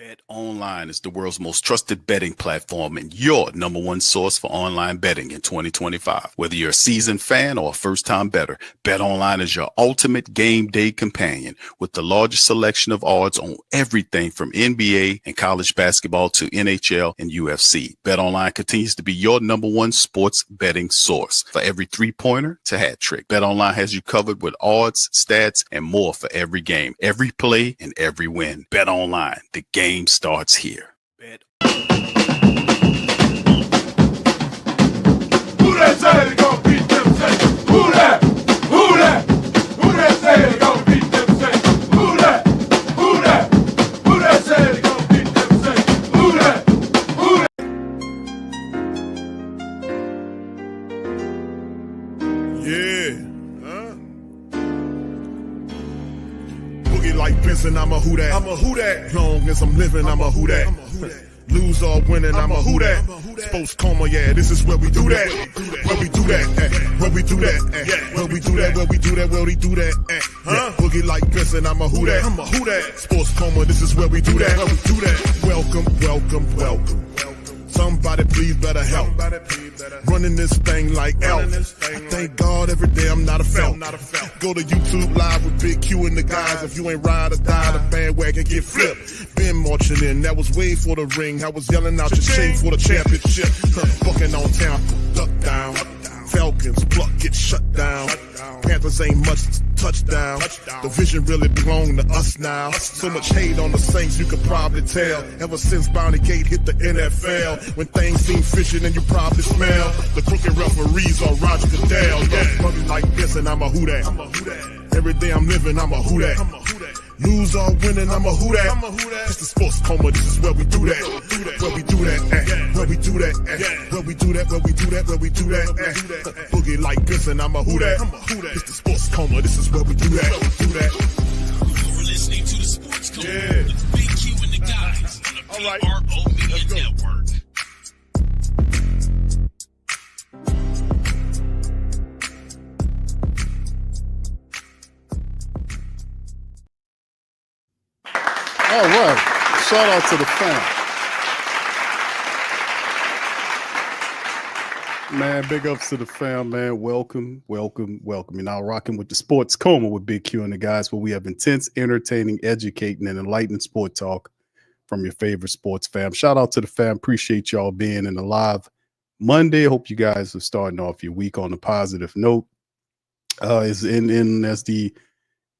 Bet Online is the world's most trusted betting platform and your number one source for online betting in 2025. Whether you're a seasoned fan or a first-time bettor, Bet Online is your ultimate game day companion with the largest selection of odds on everything from NBA and college basketball to NHL and UFC. Bet Online continues to be your number one sports betting source for every three-pointer to hat trick. Bet Online has you covered with odds, stats, and more for every game, every play, and every win. Bet Online, the game starts here. Bet. Who that say they gonna beat them? Say who that? Who that? Who that say they gonna beat them? Say who that? Who that? Who that say they gonna beat them? Say who that? Who that? Boogie like Benson, I'm a who that. I'm a who that. Long as I'm living, I'm a who that. Lose or winning, I'm a who that. Sports Coma, yeah, this is where we do that. Where we do that, where we do that, where we do that, where we do that, where we do that. Boogie like Benson, I'm a who that. I'm a who that. Sports Coma, this is where we do that. Where we do that. Welcome, welcome, welcome. Somebody please better help. Running this thing like Elf. I thank God every day I'm not a felt. Go to YouTube live with Big Q and the guys. If you ain't ride or die, the bandwagon get flipped. Been marching in, that was way for the ring. I was yelling out your shame for the championship. Bucking on town, duck down. Falcons, pluck, get shut down. Panthers ain't much touchdown. The vision really belong to us now. So much hate on the Saints, you could probably tell. Ever since Bounty Gate hit the NFL, when things seem fishy and you probably smell the crooked referees or Roger Goodell. Yeah, probably like this and I'm a who that. Every day I'm living, I'm a who that. Lose or winning, I'm a who that. It's the Sports Coma, this is where we do that. Where we do that, where we do that, where we do that, where we do that, where we do that. Boogie like this and I'm a who that. It's the Sports Coma, this is where we do that. You're listening to the Sports Coma with Big Q and the guys on the PRO Media Network. All right. Shout out to the fam. Man, big ups to the fam, man. Welcome, welcome, welcome. You're now rocking with the Sports Coma with Big Q and the guys, where we have intense, entertaining, educating, and enlightening sport talk from your favorite sports fam. Shout out to the fam. Appreciate y'all being in the live Monday. Hope you guys are starting off your week on a positive note. As the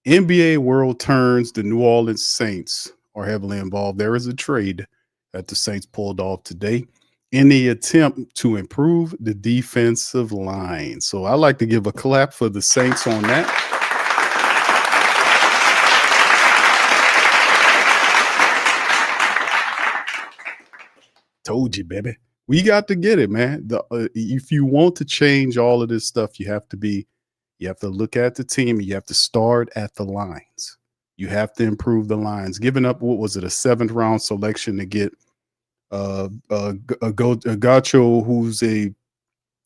NBA world turns, the New Orleans Saints are heavily involved. There is a trade that the Saints pulled off today in the attempt to improve the defensive line. So I like to give a clap for the Saints on that. Told you, baby. We got to get it, man. If you want to change all of this stuff, you have to look at the team. You have to start at the lines. You have to improve the lines. Giving up, what was it, a 7th round selection to get Godchaux,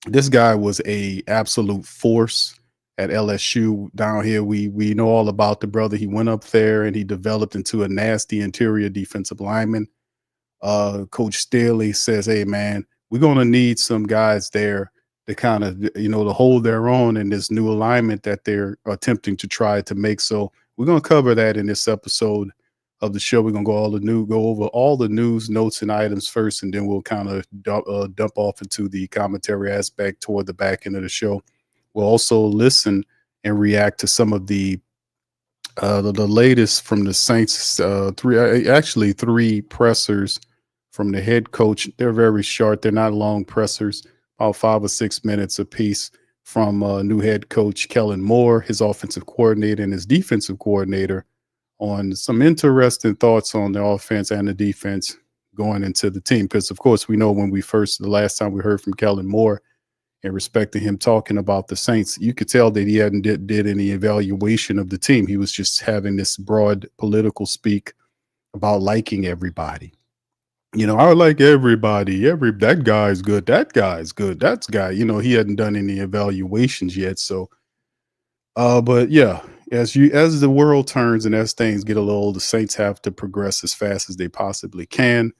this guy was a absolute force at LSU down here. We know all about the brother. He went up there and he developed into a nasty interior defensive lineman. Coach Staley says, hey, man, we're going to need some guys there to kind of, to hold their own in this new alignment that they're attempting to try to make. So we're going to cover that in this episode of the show. We're going to go over all the news, notes, and items first, and then we'll kind of dump off into the commentary aspect toward the back end of the show. We'll also listen and react to some of the latest from the Saints, three pressers from the head coach. They're very short. They're not long pressers, about 5 or 6 minutes apiece, from new head coach Kellen Moore, his offensive coordinator, and his defensive coordinator, on some interesting thoughts on the offense and the defense going into the team. Because, of course, we know the last time we heard from Kellen Moore and respecting him talking about the Saints, you could tell that he hadn't did any evaluation of the team. He was just having this broad political speak about liking everybody. I like everybody. That guy's good. That guy's good. That's guy. He hadn't done any evaluations yet. So But yeah, as the world turns and as things get a little old, the Saints have to progress as fast as they possibly can,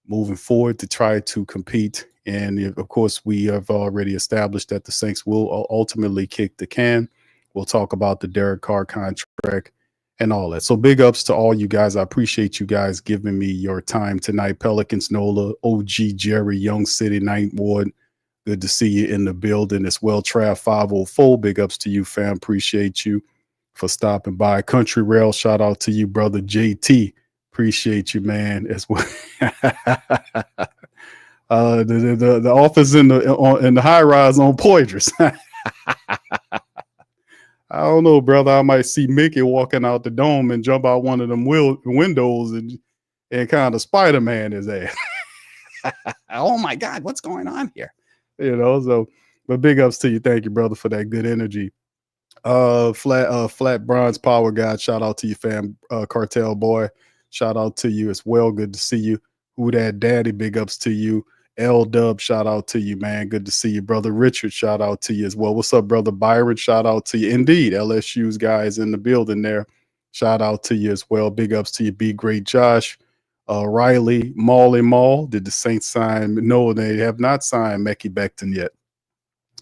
moving forward to try to compete. And of course, we have already established that the Saints will ultimately kick the can. We'll talk about the Derek Carr contract and all that. So big ups to all you guys. I appreciate you guys giving me your time tonight. Pelicans, Nola, OG, Jerry, Young City, Ninth Ward. Good to see you in the building as well. Trav 504. Big ups to you, fam. Appreciate you for stopping by. Country Rail, shout out to you, brother JT. Appreciate you, man, as well. The office in the high rise on Poitras. I don't know, brother. I might see Mickey walking out the dome and jump out one of them windows and kind of Spider-Man his ass. Oh my God, what's going on here? So but big ups to you. Thank you, brother, for that good energy. Flat bronze power guy. Shout out to you, fam. Cartel boy. Shout out to you as well. Good to see you. Who that daddy? Big ups to you. L Dub, shout out to you, man. Good to see you, brother. Richard, shout out to you as well. What's up, brother Byron? Shout out to you. Indeed, LSU's guys in the building there. Shout out to you as well. Big ups to you, Be Great Josh. Riley, Mall. Did the Saints sign? No, they have not signed Mekhi Becton yet.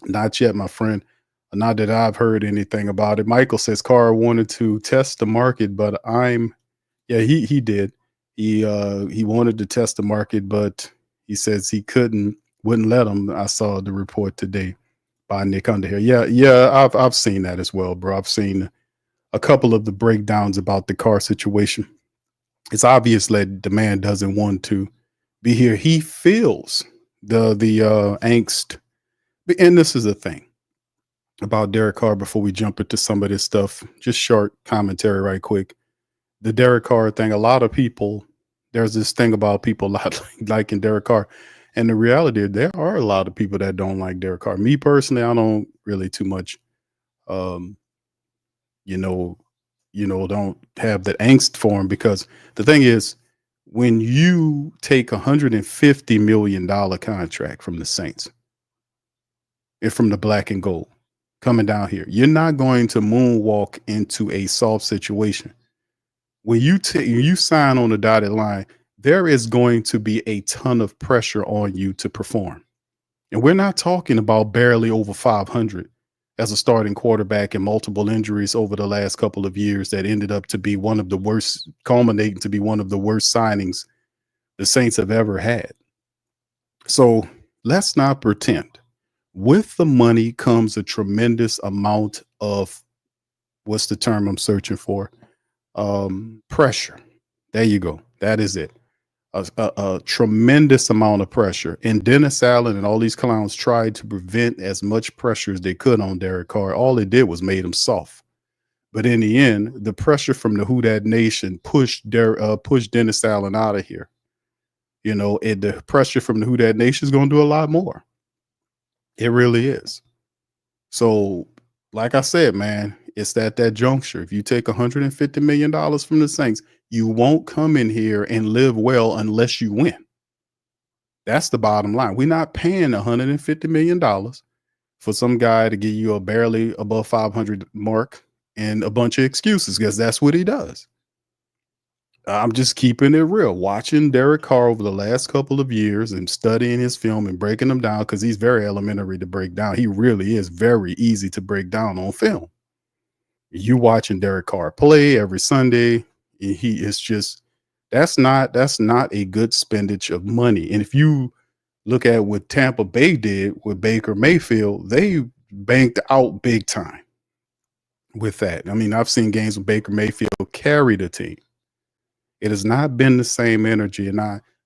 Not yet, my friend. Not that I've heard anything about it. Michael says Carr wanted to test the market, but he did. He wanted to test the market, but he says he wouldn't let him. I saw the report today by Nick Underhill. Yeah, I've seen that as well, bro. I've seen a couple of the breakdowns about the Carr situation. It's obvious that the man doesn't want to be here. He feels the angst. And this is the thing about Derek Carr before we jump into some of this stuff. Just short commentary right quick. The Derek Carr thing, a lot of people, there's this thing about people liking Derek Carr. And the reality is there are a lot of people that don't like Derek Carr. Me personally, I don't really too much, don't have that angst for him, because the thing is, when you take $150 million contract from the Saints, and from the black and gold coming down here, you're not going to moonwalk into a soft situation. When you sign on the dotted line, there is going to be a ton of pressure on you to perform. And we're not talking about barely over 500 as a starting quarterback and multiple injuries over the last couple of years that ended up to be culminating to be one of the worst signings the Saints have ever had. So let's not pretend. With the money comes a tremendous amount of, what's the term I'm searching for? Pressure. There you go. That is it. A tremendous amount of pressure. And Dennis Allen and all these clowns tried to prevent as much pressure as they could on Derek Carr. All it did was made him soft. But in the end, the pressure from the Who Dat Nation pushed Dennis Allen out of here. And the pressure from the Who Dat Nation is going to do a lot more. It really is. So, like I said, man, it's at that juncture. If you take $150 million from the Saints, you won't come in here and live well unless you win. That's the bottom line. We're not paying $150 million for some guy to give you a barely above 500 mark and a bunch of excuses, because that's what he does. I'm just keeping it real. Watching Derek Carr over the last couple of years and studying his film and breaking them down, because he's very elementary to break down. He really is very easy to break down on film. You watching Derek Carr play every Sunday, he is just, that's not a good spendage of money. And if you look at what Tampa Bay did with Baker Mayfield, they banked out big time with that. I mean, I've seen games with Baker Mayfield carry the team. It has not been the same energy, and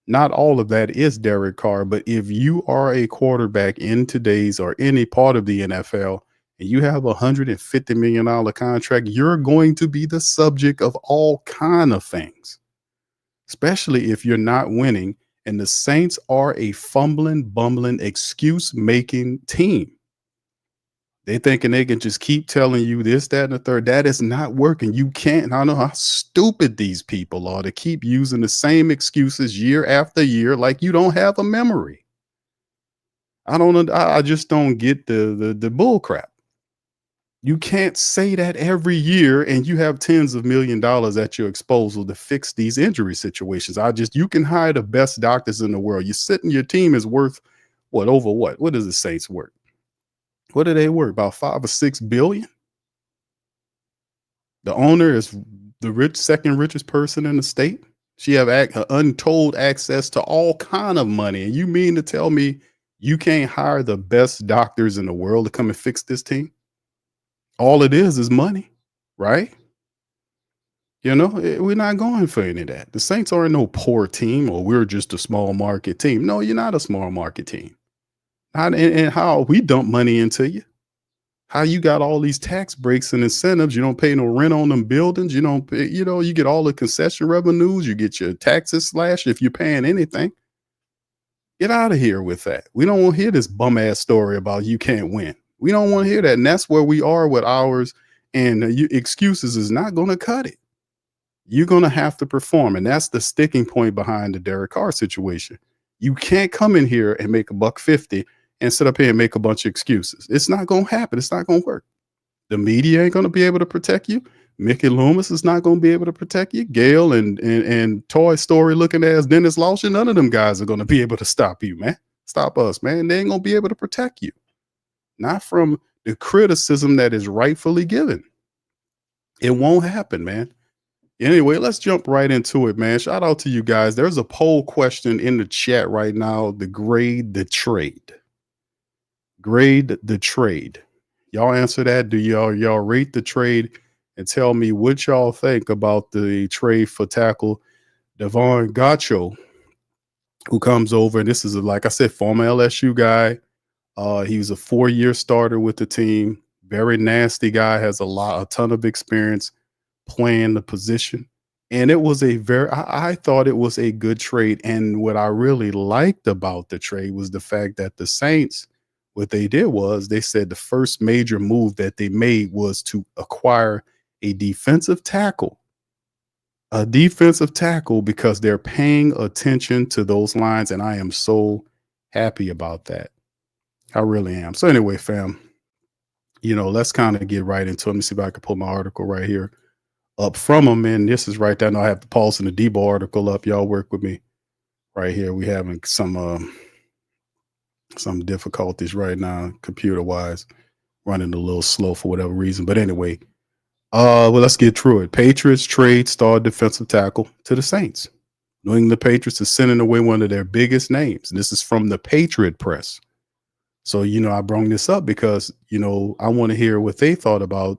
not all of that is Derek Carr. But if you are a quarterback in today's or any part of the NFL, and you have $150 million contract, you're going to be the subject of all kind of things, especially if you're not winning. And the Saints are a fumbling, bumbling, excuse-making team. They thinking they can just keep telling you this, that, and the third. That is not working. You can't. I don't know how stupid these people are to keep using the same excuses year after year, like you don't have a memory. I don't know. I just don't get the bull crap. You can't say that every year and you have tens of $1 million at your disposal to fix these injury situations. You can hire the best doctors in the world. You're sitting, your team is worth what, over what? What is the Saints worth? What do they worth? About 5 or 6 billion? The owner is the second richest person in the state. She have untold access to all kind of money. And you mean to tell me you can't hire the best doctors in the world to come and fix this team? All it is money, right? We're not going for any of that. The Saints aren't no poor team, or we're just a small market team. No, you're not a small market team. And how we dump money into you? How you got all these tax breaks and incentives? You don't pay no rent on them buildings. You don't pay, you get all the concession revenues. You get your taxes slashed if you're paying anything. Get out of here with that. We don't want to hear this bum ass story about you can't win. We don't want to hear that. And that's where we are with ours. And excuses is not going to cut it. You're going to have to perform. And that's the sticking point behind the Derek Carr situation. You can't come in here and make $150 and sit up here and make a bunch of excuses. It's not going to happen. It's not going to work. The media ain't going to be able to protect you. Mickey Loomis is not going to be able to protect you. Gail and Toy Story looking ass Dennis Lawson, none of them guys are going to be able to stop you, man. Stop us, man. They ain't going to be able to protect you. Not from the criticism that is rightfully given. It won't happen, man. Anyway, let's jump right into it, man. Shout out to you guys. There's a poll question in the chat right now. Grade the trade. Grade the trade. Y'all answer that. Do y'all rate the trade and tell me what y'all think about the trade for tackle Davon Godchaux, who comes over. And this is, like I said, former LSU guy. He was a 4-year starter with the team. Very nasty guy, has a ton of experience playing the position. And it was I thought it was a good trade. And what I really liked about the trade was the fact that the Saints, what they did was they said the first major move that they made was to acquire a defensive tackle. A defensive tackle, because they're paying attention to those lines. And I am so happy about that. I really am. So anyway, fam, let's kind of get right into it. Let me see if I can pull my article right here up from them. And this is right there. I know I have the Paulson Adebo article up. Y'all work with me right here. We having some difficulties right now, computer wise, running a little slow for whatever reason. But anyway, well, let's get through it. Patriots trade star defensive tackle to the Saints. New England Patriots is sending away one of their biggest names. And this is from the Patriot Press. So, I brought this up because, I want to hear what they thought about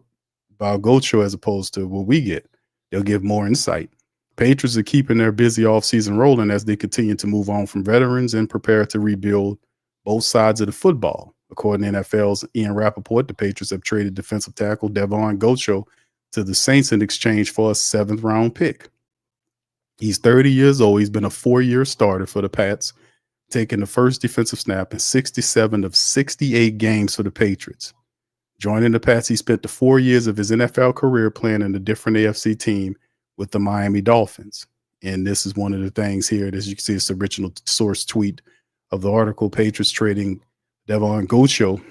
Godchaux as opposed to what we get. They'll give more insight. Patriots are keeping their busy offseason rolling as they continue to move on from veterans and prepare to rebuild both sides of the football. According to NFL's Ian Rappaport, the Patriots have traded defensive tackle Davon Godchaux to the Saints in exchange for a 7th-round pick. He's 30 years old. He's been a 4-year starter for the Pats, taking the first defensive snap in 67 of 68 games for the Patriots. Joining the Pats, he spent the 4 years of his NFL career playing in a different AFC team with the Miami Dolphins. And this is one of the things here, as you can see, it's the original source tweet of the article. Patriots trading Davon Godchaux,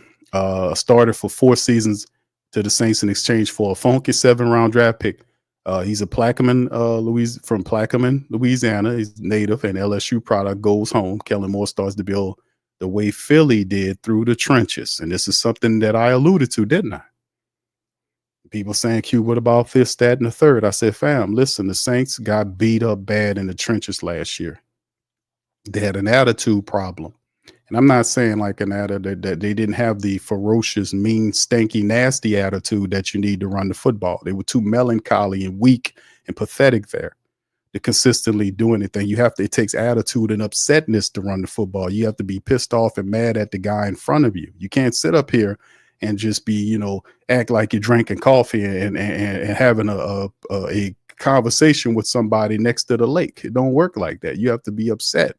started for 4 seasons to the Saints in exchange for a funky 7th-round draft pick. He's a Plaquemine, from Plaquemine, Louisiana. He's native, and LSU product, goes home. Kellen Moore starts to build the way Philly did through the trenches. And this is something that I alluded to, didn't I? People saying, Q, what about this, that, and the third? I said, fam, listen, the Saints got beat up bad in the trenches last year. They had an attitude problem. And I'm not saying like an attitude that they didn't have the ferocious, mean, stanky, nasty attitude that you need to run the football. They were too melancholy and weak and pathetic there to consistently do anything. It takes attitude and upsetness to run the football. You have to be pissed off and mad at the guy in front of you. You can't sit up here and just be, act like you're drinking coffee and having a conversation with somebody next to the lake. It don't work like that. You have to be upset.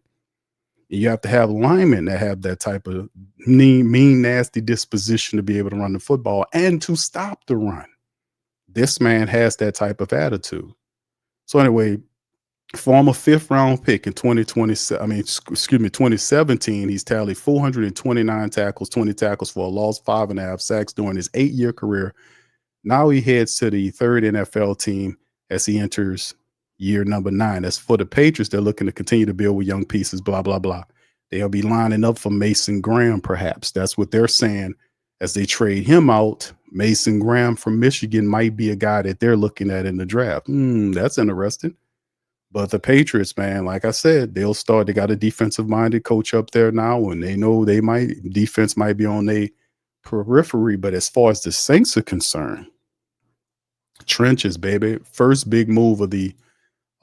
You have to have linemen that have that type of mean, nasty disposition to be able to run the football and to stop the run. This man has that type of attitude. So anyway, Former 5th-round pick in 2017, he's tallied 429 tackles, 20 tackles for a loss, 5.5 sacks during his 8-year career. Now he heads to the 3rd NFL team as he enters year number 9. As for the Patriots, they're looking to continue to build with young pieces, blah, blah, blah. They'll be lining up for Mason Graham, perhaps. That's what they're saying as they trade him out. Mason Graham from Michigan might be a guy that they're looking at in the draft. That's interesting. But the Patriots, man, like I said, they'll start. They got a defensive-minded coach up there now, and they know defense might be on their periphery. But as far as the Saints are concerned, trenches, baby. First big move of the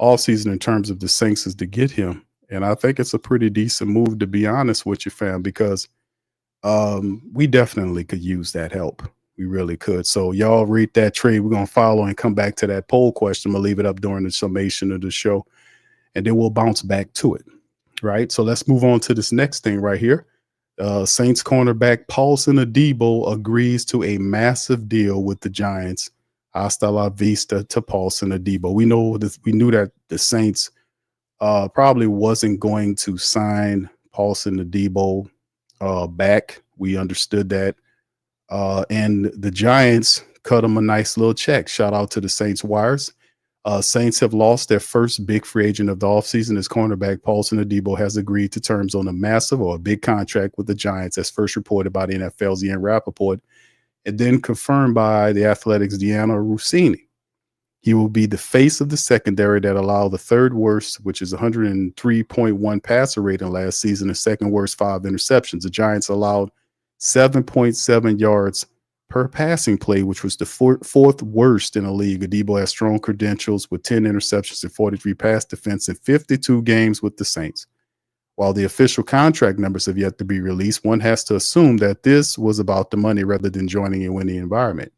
offseason in terms of the Saints is to get him. And I think it's a pretty decent move, to be honest with you, fam, because we definitely could use that help. We really could. So y'all read that trade. We're going to follow and come back to that poll question. We'll leave it up during the summation of the show, and then we'll bounce back to it. Right. So let's move on to this next thing right here. Saints cornerback Paulson Adebo agrees to a massive deal with the Giants. Hasta la vista to Paulson Adebo. We knew that the Saints probably wasn't going to sign Paulson Adebo back. We understood that. And the Giants cut him a nice little check. Shout out to the Saints wires. Saints have lost their first big free agent of the offseason. As cornerback Paulson Adebo has agreed to terms on a massive or a big contract with the Giants, as first reported by the NFL's Ian Rappaport, and then confirmed by the Athletics' Deanna Rossini. He will be the face of the secondary that allowed the 3rd worst, which is 103.1 passer rating last season, the 2nd worst 5 interceptions. The Giants allowed 7.7 yards per passing play, which was the 4th worst in the league. Adebo has strong credentials with 10 interceptions and 43 pass defense in 52 games with the Saints. While the official contract numbers have yet to be released, one has to assume that this was about the money rather than joining a winning environment.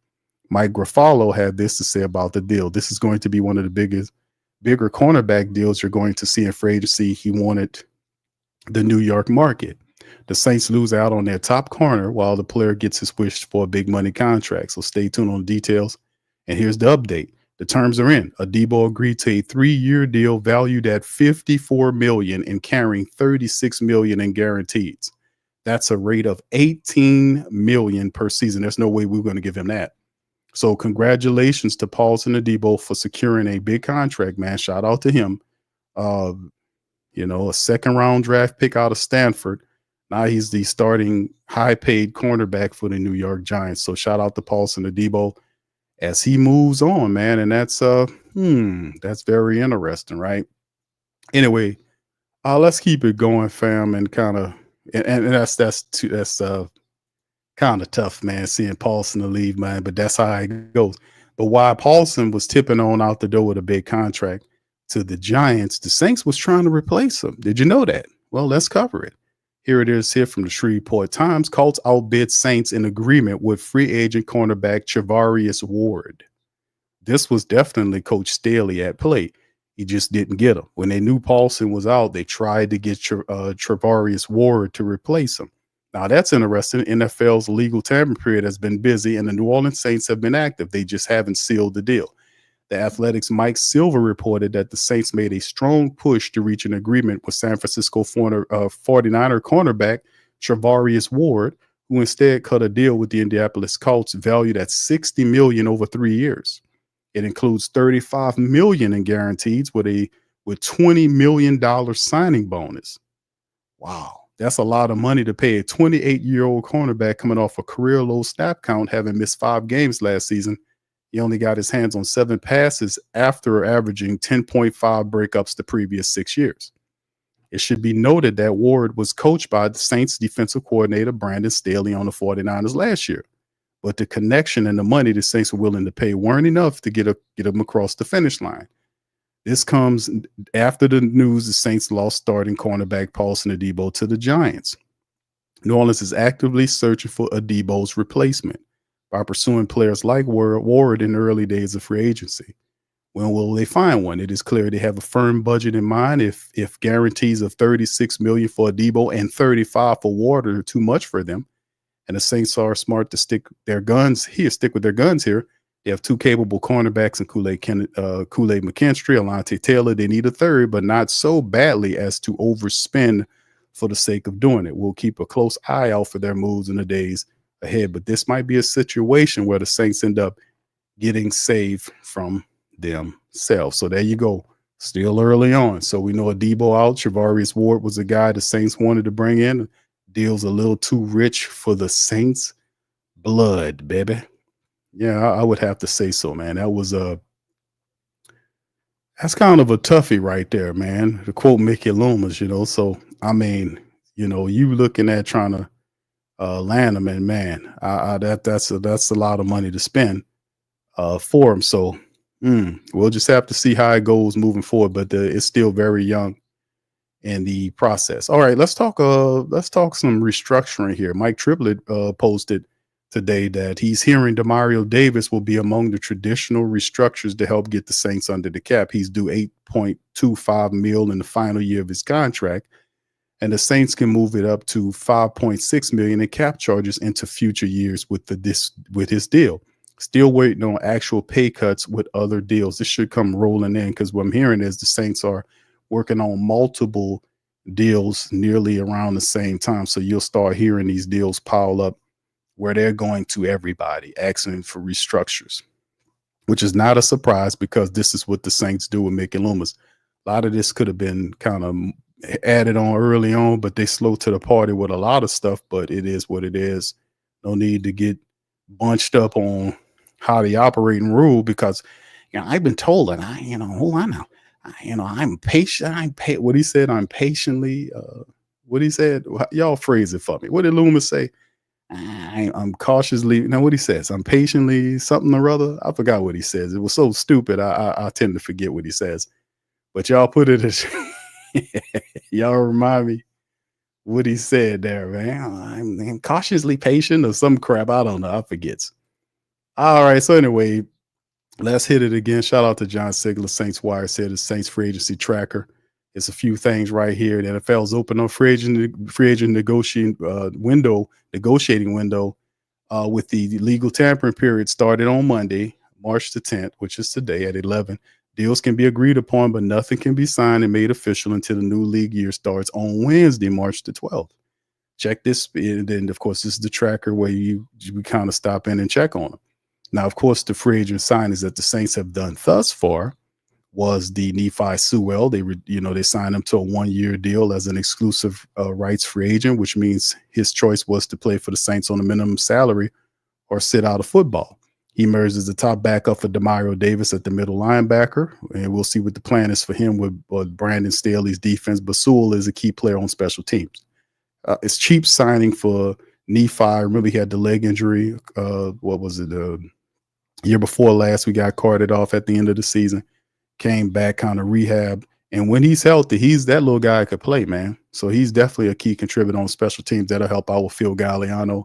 Mike Garafolo had this to say about the deal. This is going to be one of the bigger cornerback deals you're going to see in free agency. He wanted the New York market. The Saints lose out on their top corner while the player gets his wish for a big money contract. So stay tuned on the details. And here's the update. The terms are in. Adebo agreed to a 3-year deal valued at $54 million and carrying $36 million in guarantees. That's a rate of $18 million per season. There's no way we're going to give him that. So congratulations to Paulson Adebo for securing a big contract, man. Shout out to him. A 2nd-round draft pick out of Stanford. Now he's the starting high-paid cornerback for the New York Giants. So shout out to Paulson Adebo as he moves on, man. And that's very interesting, right? Anyway, let's keep it going, fam, and kind of that's kind of tough, man, seeing Paulson to leave, man. But that's how it goes. But while Paulson was tipping on out the door with a big contract to the Giants, the Saints was trying to replace him. Did you know that? Well, let's cover it. Here it is here from the Shreveport Times. Colts outbid Saints in agreement with free agent cornerback Charvarius Ward. This was definitely Coach Staley at play. He just didn't get him. When they knew Paulson was out, they tried to get Charvarius Ward to replace him. Now, that's interesting. NFL's legal tampering period has been busy, and the New Orleans Saints have been active. They just haven't sealed the deal. The Athletics' Mike Silver reported that the Saints made a strong push to reach an agreement with San Francisco 49er cornerback Charvarius Ward, who instead cut a deal with the Indianapolis Colts valued at $60 million over 3 years. It includes $35 million in guarantees with $20 million signing bonus. Wow, that's a lot of money to pay a 28-year-old cornerback coming off a career-low snap count, having missed 5 games last season. He only got his hands on 7 passes after averaging 10.5 breakups the previous 6 years. It should be noted that Ward was coached by the Saints defensive coordinator Brandon Staley on the 49ers last year. But the connection and the money the Saints were willing to pay weren't enough to get him across the finish line. This comes after the news the Saints lost starting cornerback Paulson Adebo to the Giants. New Orleans is actively searching for Adebo's replacement by pursuing players like Ward in the early days of free agency. When will they find one? It is clear they have a firm budget in mind. If guarantees of $36 million for Adebo and $35 for Ward are too much for them, and the Saints are smart to stick with their guns here, They have two capable cornerbacks in Kool-Aid McKinstry, Alontae Taylor. They need a third, but not so badly as to overspend for the sake of doing it. We'll keep a close eye out for their moves in the days ahead, but this might be a situation where the Saints end up getting saved from themselves. So there you go. Still early on. So we know Adebo out. Charvarius Ward was a guy the Saints wanted to bring in. Deal's a little too rich for the Saints. Blood, baby. Yeah, I would have to say so, man. That's kind of a toughie right there, man. To quote Mickey Loomis, So I mean, you looking at trying to land him, and man, that's a lot of money to spend for him. So we'll just have to see how it goes moving forward. But it's still very young in the process. All right, let's talk some restructuring here. Mike Triplett posted today that he's hearing Demario Davis will be among the traditional restructures to help get the Saints under the cap. He's due $8.25 million in the final year of his contract, and the Saints can move it up to $5.6 million in cap charges into future years with his deal. Still waiting on actual pay cuts with other deals. This should come rolling in, because what I'm hearing is the Saints are working on multiple deals nearly around the same time. So you'll start hearing these deals pile up where they're going to everybody asking for restructures, which is not a surprise because this is what the Saints do with Mickey Loomis. A lot of this could have been kind of added on early on, but they slow to the party with a lot of stuff, but it is what it is. No need to get bunched up on how they operate and rule, because, I've been told that hold on now. I'm patient. What he said, I'm patiently, what he said, y'all phrase it for me. What did Loomis say? I'm cautiously, what he says, I'm patiently something or other. I forgot what he says. It was so stupid. I tend to forget what he says, but y'all put it as y'all remind me what he said there, man. I'm cautiously patient or some crap. I don't know. I forget. All right. So anyway, let's hit it again. Shout out to John Sigler. Saints Wire said the Saints free agency tracker. It's a few things right here. The NFL's open on free agent negotiating window with the legal tampering period started on Monday, March the 10th, which is today at 11. Deals can be agreed upon, but nothing can be signed and made official until the new league year starts on Wednesday, March the 12th. Check this. And then, of course, this is the tracker where we kind of stop in and check on them. Now, of course, the free agent signings that the Saints have done thus far was the Nephi Sewell. They signed him to a 1-year deal as an exclusive rights free agent, which means his choice was to play for the Saints on a minimum salary or sit out of football. He emerged as the top backup for Demario Davis at the middle linebacker, and we'll see what the plan is for him with Brandon Staley's defense. But Sewell is a key player on special teams. It's cheap signing for Nephi. Remember, he had the leg injury. What was it? Year before last, we got carted off at the end of the season. Came back, kind of rehab, and when he's healthy, he's that little guy that could play, man. So he's definitely a key contributor on special teams. That'll help out with Phil Galliano.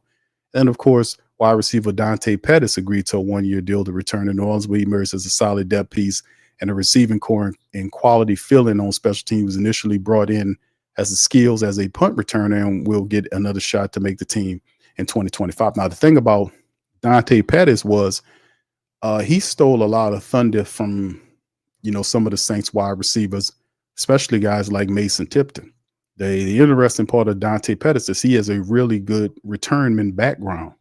And of course, wide receiver Dante Pettis agreed to a 1-year deal to return to New Orleans, where he emerged as a solid depth piece and a receiving core and quality fill-in on special teams. Was initially brought in as the skills as a punt returner, and will get another shot to make the team in 2025. Now, the thing about Dante Pettis was he stole a lot of thunder from some of the Saints wide receivers, especially guys like Mason Tipton. The interesting part of Dante Pettis is he has a really good returnman background.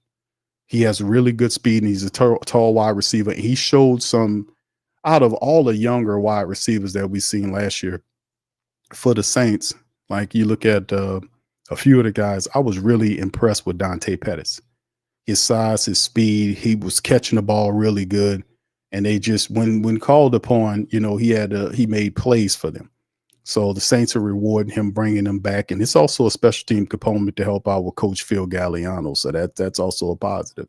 He has really good speed, and he's a tall wide receiver. And he showed some, out of all the younger wide receivers that we've seen last year for the Saints, like you look at a few of the guys, I was really impressed with Dante Pettis. His size, his speed, he was catching the ball really good. And they just, when called upon, he made plays for them. So the Saints are rewarding him, bringing him back. And it's also a special team component to help out with Coach Phil Galliano. So that's also a positive.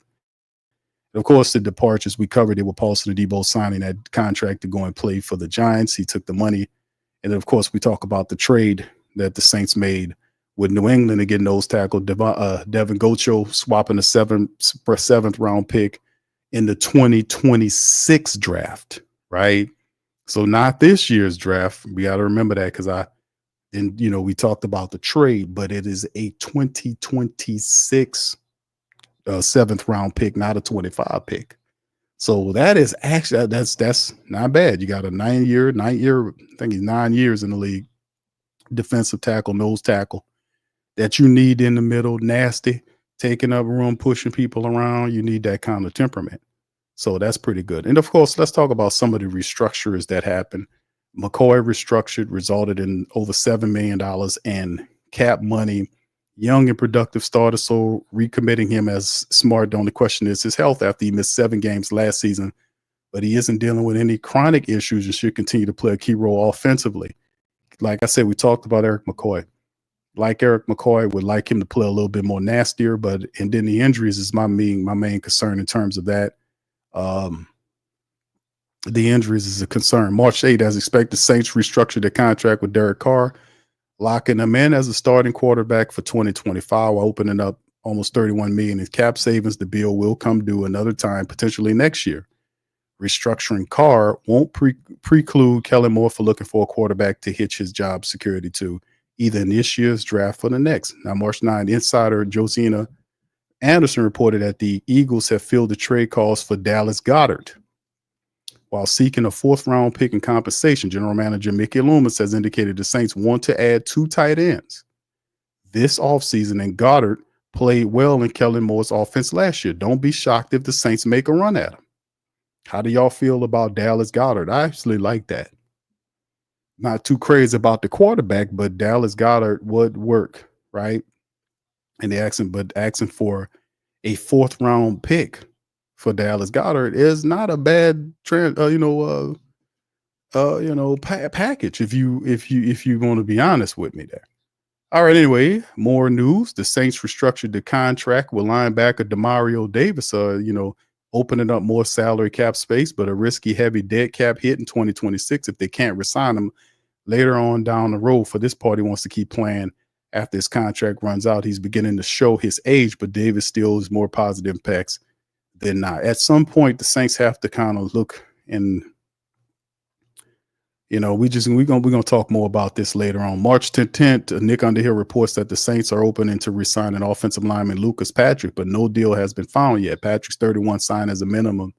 And of course, the departures, we covered it with Paulson Adebo signing that contract to go and play for the Giants. He took the money. And then, of course, we talk about the trade that the Saints made with New England to get nose tackle Davon Godchaux, swapping a seventh round pick in the 2026 draft, right? So not this year's draft. We got to remember that, because we talked about the trade, but it is a 2026 7th round pick, not a 25 pick. So that is actually that's not bad. You got a 9-year, I think he's 9 years in the league. Defensive tackle, nose tackle that you need in the middle, nasty, taking up room, pushing people around. You need that kind of temperament. So that's pretty good. And of course, let's talk about some of the restructures that happened. McCoy restructured, resulted in over $7 million in cap money. Young and productive starter, so recommitting him as smart. The only question is his health after he missed 7 games last season, but he isn't dealing with any chronic issues and should continue to play a key role offensively. Like I said, we talked about Eric McCoy. Like Eric McCoy, would like him to play a little bit more nastier, and then the injuries is my main concern in terms of that. The injuries is a concern. March 8th, as expected, Saints restructured their contract with Derek Carr, locking him in as a starting quarterback for 2025, while opening up almost $31 million in cap savings. The bill will come due another time, potentially next year. Restructuring Carr won't preclude Kellen Moore for looking for a quarterback to hitch his job security to, either in this year's draft or the next. Now, March 9th, insider Josina Anderson reported that the Eagles have fielded trade calls for Dallas Goedert. While seeking a 4th-round pick in compensation, General Manager Mickey Loomis has indicated the Saints want to add 2 tight ends this offseason, and Goddard played well in Kellen Moore's offense last year. Don't be shocked if the Saints make a run at him. How do y'all feel about Dallas Goedert? I actually like that. Not too crazy about the quarterback, but Dallas Goedert would work, right? And asking for a 4th-round pick for Dallas Goedert is not a bad package if you want to be honest with me there. All right, anyway, more news. The Saints restructured the contract with linebacker Demario Davis, opening up more salary cap space, but a risky heavy dead cap hit in 2026 if they can't resign him later on down the road. For this part, he wants to keep playing after his contract runs out. He's beginning to show his age, but Davis still has more positive impacts than not. At some point, the Saints have to kind of look, and we're gonna talk more about this later on. March 10th, Nick Underhill reports that the Saints are opening to resign an offensive lineman Lucas Patrick, but no deal has been found yet. Patrick's 31, signed as a minimum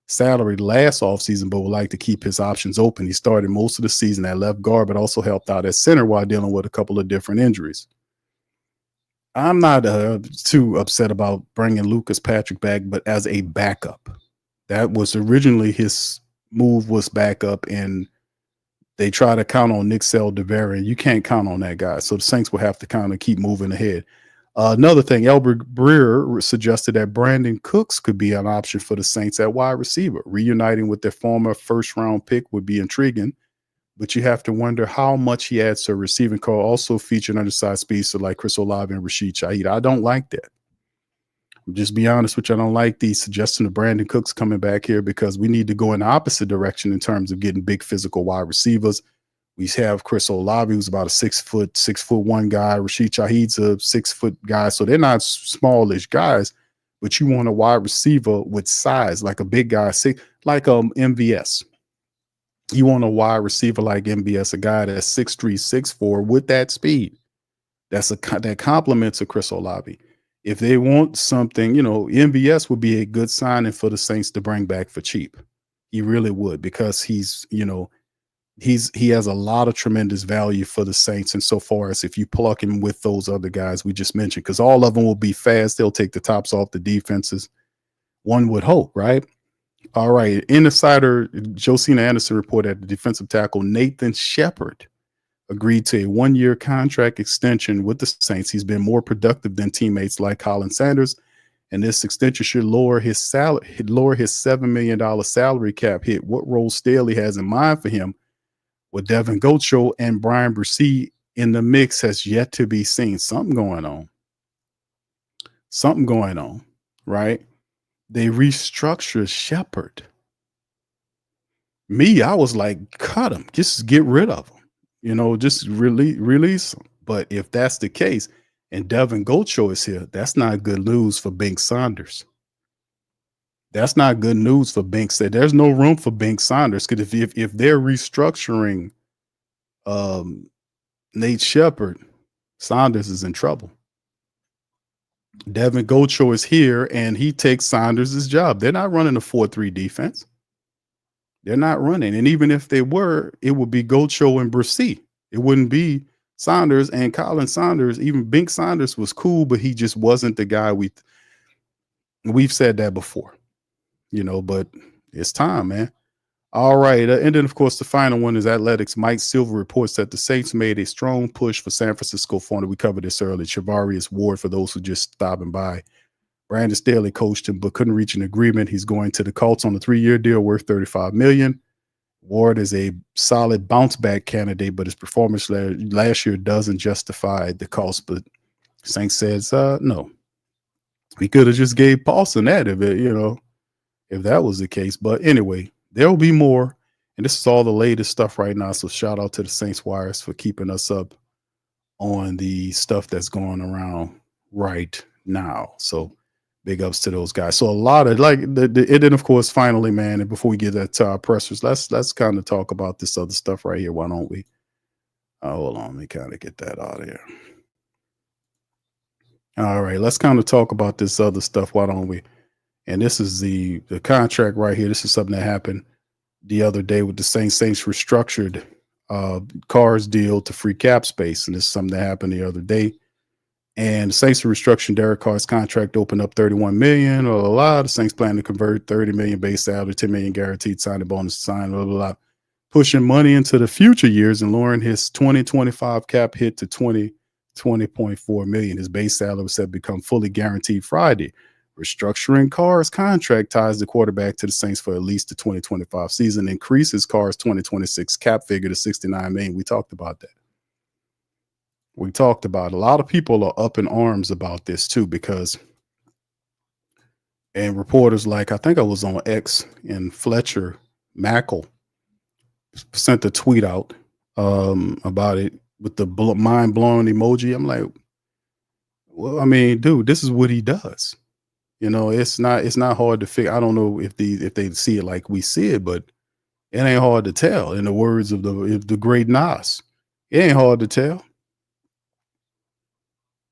salary last offseason, but would like to keep his options open. He started most of the season at left guard, but also helped out at center while dealing with a couple of different injuries. I'm not too upset about bringing Lucas Patrick back, but as a backup. That was originally his move, was backup, and they try to count on Nick Seldevera. You can't count on that guy. So the Saints will have to kind of keep moving ahead. Another thing, Albert Breer suggested that Brandon Cooks could be an option for the Saints at wide receiver. Reuniting with their former 1st-round pick would be intriguing, but you have to wonder how much he adds to a receiving core. Also featuring undersized speedster like Chris Olave and Rashid Shaheed. I don't like that. Just be honest with you, I don't like the suggestion of Brandon Cooks coming back here, because we need to go in the opposite direction in terms of getting big physical wide receivers. We have Chris Olave, who's about a 6'1" guy. Rashid Shaheed's a 6-foot guy. So they're not smallish guys, but you want a wide receiver with size, like a big guy, like MVS. You want a wide receiver like MVS, a guy that's 6'3", 6'4", with that speed. That complements a Chris Olave. If they want something, MVS would be a good signing for the Saints to bring back for cheap. He really would, because he has a lot of tremendous value for the Saints. And so far as if you plug him with those other guys we just mentioned, because all of them will be fast. They'll take the tops off the defenses. One would hope, right? All right. Insider Josina Anderson reported that the defensive tackle Nathan Shepard agreed to a 1-year contract extension with the Saints. He's been more productive than teammates like Colin Sanders, and this extension should lower his $7 million salary cap hit. What role Staley has in mind for him with Davon Godchaux and Brian Bresee in the mix has yet to be seen. Something going on, right? They restructured Shepard. I was like, cut him, just get rid of him. Just release him. But if that's the case, and Davon Godchaux is here, that's not good news for Bink Saunders. That's not good news for Bink. There's no room for Bink Saunders, because if they're restructuring Nate Shepard, Saunders is in trouble. Davon Godchaux is here, and he takes Saunders' job. They're not running a 4-3 defense. They're not running. And even if they were, it would be Godchaux and Brissy. It wouldn't be Saunders and Colin Saunders. Even Bink Saunders was cool, but he just wasn't the guy we've said that before, but it's time, man. All right. And then, of course, the final one is Athletics. Mike Silver reports that the Saints made a strong push for San Francisco corner. We covered this earlier. Charvarius Ward, for those who just stopping by. Brandon Staley coached him, but couldn't reach an agreement. He's going to the Colts on a 3-year deal worth $35 million. Ward is a solid bounce back candidate, but his performance last year doesn't justify the cost. But Saints says no. We could have just gave Paulson that if that was the case. But anyway, there will be more. And this is all the latest stuff right now. So shout out to the Saints Wires for keeping us up on the stuff that's going around right now. So big ups to those guys. So a lot of and then of course, finally, man, and before we get that to our pressers, let's kind of talk about this other stuff right here. Why don't we? Hold on, let me kind of get that out of here. All right, let's kind of talk about this other stuff. Why don't we? And this is the contract right here. This is something that happened the other day with the Saints restructured Carr's deal to free cap space. And this is something that happened the other day. And the Saints are restructuring Derek Carr's contract to open up $31 million. The Saints plan to convert $30 million base salary, $10 million guaranteed signing bonus sign, pushing money into the future years and lowering his 2025 cap hit to $20.4 million. His base salary was set to become fully guaranteed Friday. Restructuring Carr's contract ties the quarterback to the Saints for at least the 2025 season, increases Carr's 2026 cap figure to $69 million. We talked about that. A lot of people are up in arms about this too, and reporters like, I think I was on X, and Fletcher Mackle sent a tweet out about it with the mind-blowing emoji. I'm like, well, I mean, dude, this is what he does. It's not hard to figure. I don't know if they see it like we see it, but it ain't hard to tell. In the words of the great Nas, it ain't hard to tell.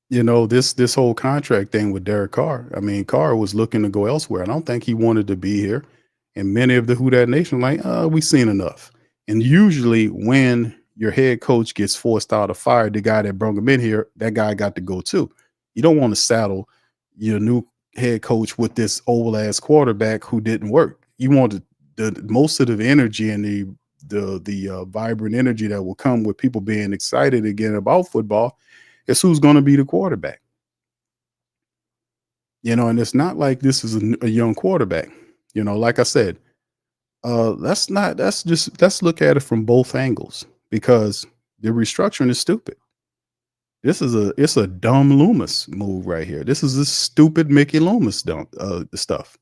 This whole contract thing with Derek Carr. I mean, Carr was looking to go elsewhere. I don't think he wanted to be here. And many of the Who Dat Nation like, we've seen enough. And usually when your head coach gets forced out or fired, the guy that brought him in here, that guy got to go too. You don't want to saddle your new head coach with this old ass quarterback who didn't work. You want the most of the energy and the vibrant energy that will come with people being excited again about football. It's who's going to be the quarterback. And it's not like this is a young quarterback. Like I said, let's look at it from both angles, because the restructuring is stupid. It's a dumb Loomis move right here. This is a stupid Mickey Loomis stuff.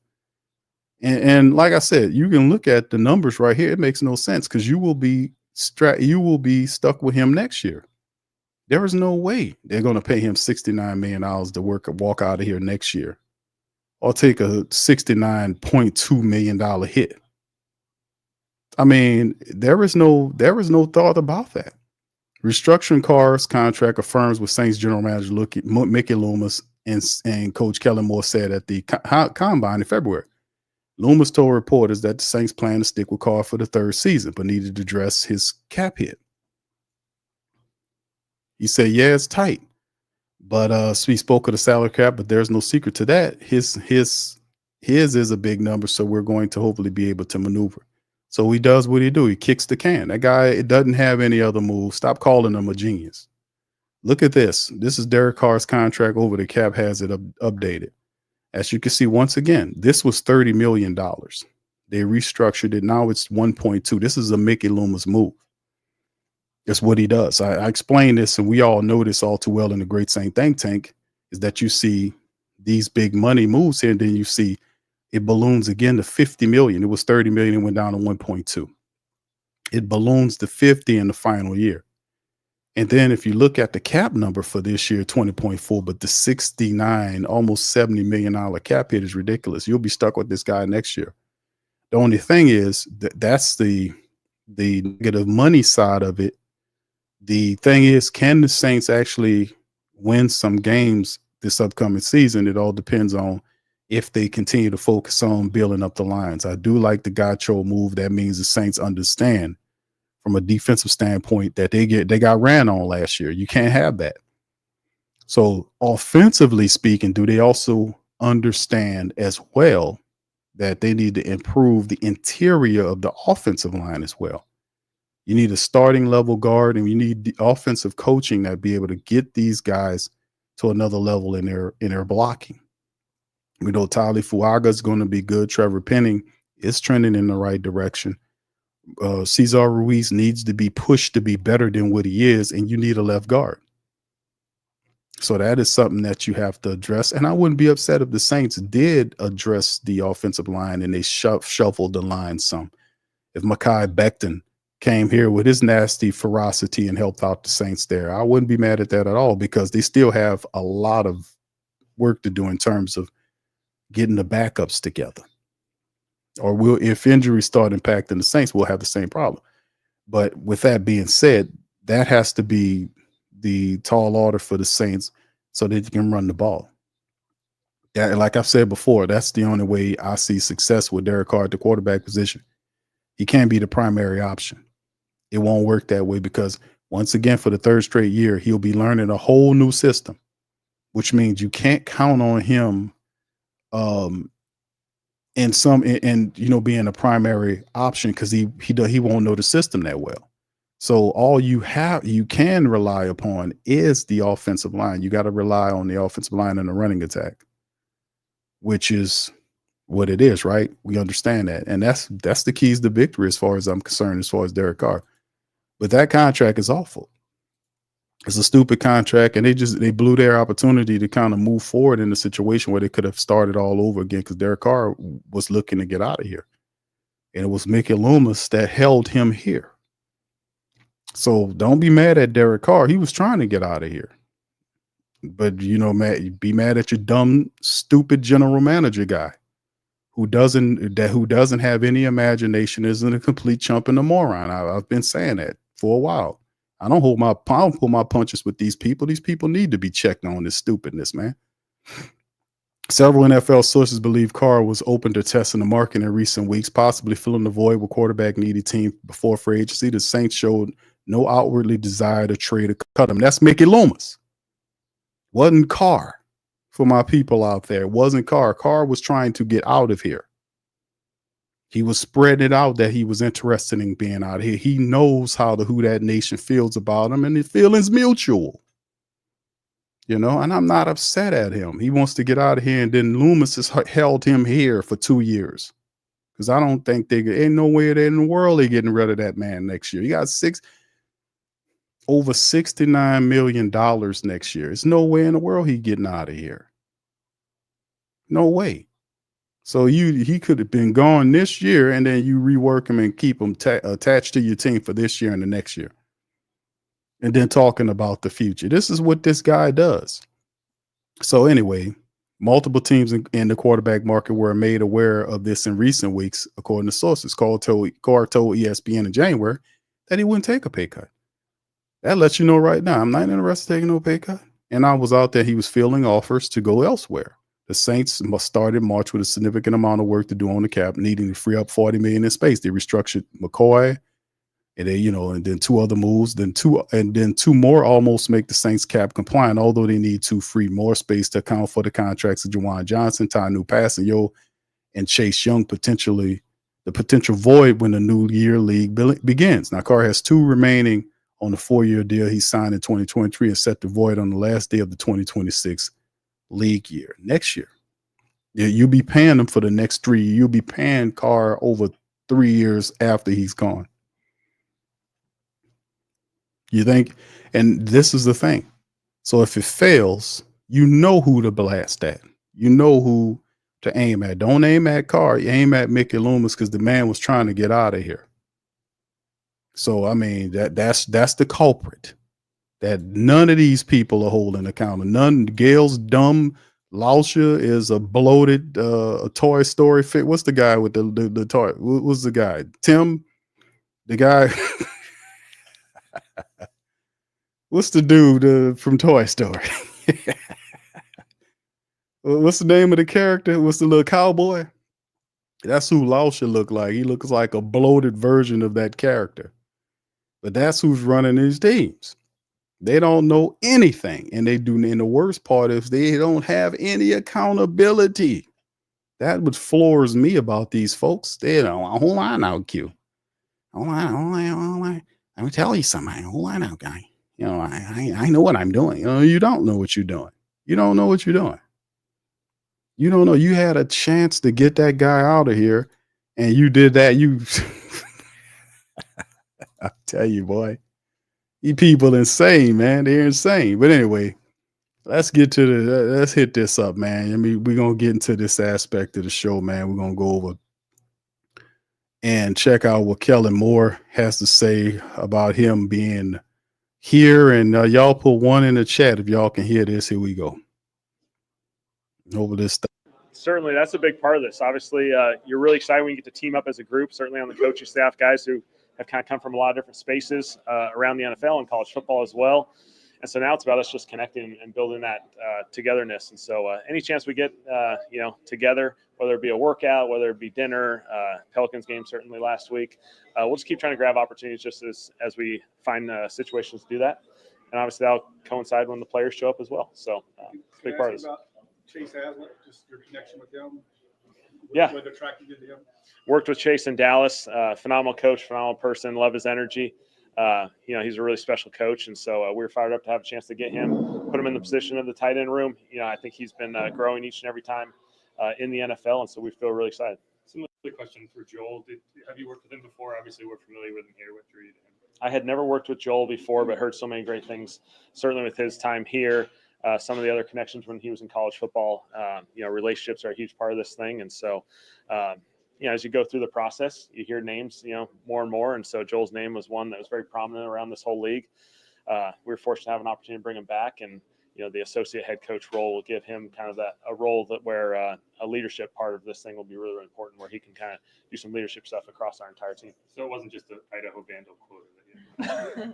And like I said, you can look at the numbers right here. It makes no sense, because you will be stuck with him next year. There is no way they're going to pay him $69 million to walk out of here next year, or take a $69.2 million hit. I mean, there is no thought about that. Restructuring Carr's contract affirms what Saints general manager Mickey Loomis and Coach Kellen Moore said at the combine in February. Loomis told reporters that the Saints plan to stick with Carr for the third season, but needed to address his cap hit. He said, yeah, it's tight, but he spoke of the salary cap, but there's no secret to that. His is a big number, so we're going to hopefully be able to maneuver. So he does what he do. He kicks the can. That guy, it doesn't have any other move. Stop calling him a genius. Look at this. This is Derek Carr's contract over the cap, has it updated. As you can see, once again, this was $30 million. They restructured it. Now it's 1.2. This is a Mickey Loomis move. That's what he does. I explained this, and we all know this all too well in the Great Saint Think Tank, is that you see these big money moves here, and then you see it balloons again to 50 million. It was 30 million and went down to 1.2. It balloons to 50 in the final year. And then if you look at the cap number for this year, 20.4, but the 69, almost $70 million cap hit is ridiculous. You'll be stuck with this guy next year. The only thing is that's the negative money side of it. The thing is, can the Saints actually win some games this upcoming season. It all depends on if they continue to focus on building up the lines. I do like the Godchaux move. That means the Saints understand from a defensive standpoint that they got ran on last year. You can't have that. So offensively speaking, do they also understand as well that they need to improve the interior of the offensive line as well? You need a starting level guard, and you need the offensive coaching that be able to get these guys to another level in their blocking. We know Tyler Fuaga is going to be good. Trevor Penning is trending in the right direction. Cesar Ruiz needs to be pushed to be better than what he is, and you need a left guard. So that is something that you have to address. And I wouldn't be upset if the Saints did address the offensive line and they shuffled the line some. If Mekhi Becton came here with his nasty ferocity and helped out the Saints there, I wouldn't be mad at that at all, because they still have a lot of work to do in terms of getting the backups together. Or if injuries start impacting the Saints, we'll have the same problem. But with that being said, that has to be the tall order for the Saints so that you can run the ball. Yeah, like I've said before, that's the only way I see success with Derek Carr at the quarterback position. He can't be the primary option. It won't work that way, because once again, for the third straight year, he'll be learning a whole new system, which means you can't count on him being a primary option, because he won't know the system that well. So all you can rely upon is the offensive line. You got to rely on the offensive line and the running attack, which is what it is, right? We understand that. And that's the keys to victory as far as I'm concerned, as far as Derek Carr. But that contract is awful. It's a stupid contract, and they blew their opportunity to kind of move forward in a situation where they could have started all over again, because Derek Carr was looking to get out of here. And it was Mickey Loomis that held him here. So don't be mad at Derek Carr. He was trying to get out of here. But, be mad at your dumb, stupid general manager guy who doesn't have any imagination, isn't a complete chump and a moron. I've been saying that for a while. I don't pull my punches with these people. These people need to be checked on this stupidness, man. Several NFL sources believe Carr was open to testing the market in recent weeks, possibly filling the void with quarterback needy team before free agency. The Saints showed no outwardly desire to trade or cut him. That's Mickey Loomis. Wasn't Carr, for my people out there. It wasn't Carr. Carr was trying to get out of here. He was spreading it out that he was interested in being out of here. He knows how the Who Dat Nation feels about him, and the feeling's mutual. And I'm not upset at him. He wants to get out of here, and then Loomis has held him here for 2 years. Because I don't think ain't no way in the world they're getting rid of that man next year. He got over $69 million next year. There's no way in the world he's getting out of here. No way. So he could have been gone this year, and then you rework him and keep him attached to your team for this year and the next year. And then talking about the future. This is what this guy does. So anyway, multiple teams in the quarterback market were made aware of this in recent weeks, according to sources. Carr told ESPN in January that he wouldn't take a pay cut. That lets you know right now, I'm not interested in taking no pay cut. And I was out there, he was fielding offers to go elsewhere. The Saints must start in March with a significant amount of work to do on the cap, needing to free up $40 million in space. They restructured McCoy, and and then two other moves, then two more almost make the Saints cap compliant, although they need to free more space to account for the contracts of Juwan Johnson, Tanu Passanio, and Chase Young, the potential void when the new year league begins. Now, Carr has 2 remaining on the 4-year deal he signed in 2023 and set the void on the last day of the 2026 league year. Next year, you'll be paying him for the next 3 years. You'll be paying Carr over 3 years after he's gone. You think? And this is the thing. So if it fails, you know who to blast at. You know who to aim at. Don't aim at Carr. You aim at Mickey Loomis, because the man was trying to get out of here. So, I mean, that's the culprit that none of these people are holding accountable. None. Gail's dumb. Lauscher is a bloated a Toy Story fit. What's the guy with the toy? What's the guy? Tim, the guy. What's the dude from Toy Story? What's the name of the character? What's the little cowboy? That's who Law should look like. He looks like a bloated version of that character. But that's who's running these teams. They don't know anything, and they do. And the worst part is they don't have any accountability. That what floors me about these folks. They don't. Hold on now, Q. Hold on. Let me tell you something. Hold on now, guy. You know, I know what I'm doing. You know, you don't know what you're doing. You don't know what you're doing. You don't know. You had a chance to get that guy out of here, and you did that. You, I tell you, boy, you people insane, man. They're insane. But anyway, let's hit this up, man. I mean, we're gonna get into this aspect of the show, man. We're gonna go over and check out what Kellen Moore has to say about him being here. And y'all put one in the chat if y'all can hear this. Here we go. Over this stuff. Certainly, that's a big part of this. Obviously, you're really excited when you get to team up as a group, certainly on the coaching staff, guys who have kind of come from a lot of different spaces around the NFL and college football as well. And so now it's about us just connecting and building that togetherness. And so any chance we get, together, whether it be a workout, whether it be dinner, Pelicans game certainly last week, we'll just keep trying to grab opportunities just as we find situations to do that. And obviously that'll coincide when the players show up as well. So it's a big part of this. Chase Hazlitt, just your connection with him. Yeah. What attracted you to him? Worked with Chase in Dallas, phenomenal coach, phenomenal person, love his energy. He's a really special coach. And so we were fired up to have a chance to get him, put him in the position of the tight end room. I think he's been growing each and every time in the NFL. And so we feel really excited. Similar question for Joel. Have you worked with him before? Obviously, we're familiar with him here. What drew you to him? I had never worked with Joel before, but heard so many great things, certainly with his time here. Some of the other connections when he was in college football, relationships are a huge part of this thing. And so, as you go through the process, you hear names, more and more. And so Joel's name was one that was very prominent around this whole league. We were fortunate to have an opportunity to bring him back. And, the associate head coach role will give him kind of a role that where a leadership part of this thing will be really, really important, where he can kind of do some leadership stuff across our entire team. So it wasn't just the Idaho Vandal quota that you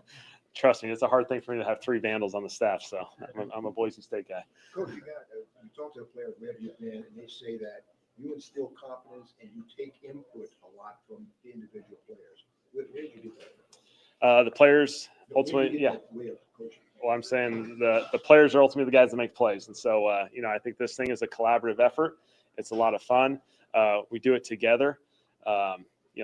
Trust me, it's a hard thing for me to have 3 Vandals on the staff. So I'm a Boise State guy. Coach, you talk to the players wherever you've been, and they say that you instill confidence and you take input a lot from the individual players. Where did you get that? The players ultimately, yeah. Well, I'm saying the players are ultimately the guys that make plays. And so, I think this thing is a collaborative effort. It's a lot of fun. We do it together.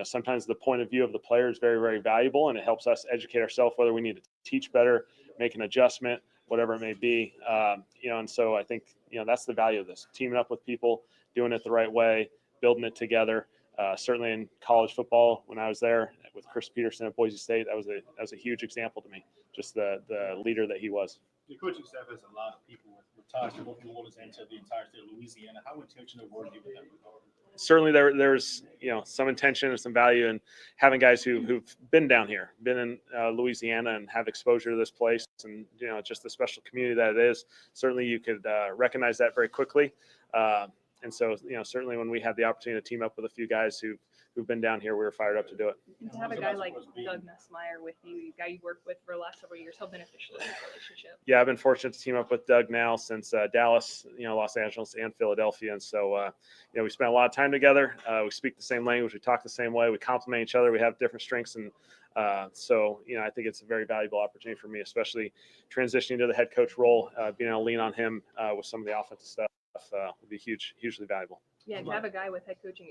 Sometimes the point of view of the player is very, very valuable, and it helps us educate ourselves whether we need to teach better, make an adjustment, whatever it may be. And so I think, that's the value of this, teaming up with people, doing it the right way, building it together. Certainly in college football, when I was there with Chris Peterson at Boise State, that was a huge example to me, just the leader that he was. The coaching staff has a lot of people with ties to both New Orleans and to the entire state of Louisiana. How intentional were you with that regard? Certainly there's some intention and some value in having guys who've been down here, been in Louisiana and have exposure to this place and, just the special community that it is. Certainly you could recognize that very quickly. And so, certainly when we had the opportunity to team up with a few guys who've been down here, we were fired up to do it. And to have a guy like Doug Nussmeier with you, a guy you worked with for the last several years, how beneficial is that relationship? Yeah, I've been fortunate to team up with Doug now since Dallas, Los Angeles, and Philadelphia. And so, we spent a lot of time together. We speak the same language. We talk the same way. We complement each other. We have different strengths. And so, I think it's a very valuable opportunity for me, especially transitioning to the head coach role, being able to lean on him with some of the offensive stuff will be hugely valuable. Yeah, to have a guy with head coaching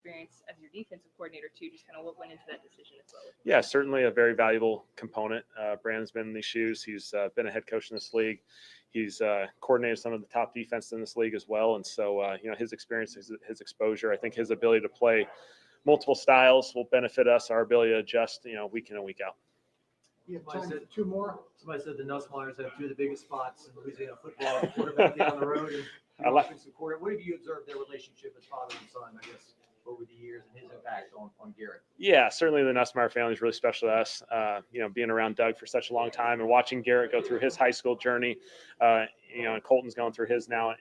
experience as your defensive coordinator too, just kind of what went into that decision as well. Yeah, certainly a very valuable component. Brandon's been in these shoes. He's been a head coach in this league. He's coordinated some of the top defense in this league as well. And so, his experience, his exposure, I think his ability to play multiple styles will benefit us, our ability to adjust, week in and week out. You have time for 2 more? Somebody said the Nussmeiers have 2 of the biggest spots in Louisiana football, quarterback down the road and I like offensive coordinator. What have you observed their relationship as father and son, I guess? over the years and his impact on Garrett? Yeah, certainly the Nussmeier family is really special to us. Being around Doug for such a long time and watching Garrett go through his high school journey, and Colton's going through his now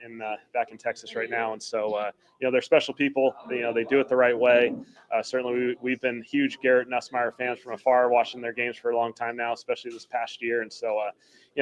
back in Texas right now. And so, they're special people. They do it the right way. Certainly we've been huge Garrett Nussmeier fans from afar, watching their games for a long time now, especially this past year. And so,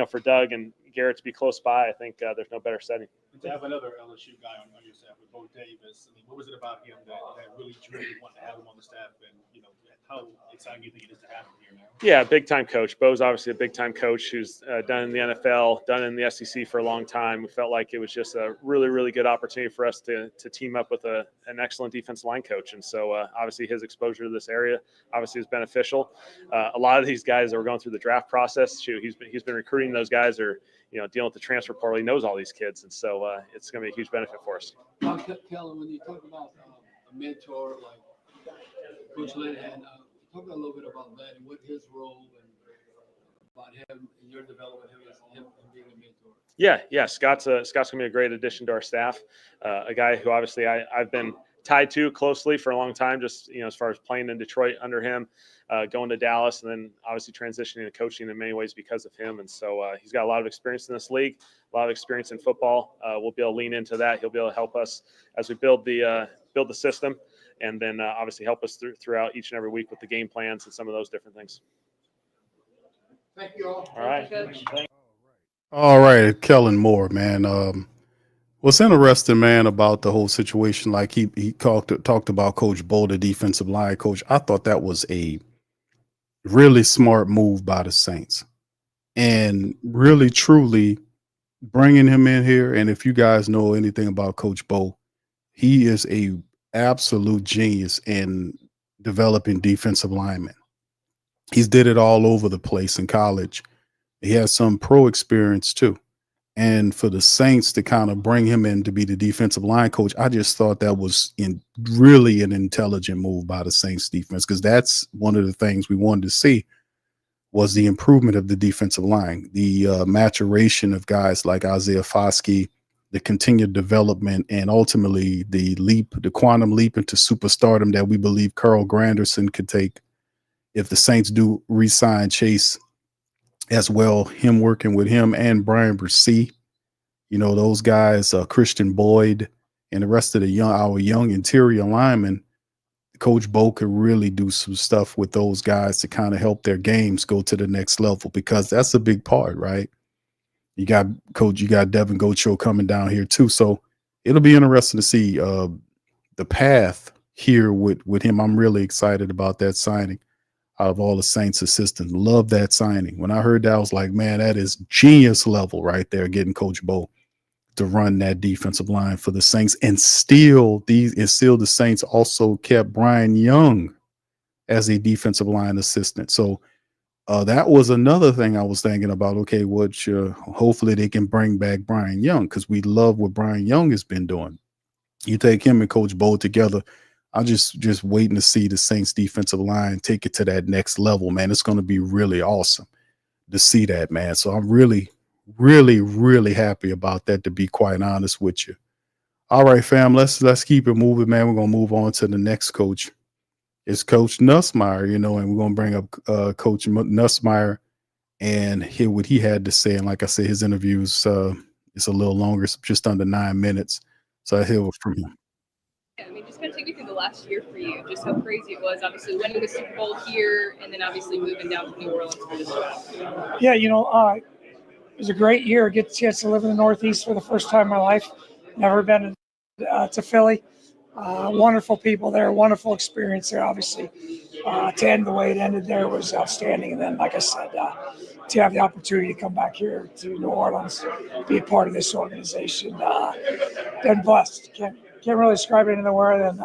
for Doug and Garrett to be close by, I think there's no better setting. To have another LSU guy on your staff with Bo Davis, I mean, what was it about him that really drew you to want to have him on the staff, and how exciting do you think it is to have him here now? Yeah, big time coach. Bo's obviously a big time coach who's done in the NFL, done in the SEC for a long time. We felt like it was just a really, really good opportunity for us to team up with an excellent defensive line coach. And so obviously his exposure to this area obviously is beneficial. A lot of these guys that were going through the draft process, he's been recruiting those guys, or dealing with the transfer portal. He knows all these kids, and so it's going to be a huge benefit for us. Kellen, when you talk about a mentor like Coach Linehan, talk a little bit about that and what his role and about him and your development, him being a mentor. Yeah. Scott's going to be a great addition to our staff. A guy who obviously I've been tied to closely for a long time, just as far as playing in Detroit under him, going to Dallas, and then obviously transitioning to coaching in many ways because of him. And so he's got a lot of experience in this league, a lot of experience in football. We'll be able to lean into that. He'll be able to help us as we build the system, and then obviously help us throughout each and every week with the game plans and some of those different things. Thank you all. All right. All right, Kellen Moore, man. What's interesting, man, about the whole situation, like he talked about Coach Bo, the defensive line coach. I thought that was a really smart move by the Saints, and really, truly bringing him in here. And if you guys know anything about Coach Bo, he is a absolute genius in developing defensive linemen. He's did it all over the place in college. He has some pro experience too. And for the Saints to kind of bring him in to be the defensive line coach, I just thought that was really an intelligent move by the Saints defense, because that's one of the things we wanted to see was the improvement of the defensive line, the maturation of guys like Isaiah Foskey, the continued development, and ultimately the quantum leap into superstardom that we believe Carl Granderson could take if the Saints do re-sign Chase as well, him working with him and Brian Bresee, those guys, Christian Boyd and the rest of our young interior linemen. Coach Bo could really do some stuff with those guys to kind of help their games go to the next level, because that's a big part, right? You got Davon Godchaux coming down here too. So it'll be interesting to see the path here with him. I'm really excited about that signing. Out of all the Saints assistants, love that signing. When I heard that, I was like, man, that is genius level right there, getting Coach Bo to run that defensive line for the Saints. And still the Saints also kept Brian Young as a defensive line assistant. So that was another thing I was thinking about. Okay, hopefully they can bring back Brian Young, because we love what Brian Young has been doing. You take him and Coach Bo together, I'm just waiting to see the Saints defensive line take it to that next level, man. It's going to be really awesome to see that, man. So I'm really, really, really happy about that, to be quite honest with you. All right, fam, let's keep it moving, man. We're going to move on to the next coach. It's Coach Nussmeier, and we're going to bring up Coach Nussmeier and hear what he had to say. And like I said, his interviews it's a little longer, it's just under 9 minutes. So I hear from him. Yeah, just kind of take me through the last year for you, just how crazy it was. Obviously, winning the Super Bowl here, and then obviously moving down to New Orleans for this job. Yeah, it was a great year. Get a chance to live in the Northeast for the first time in my life. Never been to Philly. Wonderful people there, wonderful experience there, obviously. To end the way it ended there was outstanding. And then, like I said, to have the opportunity to come back here to New Orleans, be a part of this organization, been blessed. Can't really describe it any other way than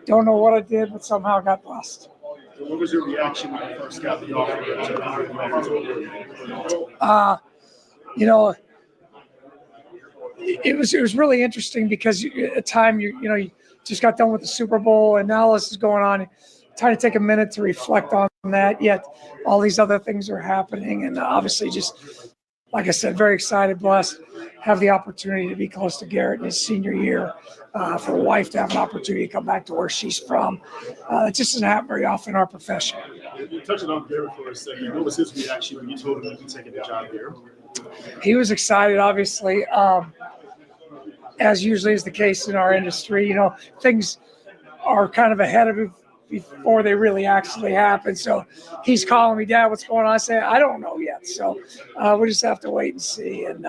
don't know what I did, but somehow got blessed. So what was your reaction when you first got the offer? It was really interesting, because at the time you just got done with the Super Bowl, and now this is going on. Trying to take a minute to reflect on that, yet all these other things are happening, and obviously just like I said, very excited, blessed, have the opportunity to be close to Garrett in his senior year, for a wife to have an opportunity to come back to where she's from. It just doesn't happen very often in our profession. You touched on Garrett for a second. What was his reaction when you told him to take the job here? He was excited, obviously. As usually is the case in our industry, things are kind of ahead of it before they really actually happen. So he's calling me, Dad, what's going on? I say, I don't know yet. So we just have to wait and see. And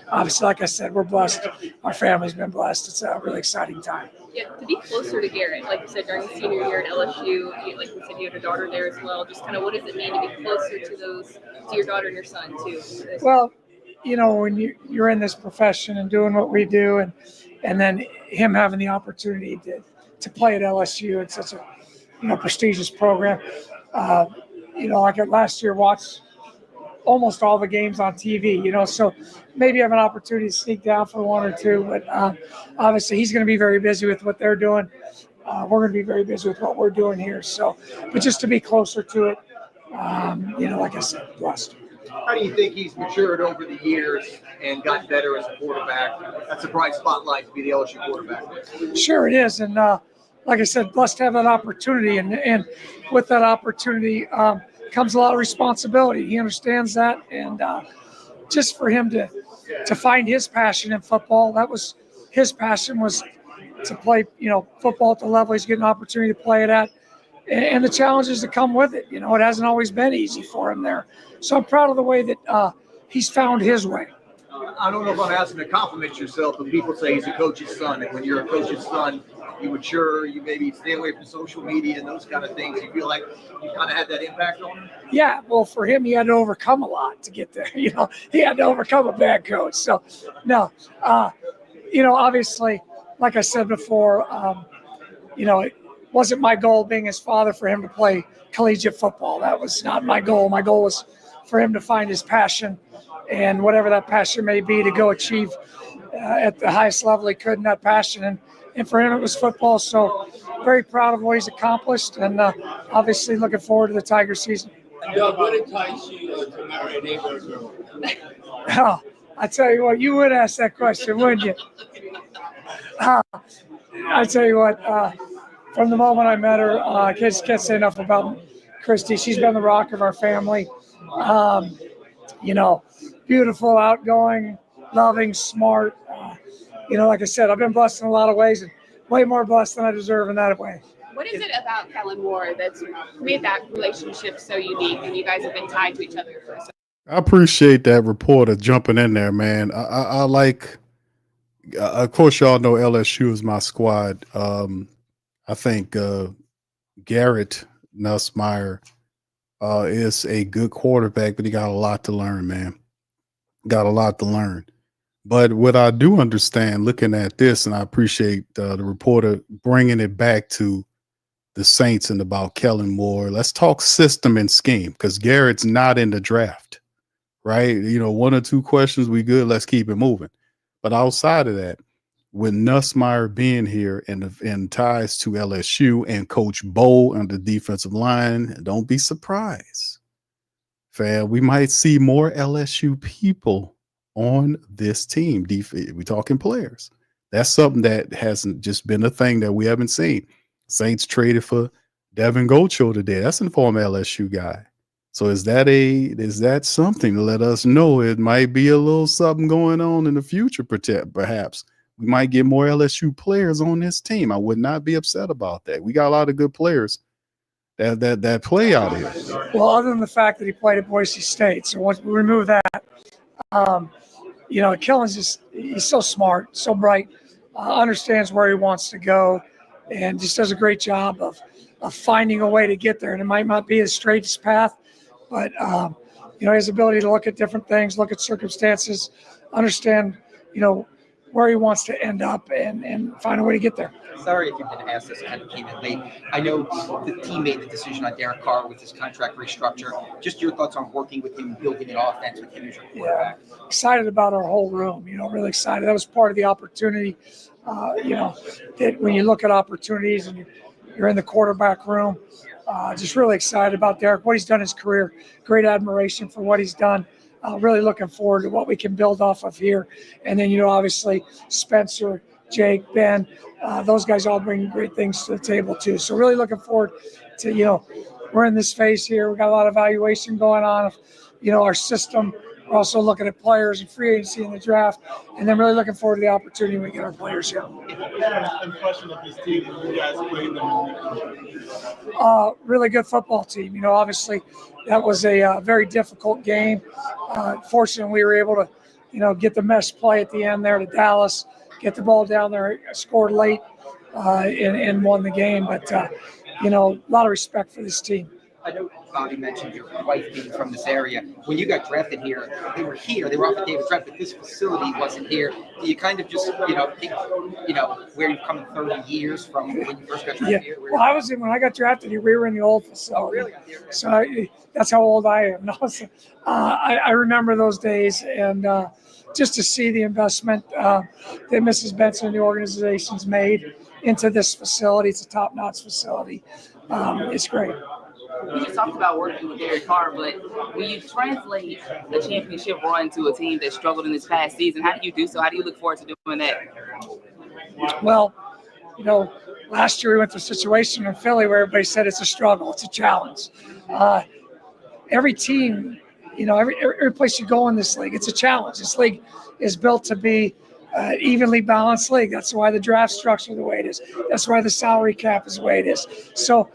obviously, like I said, we're blessed. Our family's been blessed. It's a really exciting time. Yeah, to be closer to Garrett, like you said, during the senior year at LSU, like you said, you had a daughter there as well. Just kind of what does it mean to be closer to your daughter and your son too? Well, when you're in this profession and doing what we do, and then him having the opportunity to play at LSU, it's such a prestigious program. Like last year, watched almost all the games on TV. So maybe have an opportunity to sneak down for one or two. But obviously, he's going to be very busy with what they're doing. We're going to be very busy with what we're doing here. So, but just to be closer to it, like I said, blessed. How do you think he's matured over the years and got better as a quarterback? That's a bright spotlight to be the LSU quarterback. Sure it is. And like I said, blessed to have that opportunity. And with that opportunity comes a lot of responsibility. He understands that. And just for him to find his passion in football, that was his passion, was to play, football at the level he's getting an opportunity to play it at. And the challenges that come with it. It hasn't always been easy for him there. So I'm proud of the way that he's found his way. I don't know if I'm asking to compliment yourself, but people say he's a coach's son. And when you're a coach's son, you mature, you maybe stay away from social media and those kind of things. You feel like you kind of had that impact on him? Yeah, well, for him, he had to overcome a lot to get there. He had to overcome a bad coach. So, no, obviously, like I said before, it wasn't my goal being his father for him to play collegiate football. That was not my goal. My goal was for him to find his passion, and whatever that passion may be, to go achieve at the highest level he could in that passion. And for him, it was football. So very proud of what he's accomplished, and obviously looking forward to the Tiger season. What enticed you to Demario Davis? Oh, I tell you what, you would ask that question, wouldn't you? I tell you what, from the moment I met her, I just can't say enough about Christy. She's been the rock of our family. Beautiful, outgoing, loving, smart. Like I said, I've been blessed in a lot of ways, and way more blessed than I deserve in that way. What is it about Kellen Ward that's made that relationship so unique, and you guys have been tied to each other for so? I appreciate that reporter jumping in there, man. I like, of course, y'all know LSU is my squad. I think Garrett Nussmeier is a good quarterback, but he got a lot to learn, man. Got a lot to learn. But what I do understand looking at this, and I appreciate the reporter bringing it back to the Saints and about Kellen Ward. Let's talk system and scheme, because Garrett's not in the draft, right? One or two questions, we good. Let's keep it moving. But outside of that, with Nussmeier being here and ties to LSU and Coach Bo on the defensive line, don't be surprised, fam. We might see more LSU people on this team. We're talking players. That's something that hasn't just been a thing that we haven't seen. Saints traded for Davon Godchaux today. That's a former LSU guy. So is that something to let us know it might be a little something going on in the future? Perhaps we might get more LSU players on this team. I would not be upset about that. We got a lot of good players that play out here. Well, other than the fact that he played at Boise State, so once we remove that, Kellen's he's so smart, so bright, understands where he wants to go, and just does a great job of finding a way to get there. And it might not be the straightest path, but his ability to look at different things, look at circumstances, understand, where he wants to end up, and find a way to get there. Sorry if you've been asked this, kind of came in late. I know the team made the decision on Derek Carr with his contract restructure. Just your thoughts on working with him, building an offense with him as your quarterback. Yeah. Excited about our whole room, really excited. That was part of the opportunity. That when you look at opportunities and you're in the quarterback room, just really excited about Derek, what he's done in his career. Great admiration for what he's done. really looking forward to what we can build off of here. And then, obviously Spencer, Jake, Ben, those guys all bring great things to the table too. So really looking forward to, we're in this phase here. We got a lot of evaluation going on of, our system. We're also looking at players and free agency in the draft, and then really looking forward to the opportunity we get our players here. Impression of this team when you guys played them. Really good football team. Obviously that was a very difficult game. Fortunately, we were able to, get the mesh play at the end there to Dallas, get the ball down there, scored late, and won the game. But, a lot of respect for this team. I know Bobby mentioned your wife being from this area. When you got drafted here, they were off the Davis draft, but this facility wasn't here. Do you kind of just, think, where you've come 30 years from when you first got drafted here? Well, when I got drafted here, we were in the old facility. Really? So that's how old I am. No, so, I remember those days, and just to see the investment that Mrs. Benson and the organization's made into this facility. It's a top-notch facility. It's great. You just talked about working with Derek Carr, but when you translate the championship run to a team that struggled in this past season, how do you do so? How do you look forward to doing that? Well, last year we went through a situation in Philly where everybody said it's a struggle, it's a challenge. Every team, every place you go in this league, it's a challenge. This league is built to be an evenly balanced league. That's why the draft structure the way it is. That's why the salary cap is the way it is. So,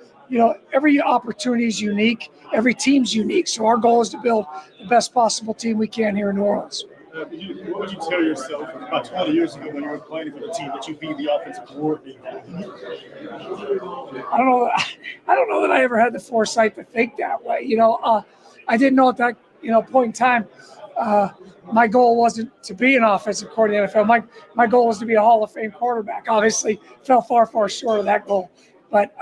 every opportunity is unique. Every team's unique. So our goal is to build the best possible team we can here in New Orleans. What would you tell yourself about 20 years ago when you were playing for the team that you'd be the offensive coordinator? I don't know that I ever had the foresight to think that way. I didn't know at that point in time. My goal wasn't to be an offensive coordinator in the NFL. My goal was to be a Hall of Fame quarterback. Obviously, fell far short of that goal. But,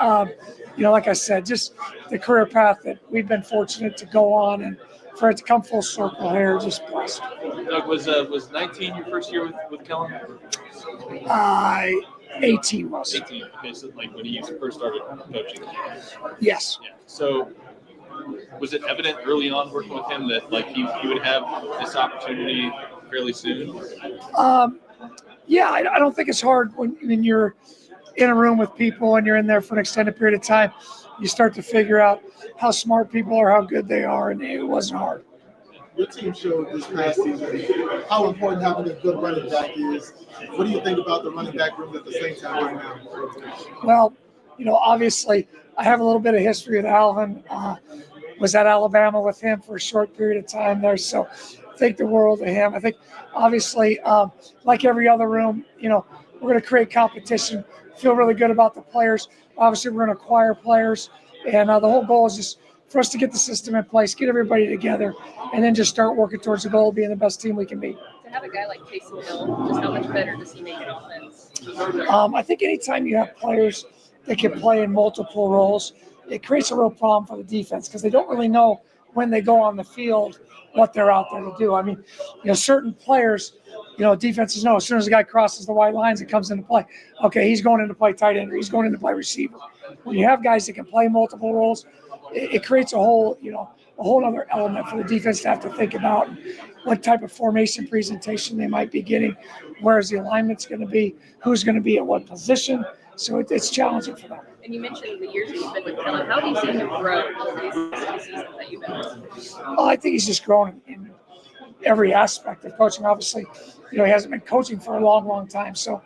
like I said, just the career path that we've been fortunate to go on and for it to come full circle here, just blessed. Doug, was 19 your first year with Kellen? 18 was. 18. Okay, so like when he first started coaching. Yes. Yeah. So was it evident early on working with him that like he would have this opportunity fairly soon? Yeah, I don't think it's hard when you're in a room with people and you're in there for an extended period of time. You start to figure out how smart people are, how good they are, and it wasn't hard. Your team showed this past season how important having a good running back is. What do you think about the running back room at the same time right now? Well, obviously I have a little bit of history with Alvin. Was at Alabama with him for a short period of time there, so think the world of him. I think obviously, like every other room, we're going to create competition. Feel really good about the players. Obviously, we're going to acquire players, and the whole goal is just for us to get the system in place, get everybody together, and then just start working towards the goal of being the best team we can be. To have a guy like Taysom Hill, just how much better does he make an offense? I think anytime you have players that can play in multiple roles, it creates a real problem for the defense because they don't really know when they go on the field what they're out there to do. I mean, certain players, defenses know as soon as the guy crosses the white lines, it comes into play. Okay, he's going into play tight end or he's going into play receiver. When you have guys that can play multiple roles, it creates a whole other element for the defense to have to think about what type of formation presentation they might be getting, where's the alignment's going to be, who's going to be at what position. So it's challenging for them. And you mentioned the years that you've been with Kellen. How have you seen him grow over these 2 seasons that you've been with? Well, I think he's just grown in every aspect of coaching. Obviously, he hasn't been coaching for a long, long time. So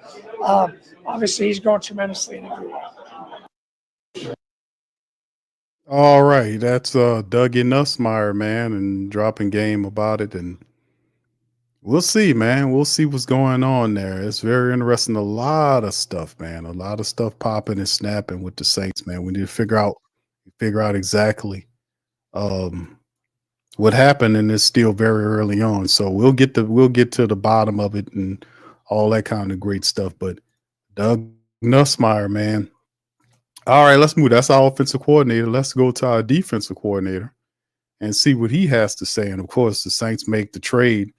obviously he's grown tremendously in every way. All right. That's Dougie Nussmeier, man, and dropping game about it. And we'll see, man. We'll see what's going on there. It's very interesting. A lot of stuff, man. A lot of stuff popping and snapping with the Saints, man. We need to figure out exactly what happened, and it's still very early on. So we'll get to the bottom of it and all that kind of great stuff. But Doug Nussmeier, man. All right, let's move. That's our offensive coordinator. Let's go to our defensive coordinator and see what he has to say. And of course, the Saints make the trade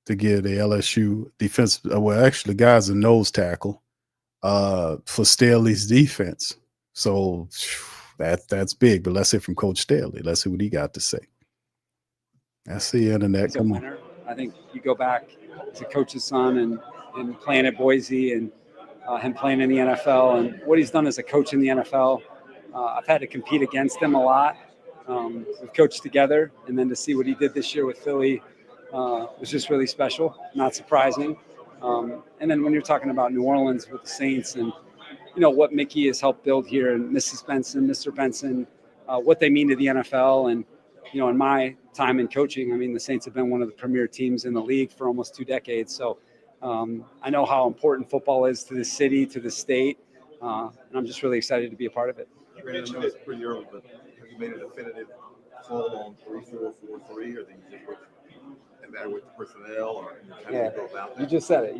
to get a LSU defense. Well, actually, the guy's a nose tackle for Staley's defense. So that's big. But let's hear from Coach Staley. Let's see what he got to say. That's the internet. He's a Come on. winner. I think you go back as a coach's son and playing at Boise and him playing in the NFL and what he's done as a coach in the NFL. I've had to compete against him a lot. We've coached together, and then to see what he did this year with Philly was just really special, not surprising. And then when you're talking about New Orleans with the Saints and, what Mickey has helped build here and Mrs. Benson, Mr. Benson, what they mean to the NFL. And, in my time in coaching, I mean, the Saints have been one of the premier teams in the league for almost 2 decades. So I know how important football is to the city, to the state, and I'm just really excited to be a part of it. You mentioned it's pretty early, but have you made a definitive call on 3-4-3, or do you just evaluate the personnel, or how do you go about that? You just said it.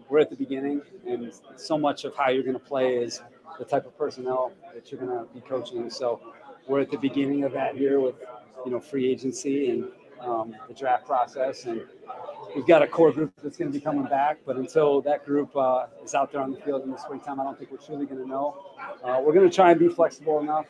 We're at the beginning, and so much of how you're going to play is the type of personnel that you're going to be coaching. So we're at the beginning of that here with, free agency and the draft process, and we've got a core group that's going to be coming back. But until that group is out there on the field in the springtime, I don't think we're truly going to know. We're going to try and be flexible enough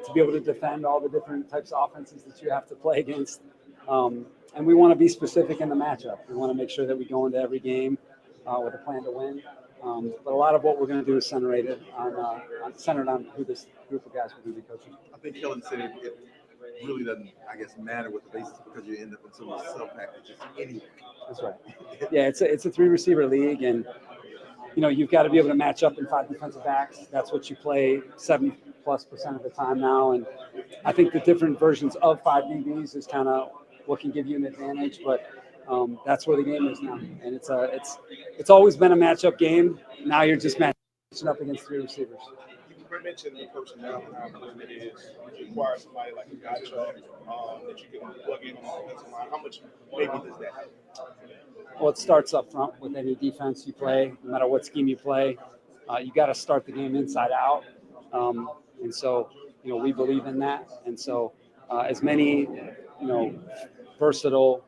to be able to defend all the different types of offenses that you have to play against. And we want to be specific in the matchup. We want to make sure that we go into every game with a plan to win. But a lot of what we're going to do is centered on who this group of guys we're going to be coaching. I think Kellen said it really doesn't, matter with the basis because you end up in so many sub-packages anyway. That's right. Yeah, it's a 3-receiver league, and you've got to be able to match up in 5 defensive backs. That's what you play 70+% of the time now, and I think the different versions of 5 DBs is kind of what can give you an advantage, but that's where the game is now, and it's always been a matchup game. Now you're just matching up against 3 receivers. You mentioned the personnel and how important it is to acquire somebody like a Godchaux that you can plug in on the offensive line. How much maybe does that help? Well, it starts up front with any defense you play, no matter what scheme you play. You got to start the game inside out, and so we believe in that. And so as many versatile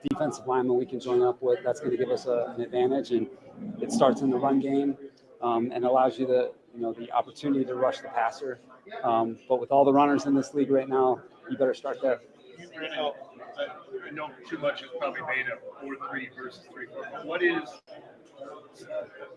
defensive linemen we can join up with, that's going to give us an advantage. And it starts in the run game and allows you the opportunity to rush the passer. But with all the runners in this league right now, you better start there. I know too much is probably made of 4-3 versus 3-4. What is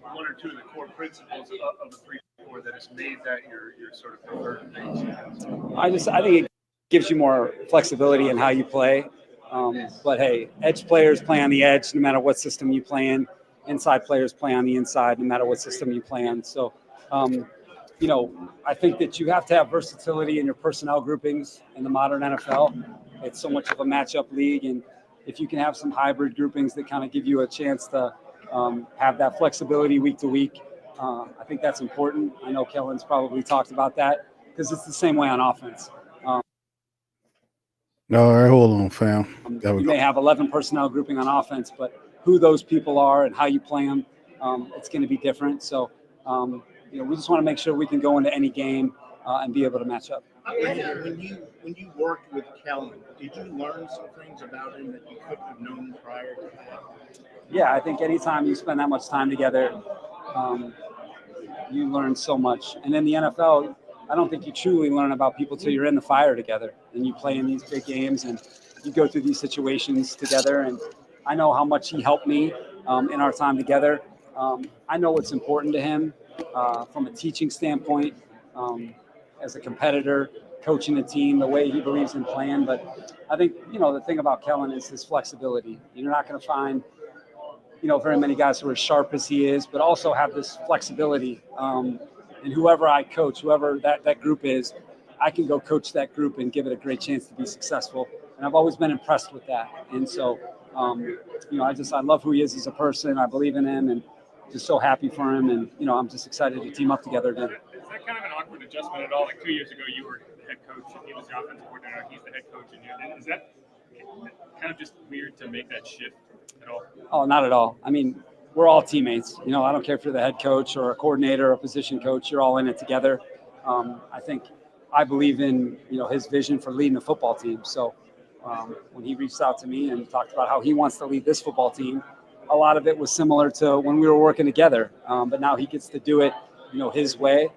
one or two of the core principles of the 3-4 that has made that your sort of preferred base? I think it gives you more flexibility in how you play. But hey, edge players play on the edge no matter what system you play in. Inside players play on the inside no matter what system you play in. So, I think that you have to have versatility in your personnel groupings in the modern NFL. It's so much of a matchup league, and if you can have some hybrid groupings that kind of give you a chance to have that flexibility week to week, I think that's important. I know Kellen's probably talked about that because it's the same way on offense. All right, hold on, fam. You may have 11 personnel grouping on offense, but who those people are and how you play them, it's going to be different. So, we just want to make sure we can go into any game and be able to match up. When you worked with Kellen, did you learn some things about him that you couldn't have known prior to that? Yeah, I think anytime you spend that much time together, you learn so much. And in the NFL, I don't think you truly learn about people till you're in the fire together and you play in these big games and you go through these situations together. And I know how much he helped me in our time together. I know what's important to him from a teaching standpoint, as a competitor, coaching a team, the way he believes in playing. But I think, the thing about Kellen is his flexibility. You're not going to find, very many guys who are as sharp as he is, but also have this flexibility. And whoever I coach, whoever that group is, I can go coach that group and give it a great chance to be successful. And I've always been impressed with that. And so, I love who he is as a person. I believe in him and just so happy for him. And, I'm just excited to team up together again. Is that kind of an awkward adjustment at all? Like 2 years ago, you were the head coach and he was the offensive coordinator. He's the head coach. And is that kind of just weird to make that shift at all? Oh, not at all. I mean, we're all teammates. I don't care if you're the head coach or a coordinator or a position coach. You're all in it together. I believe in, his vision for leading the football team. So when he reached out to me and talked about how he wants to lead this football team, a lot of it was similar to when we were working together. But now he gets to do it, his way.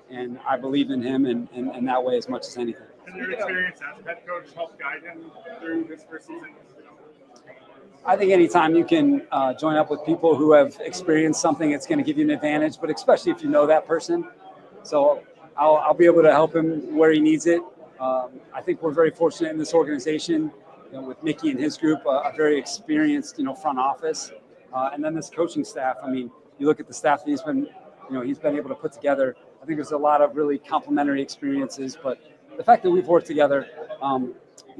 And I believe in him and that way as much as anything. And your experience as head coach helped guide him through his first season? I think anytime you can join up with people who have experienced something, it's going to give you an advantage, but especially if you know that person. So I'll be able to help him where he needs it. I think we're very fortunate in this organization, with Mickey and his group, a very experienced, front office. And then this coaching staff. I mean, you look at the staff that he's been able to put together. I think there's a lot of really complementary experiences, but the fact that we've worked together,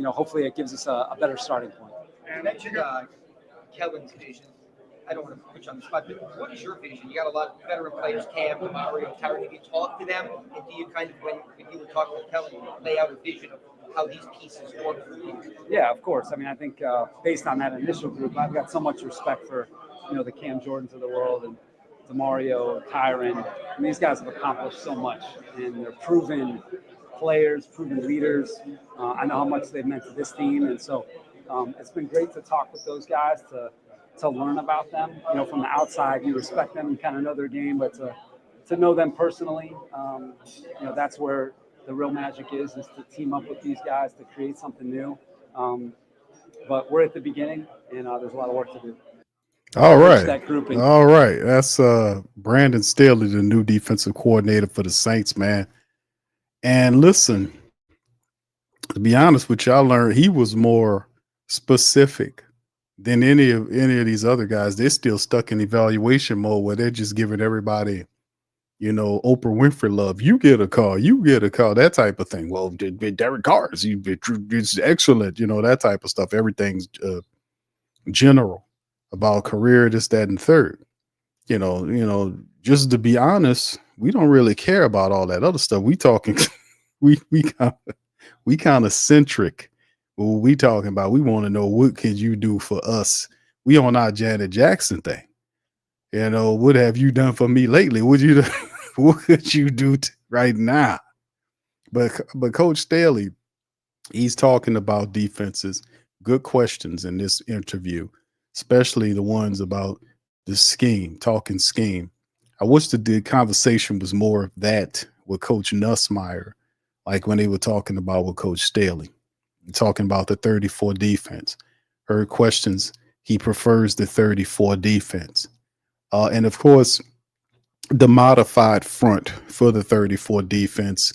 hopefully it gives us a better starting point. You mentioned Kellen's vision. I don't want to put you on the spot, but what is your vision? You got a lot of veteran players, Cam, Demario, Carr. Have you talked to them? And do you kind of, when you were talking with Kellen, lay out a vision of how these pieces work for you? Yeah, of course. I mean, I think based on that initial group, I've got so much respect for, the Cam Jordans of the world and Demario, Kyron. And these guys have accomplished so much, and they're proven players, proven leaders. I know how much they've meant to this team, and so it's been great to talk with those guys, to learn about them. From the outside, you respect them, you kind of know their game, but to know them personally, that's where the real magic is to team up with these guys to create something new. But we're at the beginning, and there's a lot of work to do. All right. That grouping. All right. That's Brandon Staley, the new defensive coordinator for the Saints, man. And listen, to be honest with you, I learned he was more specific than any of these other guys. They're still stuck in evaluation mode where they're just giving everybody, Oprah Winfrey love. You get a call, that type of thing. Well, Derek Carr, it's excellent, that type of stuff. Everything's general about career, this, that, and third. Just to be honest, we don't really care about all that other stuff. We talking, we kind of centric. What we talking about, we want to know what could you do for us. We on our Janet Jackson thing. What have you done for me lately? What could you do right now? But Coach Staley, he's talking about defenses. Good questions in this interview, especially the ones about the scheme, talking scheme. I wish the conversation was more of that with Coach Nussmeier, like when they were talking about with Coach Staley, talking about the 34 defense. Heard questions. He prefers the 34 defense. And of course, the modified front for the 34 defense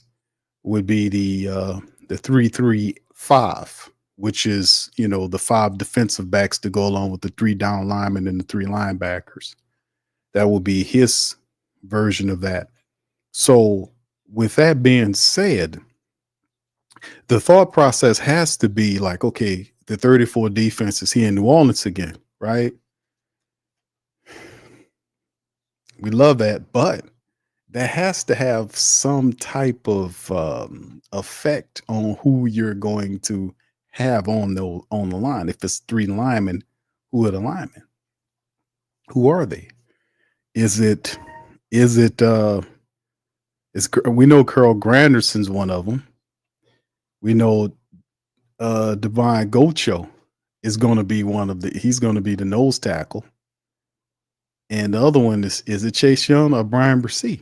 would be the 3-3-5, which is, the 5 defensive backs to go along with the 3 down linemen and the 3 linebackers. That will be his version of that. So with that being said, the thought process has to be like, okay, the 34 defense is here in New Orleans again, right? We love that, but that has to have some type of effect on who you're going to have on the line. If it's 3 linemen, who are the linemen? Who are they? We know Carl Granderson's one of them. We know Davon Godchaux is going to be he's going to be the nose tackle. And the other one is it Chase Young or Brian Bresee?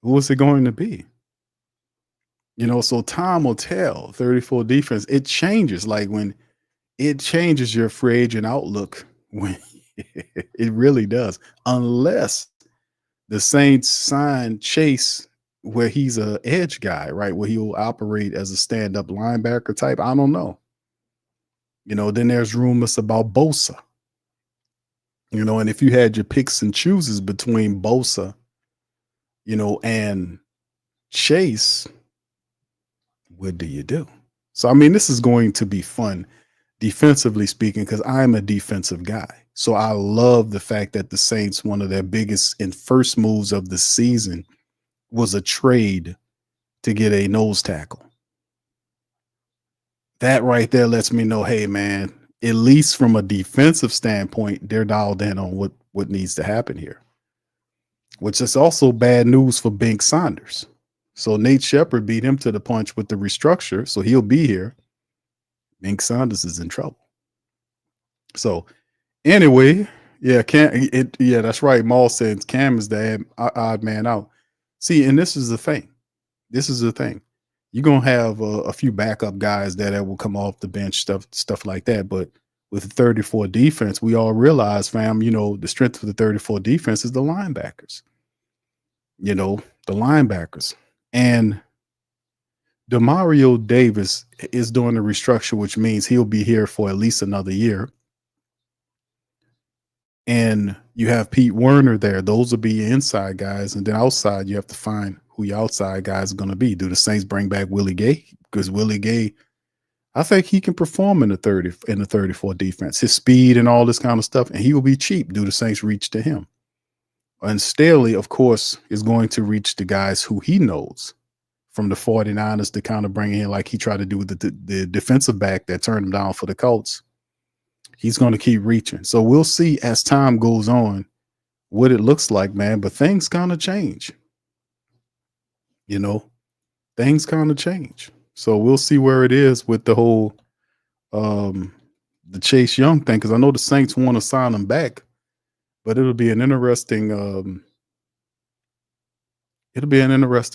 Who is it going to be? So time will tell. 34 defense, it changes. Like when it changes your free agent outlook, when it really does, unless the Saints sign Chase where he's a edge guy, right? Where he'll operate as a stand-up linebacker type. I don't know. Then there's rumors about Bosa. And if you had your picks and chooses between Bosa, and Chase, what do you do? So, I mean, this is going to be fun defensively speaking, because I'm a defensive guy. So I love the fact that the Saints, one of their biggest and first moves of the season was a trade to get a nose tackle. That right there lets me know, hey, man, at least from a defensive standpoint, they're dialed in on what needs to happen here, which is also bad news for Bink Saunders. So Nate Shepard beat him to the punch with the restructure, so he'll be here. Bink Saunders is in trouble. So anyway, yeah, that's right. Maul says Cam is the odd man out. See, and this is the thing. you're gonna have a few backup guys that will come off the bench, stuff like that. But with the 34 defense, we all realize, fam, the strength of the 34 defense is the linebackers. The linebackers. And Demario Davis is doing the restructure, which means he'll be here for at least another year. And you have Pete Werner there. Those will be your inside guys. And then outside, you have to find who your outside guys are going to be. Do the Saints bring back Willie Gay? Because Willie Gay, I think he can perform in the 34 defense. His speed and all this kind of stuff. And he will be cheap. Do the Saints reach to him? And Staley, of course, is going to reach the guys who he knows from the 49ers to kind of bring in, like he tried to do with the defensive back that turned him down for the Colts. He's going to keep reaching. So we'll see as time goes on what it looks like, man. But things kind of change. Things kind of change. So we'll see where it is with the whole the Chase Young thing, because I know the Saints want to sign him back, but it'll be an interesting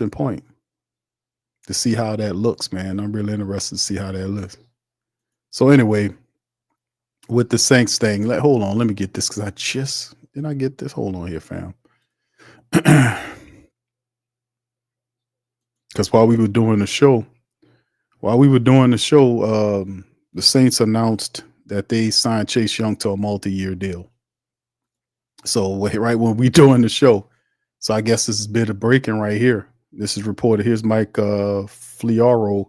point to see how that looks, man. I'm really interested to see how that looks. So anyway, with the Saints thing, hold on, let me get this, because did I get this? Hold on here, fam. Because while we were doing the show, the Saints announced that they signed Chase Young to a multi-year deal. So right when we doing the show, so I guess this is a bit of breaking right here. This is reported. Here's Mike Fliaro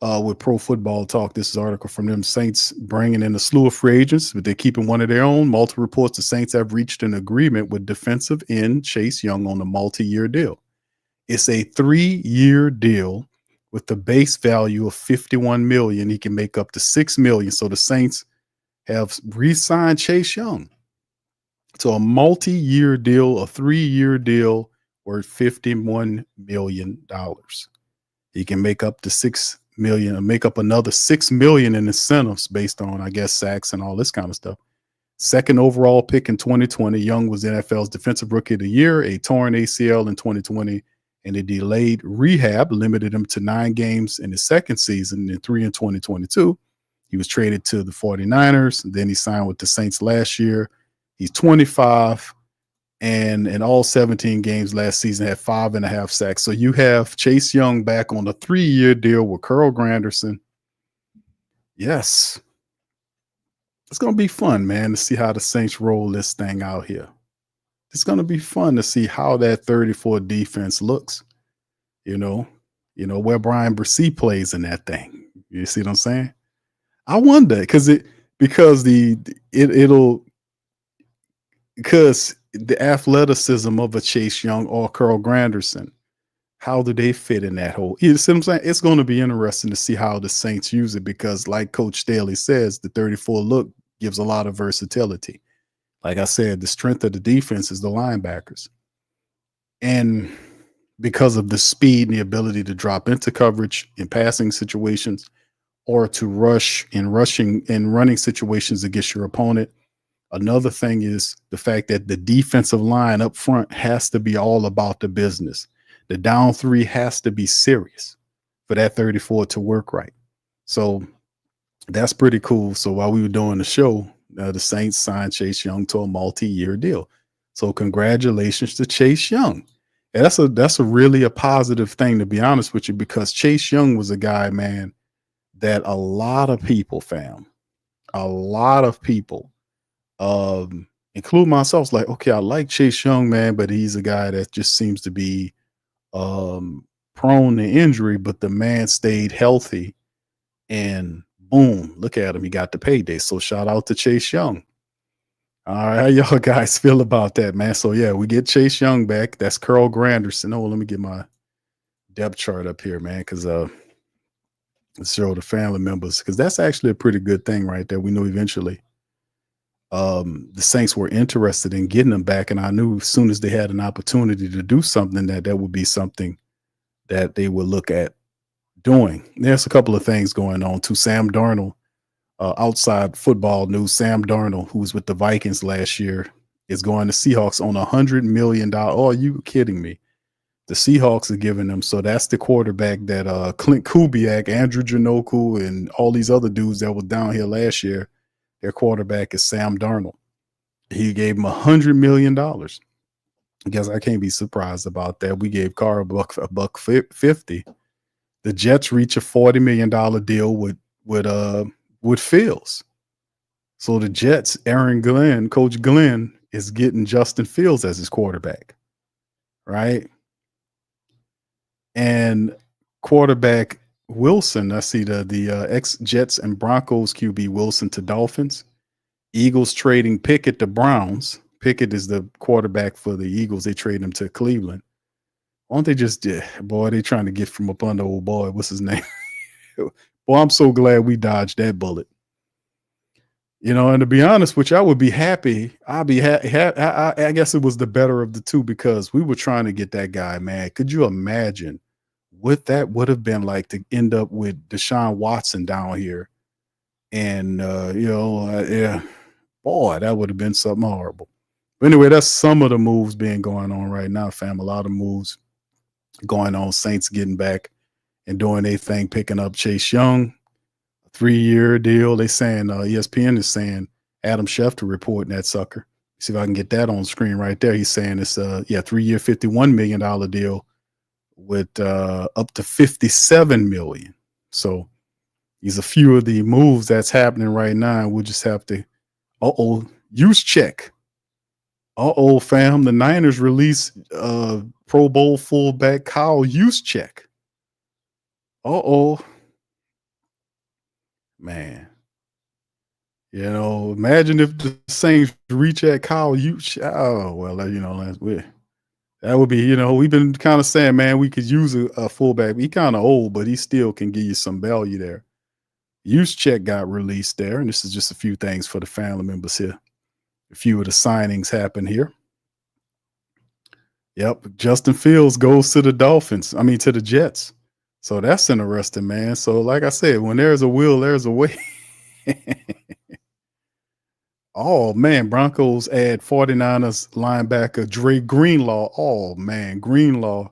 with Pro Football Talk. This is an article from them. Saints bringing in a slew of free agents, but they're keeping one of their own. Multiple reports the Saints have reached an agreement with defensive end Chase Young on a multi-year deal. It's a 3-year deal with the base value of $51 million. He can make up to $6 million. So the Saints have re-signed Chase Young to a multi-year deal, a 3-year deal worth $51 million. He can make up to $6 million and make up another $6 million in incentives based on, I guess, sacks and all this kind of stuff. Second overall pick in 2020. Young was NFL's Defensive Rookie of the Year, a torn ACL in 2020, and a delayed rehab limited him to 9 games in his second season and 3 in 2022. He was traded to the 49ers, and then he signed with the Saints last year. He's 25, and in all 17 games last season had 5.5 sacks. So you have Chase Young back on a 3-year deal with Carl Granderson. Yes. It's going to be fun, man, to see how the Saints roll this thing out here. It's going to be fun to see how that 34 defense looks, where Brian Bresee plays in that thing. You see what I'm saying? I wonder because the athleticism of a Chase Young or Carl Granderson, how do they fit in that hole? You see what I'm saying? It's going to be interesting to see how the Saints use it because, like Coach Staley says, the 34 look gives a lot of versatility. Like I said, the strength of the defense is the linebackers. And because of the speed and the ability to drop into coverage in passing situations or to rush in running situations against your opponent. Another thing is the fact that the defensive line up front has to be all about the business. The down 3 has to be serious for that 34 to work right. So that's pretty cool. So while we were doing the show, the Saints signed Chase Young to a multi-year deal. So congratulations to Chase Young. And that's a really a positive thing, to be honest with you, because Chase Young was a guy, man, that a lot of people, include myself, like, okay, I like Chase Young, man, but he's a guy that just seems to be prone to injury, but the man stayed healthy and boom, look at him. He got the payday. So shout out to Chase Young. All right, how y'all guys feel about that, man? So yeah, we get Chase Young back. That's Carl Granderson. Oh, let me get my depth chart up here, man, because let's show the family members, because that's actually a pretty good thing right there. We knew eventually the Saints were interested in getting them back, and I knew as soon as they had an opportunity to do something that would be something that they would look at doing. There's a couple of things going on too. Sam Darnold, outside football news, Sam Darnold, who was with the Vikings last year, is going to Seahawks on $100 million. Oh, are you kidding me? The Seahawks are giving them. So that's the quarterback that Clint Kubiak, Andrew Janoku, and all these other dudes that were down here last year. Their quarterback is Sam Darnold. He gave him $100 million. I guess I can't be surprised about that. We gave Carr a buck 50. The Jets reach a $40 million deal with Fields. So the Jets, Coach Glenn, is getting Justin Fields as his quarterback, right? And quarterback Wilson, I see the ex-Jets and Broncos QB Wilson to Dolphins. Eagles trading Pickett to Browns. Pickett is the quarterback for the Eagles. They trade him to Cleveland. Why don't they just, boy, they trying to get from up under old boy. What's his name? Boy, I'm so glad we dodged that bullet. You know, and to be honest with you, I would be happy. I guess it was the better of the two because we were trying to get that guy, man. Could you imagine what that would have been like to end up with Deshaun Watson down here? And, yeah, boy, that would have been something horrible. But anyway, that's some of the moves being going on right now, fam. A lot of moves going on. Saints getting back and doing their thing, picking up Chase Young. 3-year deal. They saying ESPN is saying Adam Schefter reporting that sucker. See if I can get that on screen right there. He's saying it's 3-year, $51 million deal with up to $57 million. So these are a few of the moves that's happening right now. We'll just have to use check. Fam. The Niners release Pro Bowl fullback Kyle Juszczyk. Man, you know, imagine if the Saints reach at Kyle Juszczyk. Oh, well, that would be, you know, we've been kind of saying, man, we could use a fullback. He kind of old, but he still can give you some value there. Juszczyk got released there, and this is just a few things for the family members here. A few of the signings happen here. Yep, Justin Fields goes to the to the Jets. So that's interesting, man. So like I said, when there's a will, there's a way. Oh, man, Broncos add 49ers linebacker Dre Greenlaw. Oh, man, Greenlaw.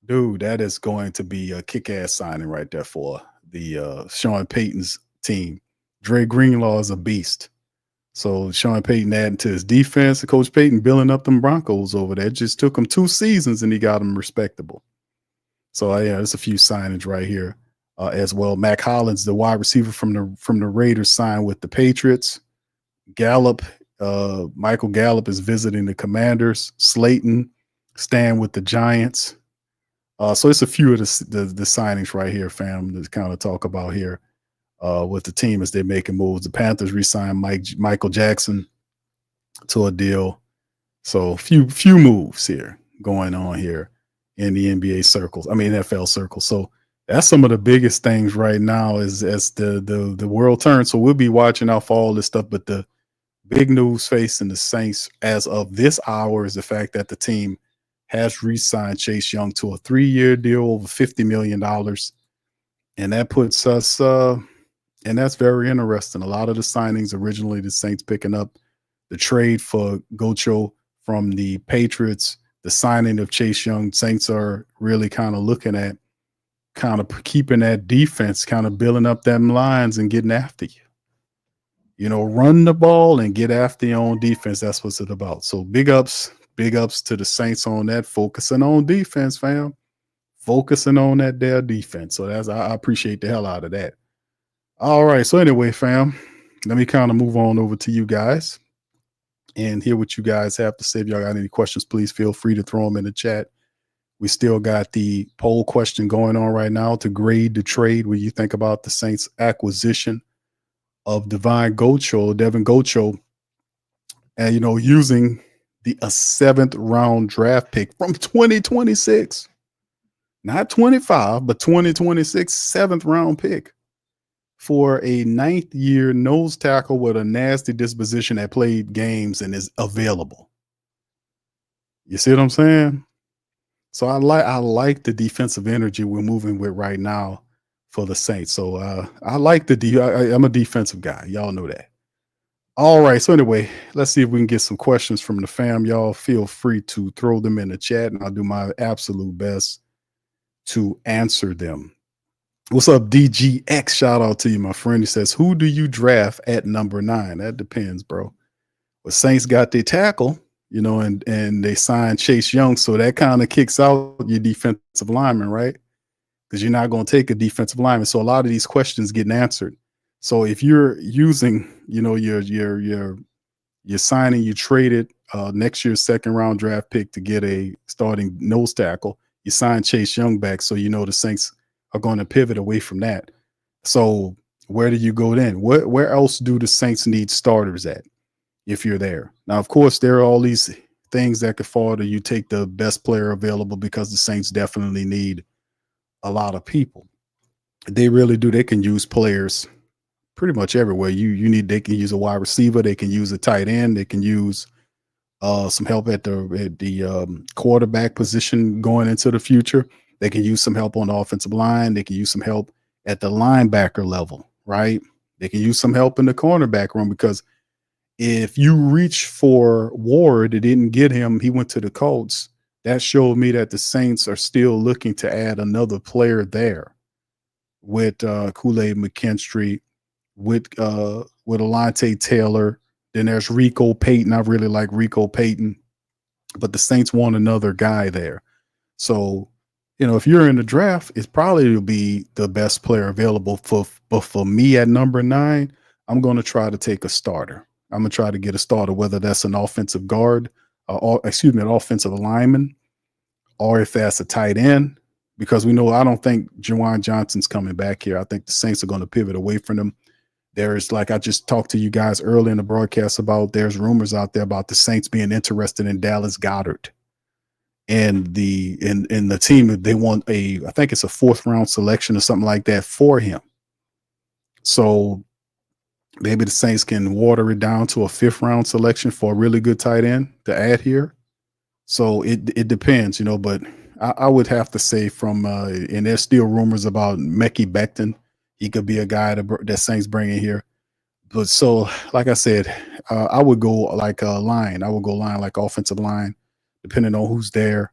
Dude, that is going to be a kick-ass signing right there for the Sean Payton's team. Dre Greenlaw is a beast. So Sean Payton adding to his defense. Coach Payton building up them Broncos over there. It just took him 2 seasons, and he got them respectable. So there's a few signings right here as well. Mac Hollins, the wide receiver from the Raiders, signed with the Patriots. Michael Gallup is visiting the Commanders. Slayton staying with the Giants. So it's a few of the signings right here, fam, to kind of talk about here with the team as they're making moves. The Panthers re-signed Michael Jackson to a deal. So few moves here going on here in the NFL circles. So that's some of the biggest things right now as the world turns. So we'll be watching out for all this stuff. But the big news facing the Saints as of this hour is the fact that the team has re-signed Chase Young to a 3-year deal over $50 million. And that puts us, and that's very interesting. A lot of the signings originally the Saints picking up the trade for Godchaux from the Patriots, the signing of Chase Young. Saints are really kind of looking at kind of keeping that defense, kind of building up them lines and getting after you. You know, run the ball and get after your own defense. That's what it's about. So big ups to the Saints on that, focusing on defense, fam. Focusing on their defense. So I appreciate the hell out of that. All right. So anyway, fam, let me kind of move on over to you guys and hear what you guys have to say. If y'all got any questions, please feel free to throw them in the chat. We still got the poll question going on right now to grade the trade. What you think about the Saints acquisition of Davon Godchaux, and, you know, using a 7th round draft pick from 2026, not 25, but 2026, 7th round pick for a 9th year nose tackle with a nasty disposition that played games and is available. You see what I'm saying? So I like the defensive energy we're moving with right now for the Saints. So I like I'm a defensive guy. Y'all know that. All right. So anyway, let's see if we can get some questions from the fam. Y'all feel free to throw them in the chat, and I'll do my absolute best to answer them. What's up, DGX? Shout out to you, my friend. He says, who do you draft at number 9? That depends, bro. Well, Saints got their tackle, and they signed Chase Young, so that kind of kicks out your defensive lineman, right? Because you're not going to take a defensive lineman. So a lot of these questions getting answered. So if you're using, you're signing, you traded next year's second round draft pick to get a starting nose tackle. You signed Chase Young back, so the Saints are going to pivot away from that. So where do you go then? Where else do the Saints need starters at if you're there? Now, of course, there are all these things that could fall to you take the best player available, because the Saints definitely need a lot of people. They really do. They can use players pretty much everywhere. They can use a wide receiver, they can use a tight end, they can use some help at the quarterback position going into the future. They can use some help on the offensive line. They can use some help at the linebacker level, right? They can use some help in the cornerback room, because if you reach for Ward, it didn't get him. He went to the Colts. That showed me that the Saints are still looking to add another player there with Kool-Aid McKinstry, with Alante Taylor. Then there's Rico Payton. I really like Rico Payton, but the Saints want another guy there. So, if you're in the draft, it's probably will be the best player available. But for me at number 9, I'm going to try to take a starter. I'm going to try to get a starter, whether that's an offensive guard, an offensive lineman, or if that's a tight end, because I don't think Juwan Johnson's coming back here. I think the Saints are going to pivot away from him. There's, like I just talked to you guys early in the broadcast about, there's rumors out there about the Saints being interested in Dallas Goedert. And the team, they want I think it's a 4th round selection or something like that for him. So maybe the Saints can water it down to a 5th round selection for a really good tight end to add here. So it depends, but I would have to say and there's still rumors about Mekhi Becton. He could be a guy that Saints bring in here. But so, like I said, I would go like a line. I would go line like offensive line, depending on who's there.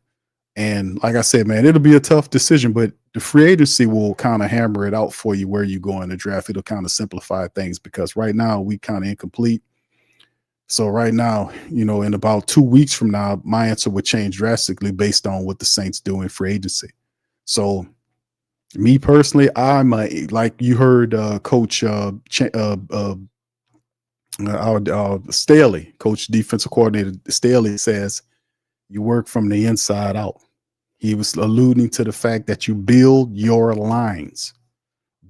And like I said, man, it'll be a tough decision, but the free agency will kind of hammer it out for you where you go in the draft. It'll kind of simplify things, because right now we kind of incomplete. So right now, in about 2 weeks from now, my answer would change drastically based on what the Saints do in free agency. So me personally, I'm like you heard Coach Staley, Coach Defensive Coordinator Staley, says you work from the inside out. He was alluding to the fact that you build your lines.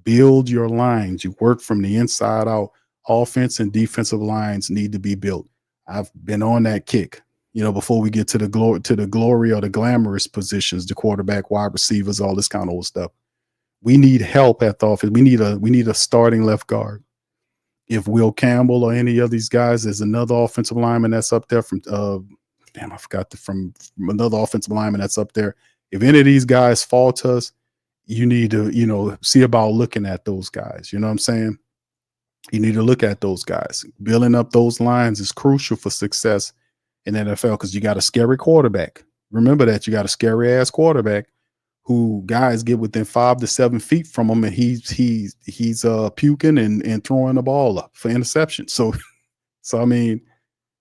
Build your lines. You work from the inside out. Offense and defensive lines need to be built. I've been on that kick, before we get to the glory or the glamorous positions, the quarterback, wide receivers, all this kind of old stuff. We need help at the offense. We need a starting left guard. If Will Campbell or any of these guys, there's another offensive lineman that's up there from from another offensive lineman that's up there. If any of these guys fall to us, you need to, see about looking at those guys. You know what I'm saying? You need to look at those guys. Building up those lines is crucial for success in the NFL, because you got a scary quarterback. Remember that you got a scary ass quarterback who guys get within 5 to 7 feet from him, and he's puking and throwing the ball up for interception. So I mean,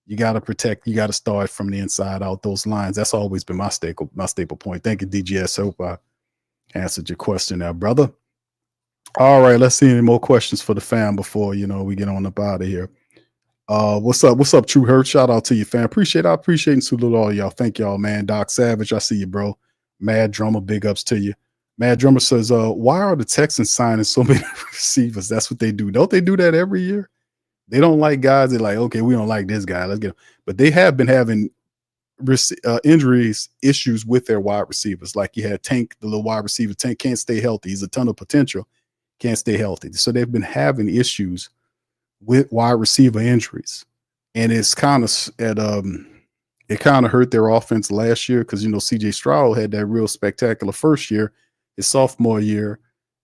you got to protect. You got to start from the inside out those lines. That's always been my staple point. Thank you, DGS. Hope I answered your question there, brother. All right, let's see any more questions for the fam before we get on up out of here. What's up, True Hurt? Shout out to you, fam. I appreciate and salute all y'all. Thank y'all, man. Doc Savage, I see you, bro. Mad Drummer, big ups to you. Mad Drummer says, why are the Texans signing so many receivers? That's what they do. Don't they do that every year? They don't like guys. They're like, okay, we don't like this guy. Let's get him. But they have been having injuries, issues with their wide receivers. Like you had Tank, the little wide receiver. Tank can't stay healthy. He's a ton of potential. Can't stay healthy. So they've been having issues with wide receiver injuries. And it's kind of it kind of hurt their offense last year, because CJ Stroud had that real spectacular first year. His sophomore year,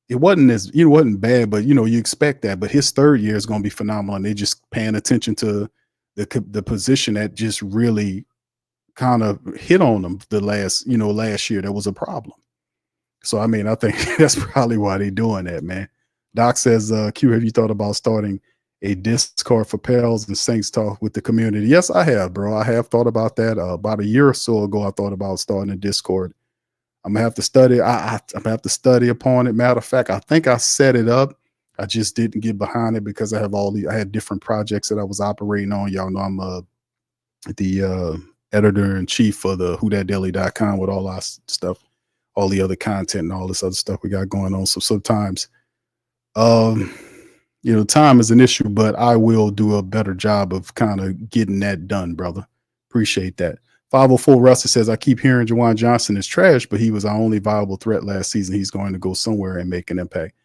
it wasn't bad, but you expect that. But his third year is going to be phenomenal, and they're just paying attention to the position that just really kind of hit on them the last year. That was a problem. So I mean, I think that's probably why they're doing that, man. Doc says, Q, have you thought about starting a Discord for Pels and Saints talk with the community? Yes, I have, bro. I have thought about that. About a year or so ago, I thought about starting a Discord. I'm gonna have to study. I'm gonna have to study upon it. Matter of fact, I think I set it up. I just didn't get behind it because I had different projects that I was operating on. Y'all know I'm the editor in chief for the whodatdaily.com with all our stuff, all the other content and all this other stuff we got going on. So sometimes, time is an issue, but I will do a better job of kind of getting that done, brother. Appreciate that. 504 Russell says, I keep hearing Juwan Johnson is trash, but he was our only viable threat last season. He's going to go somewhere and make an impact.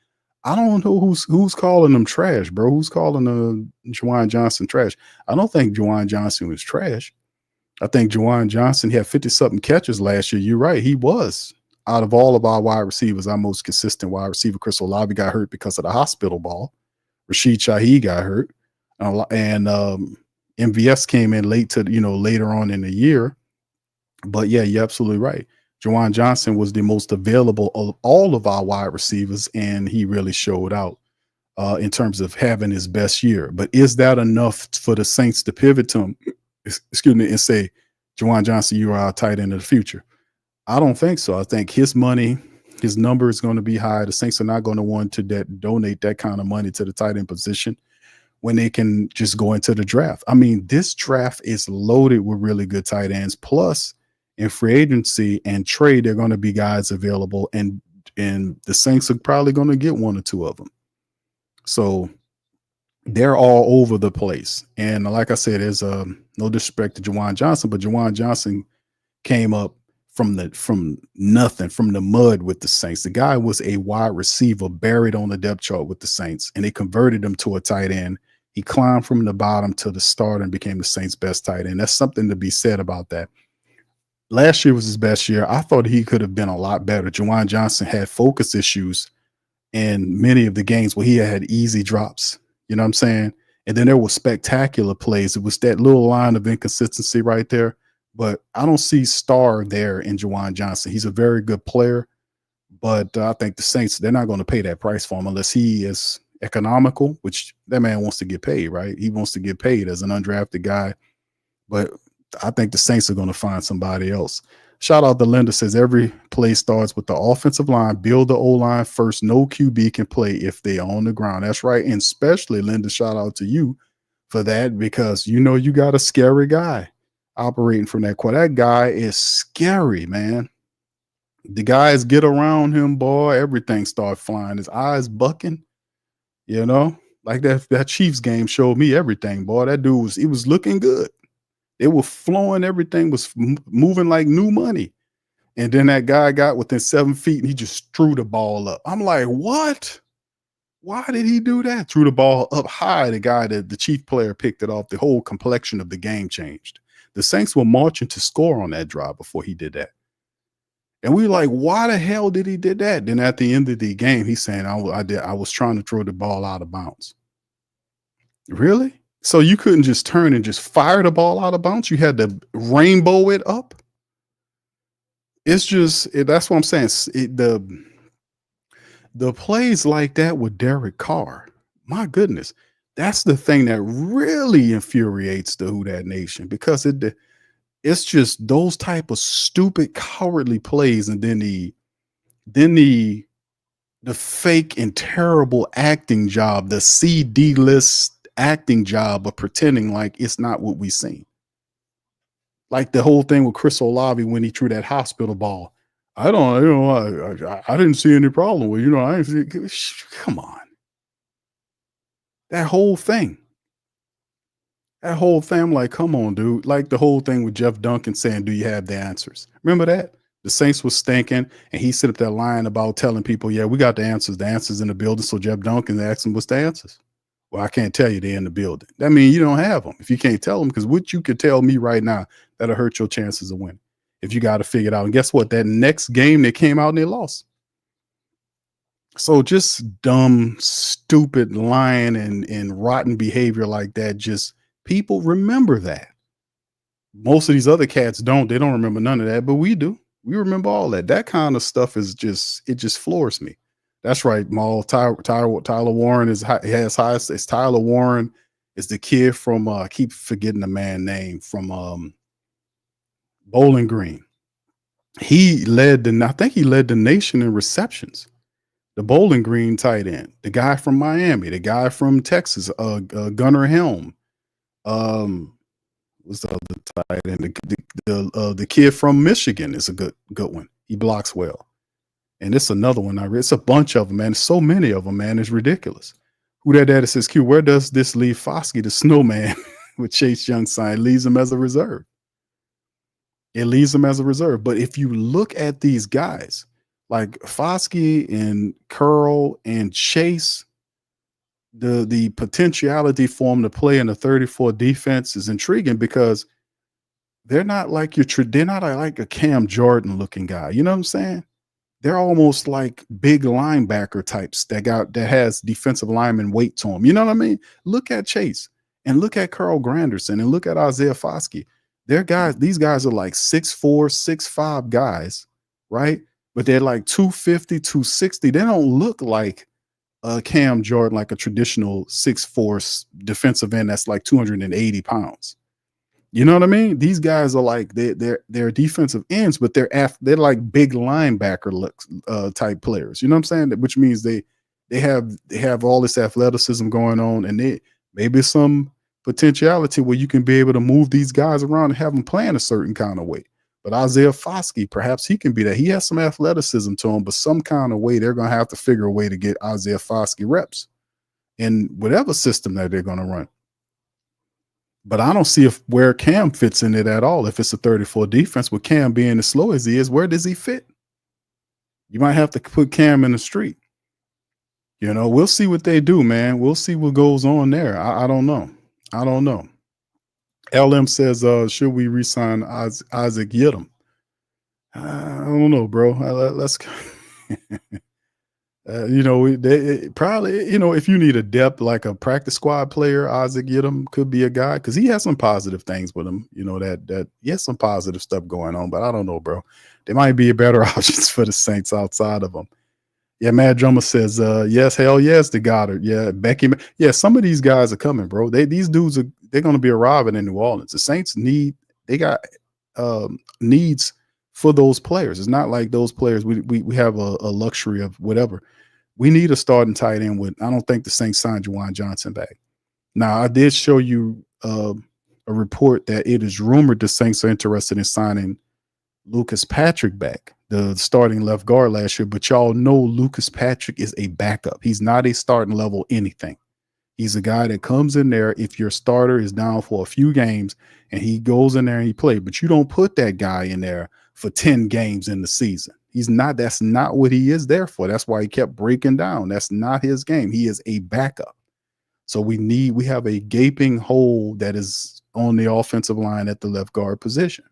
I don't know who's calling him trash, bro. Who's calling Juwan Johnson trash? I don't think Juwan Johnson was trash. I think Juwan Johnson had 50-something catches last year. You're right. He was, out of all of our wide receivers, our most consistent wide receiver. Chris Olave got hurt because of the hospital ball. Rashid Shaheed got hurt. And MVS came in later on in the year. But yeah, you're absolutely right. Juwan Johnson was the most available of all of our wide receivers, and he really showed out in terms of having his best year. But is that enough for the Saints to pivot to him, and say, Juwan Johnson, you are our tight end of the future? I don't think so. I think his number is going to be high. The Saints are not going to want to donate that kind of money to the tight end position when they can just go into the draft. I mean, this draft is loaded with really good tight ends. Plus, in free agency and trade, they're going to be guys available, and the Saints are probably going to get one or two of them. So they're all over the place. And like I said, there's no disrespect to Juwan Johnson, but Juwan Johnson came up from nothing, from the mud with the Saints. The guy was a wide receiver buried on the depth chart with the Saints, and they converted him to a tight end. He climbed from the bottom to the start and became the Saints' best tight end. That's something to be said about that. Last year was his best year. I thought he could have been a lot better. Juwan Johnson had focus issues in many of the games where he had easy drops. You know what I'm saying? And then there were spectacular plays. It was that little line of inconsistency right there. But I don't see star there in Juwan Johnson. He's a very good player. But I think the Saints, they're not going to pay that price for him unless he is economical, which that man wants to get paid, right? He wants to get paid as an undrafted guy. But I think the Saints are going to find somebody else. Shout out to Linda, says every play starts with the offensive line. Build the O-line first. No QB can play if they're on the ground. That's right. And especially, Linda, shout out to you for that, because you got a scary guy operating from that corner. That guy is scary, man. The guys get around him, boy. Everything starts flying. His eyes bucking, like that Chiefs game showed me everything, boy. That dude was looking good. It was flowing. Everything was moving like new money. And then that guy got within 7 feet and he just threw the ball up. I'm like, what? Why did he do that? Threw the ball up high. The Chief player picked it off. The whole complexion of the game changed. The Saints were marching to score on that drive before he did that. And we were like, why the hell did he did that? Then at the end of the game, he's saying, I was trying to throw the ball out of bounds. Really? So you couldn't just turn and just fire the ball out of bounds? You had to rainbow it up? It's just, that's what I'm saying. The plays like that with Derek Carr, my goodness, that's the thing that really infuriates the Who Dat Nation, because it's just those type of stupid, cowardly plays, and then the fake and terrible acting job, the CD list acting job of pretending like it's not what we seen. Like the whole thing with Chris Olave when he threw that hospital ball. I didn't see any problem with, I didn't see, come on. That whole thing, I'm like, come on, dude. Like the whole thing with Jeff Duncan saying, do you have the answers? Remember that? The Saints was stinking, and he set up that line about telling people, yeah, we got the answers in the building. So Jeff Duncan asked him, what's the answers? Well, I can't tell you they're in the building. That means you don't have them if you can't tell them, because what you could tell me right now, that'll hurt your chances of winning if you got to figure it out. And guess what? That next game they came out and they lost. So just dumb, stupid lying and rotten behavior like that, just people remember that. Most of these other cats don't. They don't remember none of that, but we do. We remember all that. That kind of stuff is it just floors me. That's right, Maul. Tyler Warren has highest. It's Tyler Warren is the kid from I keep forgetting the man name from Bowling Green. I think he led the nation in receptions. The Bowling Green tight end, the guy from Miami, the guy from Texas, Gunnar Helm. What's the other tight end? The kid from Michigan is a good one. He blocks well. And it's another one I read. It's a bunch of them, man. There's so many of them, man. It's ridiculous. Who that data says, Q, where does this leave Foskey, the snowman, with Chase Young signed? Leaves him as a reserve. It leaves him as a reserve. But if you look at these guys, like Foskey and Curl and Chase, the potentiality for them to play in the 34 defense is intriguing because they're not like they're not like a Cam Jordan looking guy. You know what I'm saying? They're almost like big linebacker types that has defensive lineman weight to them. You know what I mean? Look at Chase and look at Carl Granderson and look at Isaiah Foskey. These guys are like 6'4", 6'5" guys, right? But they're like 250, 260. They don't look like Cam Jordan, like a traditional 6'4" defensive end that's like 280 pounds. You know what I mean? These guys are like they're defensive ends, but they're like big linebacker type players. You know what I'm saying? Which means they have all this athleticism going on, and maybe some potentiality where you can be able to move these guys around and have them playing a certain kind of way. But Isaiah Foskey, perhaps he can be that. He has some athleticism to him, but some kind of way they're going to have to figure a way to get Isaiah Foskey reps in whatever system that they're going to run. But I don't see where Cam fits in it at all. If it's a 34 defense, with Cam being as slow as he is, where does he fit? You might have to put Cam in the street. You know, we'll see what they do, man. We'll see what goes on there. I don't know. I don't know. LM says, should we re-sign Isaac Yiadom? I don't know, bro. Let's probably, if you need a depth like a practice squad player, Isaac Yiadom could be a guy because he has some positive things with him. That he has some positive stuff going on, but I don't know, bro. There might be better options for the Saints outside of them. Yeah, Mad Drummer says, yes, hell yes, to Goddard. Yeah, Becky. Yeah, some of these guys are coming, bro. These dudes they're going to be arriving in New Orleans. The Saints they got needs for those players. It's not like those players we have a luxury of whatever. We need a starting tight end with. I don't think the Saints signed Juwan Johnson back. Now, I did show you a report that it is rumored the Saints are interested in signing Lucas Patrick back, the starting left guard last year. But y'all know Lucas Patrick is a backup. He's not a starting level anything. He's a guy that comes in there if your starter is down for a few games and he goes in there and he plays. But you don't put that guy in there for 10 games in the season. That's not what he is there for. That's why he kept breaking down. That's not his game. He is a backup. So we have a gaping hole that is on the offensive line at the left guard position.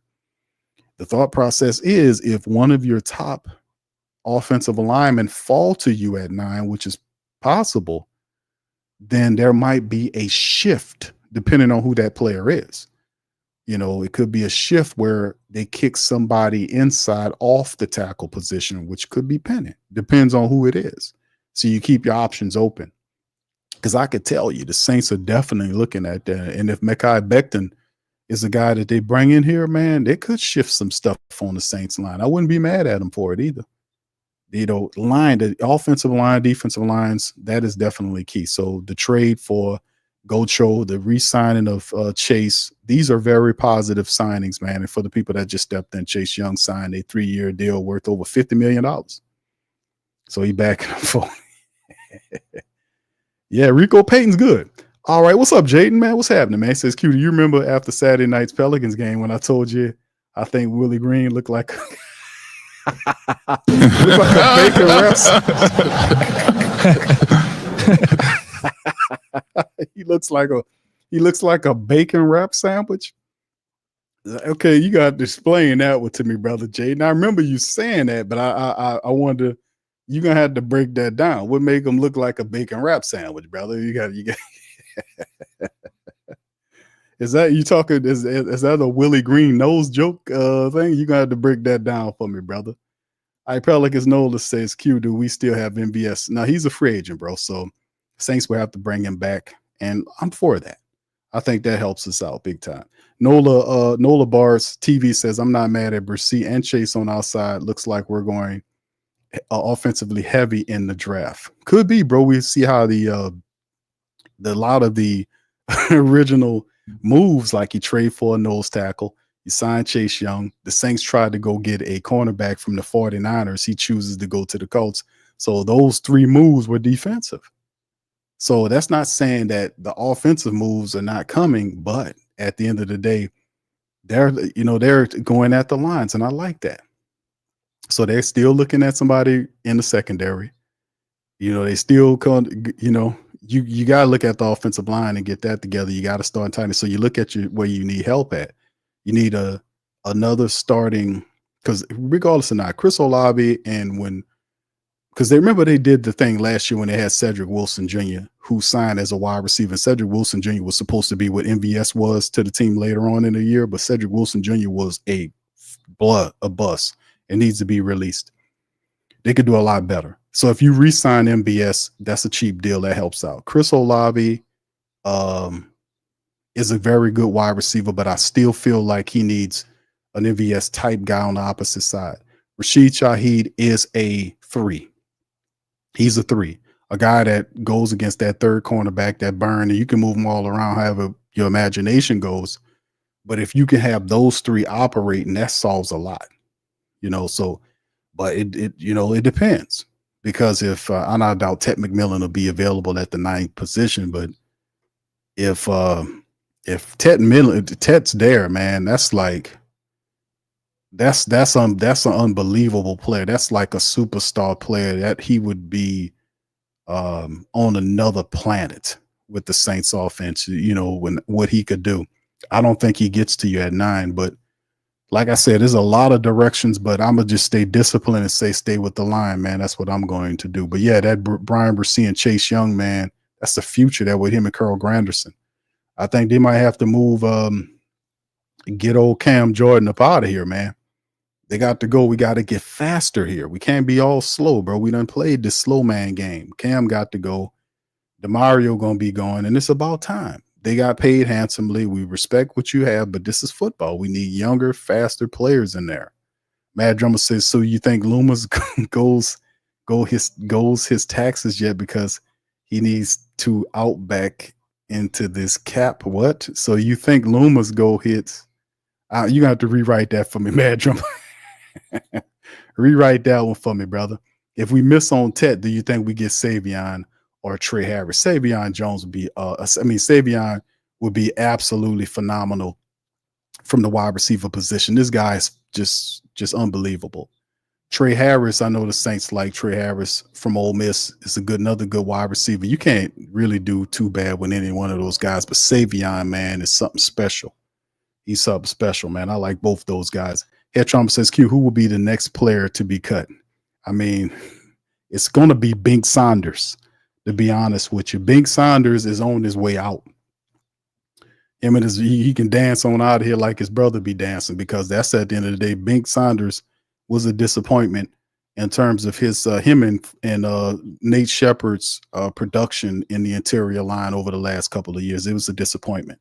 The thought process is if one of your top offensive linemen fall to you at 9, which is possible, then there might be a shift depending on who that player is. It could be a shift where they kick somebody inside off the tackle position, which could be Penny. Depends on who it is. So you keep your options open. Because I could tell you the Saints are definitely looking at that. And if Mekhi Becton is a guy that they bring in here, man, they could shift some stuff on the Saints line. I wouldn't be mad at them for it either. The offensive line, defensive lines, that is definitely key. So the trade for Godchaux, the re-signing of Chase, these are very positive signings, man. And for the people that just stepped in, Chase Young signed a 3-year deal worth over $50 million. So he back and forth. Yeah, Rico Payton's good. All right, what's up, Jaden, man? What's happening, man? He says, Q, do you remember after Saturday night's Pelicans game when I told you I think Willie Green looked like a bacon wrap? He looks like a bacon wrap sandwich. Okay, you got to explain that one to me, brother Jaden. I remember you saying that, but I wanted to You're gonna have to break that down. What make them look like a bacon wrap sandwich, brother? You got. Is that you talking? Is that a Willie Green nose joke thing? You're gonna have to break that down for me, brother. I Pelicans Nola says, Q, do we still have MVS? Now he's a free agent, bro. So Saints will have to bring him back. And I'm for that. I think that helps us out big time. Nola Bars TV says, I'm not mad at Brissy and Chase on our side. Looks like we're going offensively heavy in the draft. Could be, bro. We see how the lot of the original moves, like you trade for a nose tackle, you sign Chase Young. The Saints tried to go get a cornerback from the 49ers. He chooses to go to the Colts. So those three moves were defensive. So that's not saying that the offensive moves are not coming, but at the end of the day, they're going at the lines, and I like that. So they're still looking at somebody in the secondary. They still you got to look at the offensive line and get that together. You got to start tightening. So you look at where you need help at. You need another starting, because regardless or not, Chris Olave because they remember they did the thing last year when they had Cedric Wilson Jr., who signed as a wide receiver. Cedric Wilson Jr. was supposed to be what MVS was to the team later on in the year, but Cedric Wilson Jr. was a bust and needs to be released. They could do a lot better. So if you re-sign MVS, that's a cheap deal that helps out. Chris Olave is a very good wide receiver, but I still feel like he needs an MVS type guy on the opposite side. Rashid Shaheed is a 3. He's a 3, a guy that goes against that third cornerback, that burn, and you can move them all around however your imagination goes. But if you can have those 3 operating, that solves a lot, but it depends, because if I don't doubt Ted McMillan will be available at the 9th position, but if Ted's there, man, that's an unbelievable player. That's like a superstar player that he would be on another planet with the Saints offense, when what he could do. I don't think he gets to you at 9, but like I said, there's a lot of directions, but I'm going to just stay disciplined and stay with the line, man. That's what I'm going to do. But yeah, that Brian Brissy and Chase Young, man, that's the future there with him and Carl Granderson. I think they might have to move, get old Cam Jordan up out of here, man. They got to go. We got to get faster here. We can't be all slow, bro. We done played this slow man game. Cam got to go. Demario going to be going, and it's about time. They got paid handsomely. We respect what you have, but this is football. We need younger, faster players in there. Mad Drummer says, so you think Loomis goes his taxes yet because he needs to out back into this cap? What? So you think Loomis go hits? You got to rewrite that for me, Mad Drummer. Rewrite that one for me, brother. If we miss on Tet, do you think we get Savion or Trey Harris? Savion Jones would be Savion would be absolutely phenomenal from the wide receiver position. This guy is just unbelievable. Trey Harris, I know the Saints like Trey Harris from Ole Miss. Is another good wide receiver. You can't really do too bad with any one of those guys, but Savion, man, is something special. He's something special, man. I like both those guys. Head Trump says, Q, who will be the next player to be cut? I mean, it's going to be Bink Saunders, to be honest with you. Bink Saunders is on his way out. He can dance on out of here like his brother be dancing, because that's at the end of the day. Bink Saunders was a disappointment in terms of his him and Nate Shepard's production in the interior line over the last couple of years. It was a disappointment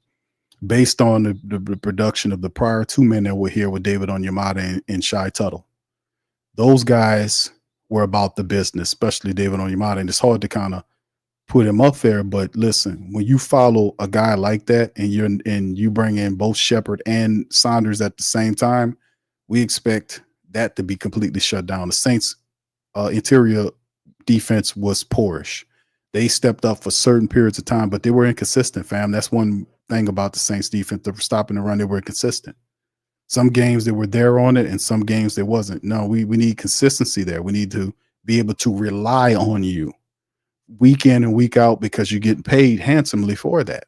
based on the production of the prior 2 men that were here with David Onyemata and Shai Tuttle. Those guys were about the business, especially David Onyemata, and it's hard to kind of put him up there. But listen, when you follow a guy like that and you bring in both Shepard and Saunders at the same time, we expect that to be completely shut down. The Saints interior defense was poorish. They stepped up for certain periods of time, but they were inconsistent, fam. That's one thing about the Saints defense. They were stopping the run. They were inconsistent. Some games they were there on it, and some games they wasn't. No, we need consistency there. We need to be able to rely on you week in and week out, because you're getting paid handsomely for that.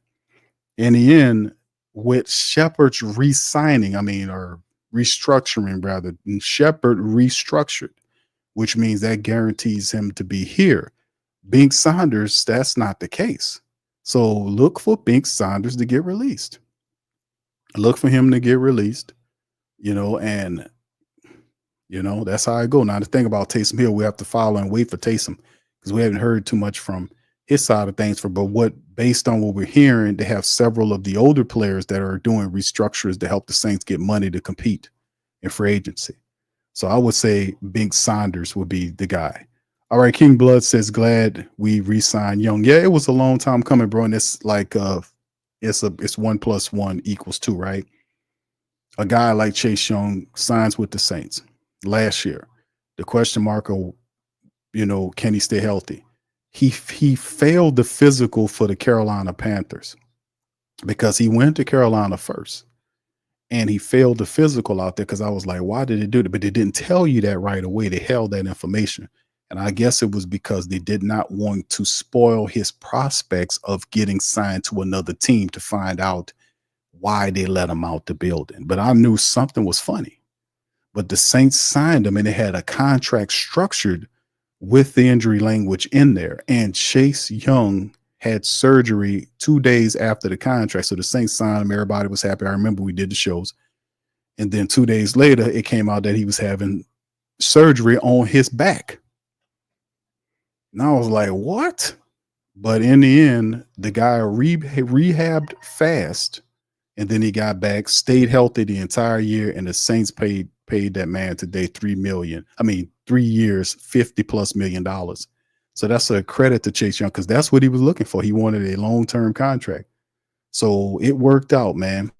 In the end, with Shepard's re-signing, or restructuring rather, and Shepard restructured. which means that guarantees him to be here. Bink Saunders, that's not the case. So look for Bink Saunders to get released. Look for him to get released, and that's how I go. Now the thing about Taysom Hill, we have to follow and wait for Taysom because we haven't heard too much from his side of things. Based on what we're hearing, they have several of the older players that are doing restructures to help the Saints get money to compete in free agency. So I would say Bink Saunders would be the guy. All right, King Blood says, glad we re-signed Young. Yeah, it was a long time coming, bro. And it's like it's 1 + 1 = 2, right? A guy like Chase Young signs with the Saints last year. The question mark of, can he stay healthy? He failed the physical for the Carolina Panthers because he went to Carolina first. And he failed the physical out there because I was like, why did they do that? But they didn't tell you that right away. They held that information. And I guess it was because they did not want to spoil his prospects of getting signed to another team to find out why they let him out the building. But I knew something was funny. But the Saints signed him and they had a contract structured with the injury language in there. And Chase Young had surgery 2 days after the contract. So the Saints signed him. Everybody was happy. I remember we did the shows. And then 2 days later, it came out that he was having surgery on his back. And I was like, what? But in the end, the guy rehabbed fast. And then he got back, stayed healthy the entire year. And the Saints paid that man today $3 million. 3 years, $50+ million. So that's a credit to Chase Young because that's what he was looking for. He wanted a long-term contract. So it worked out, man.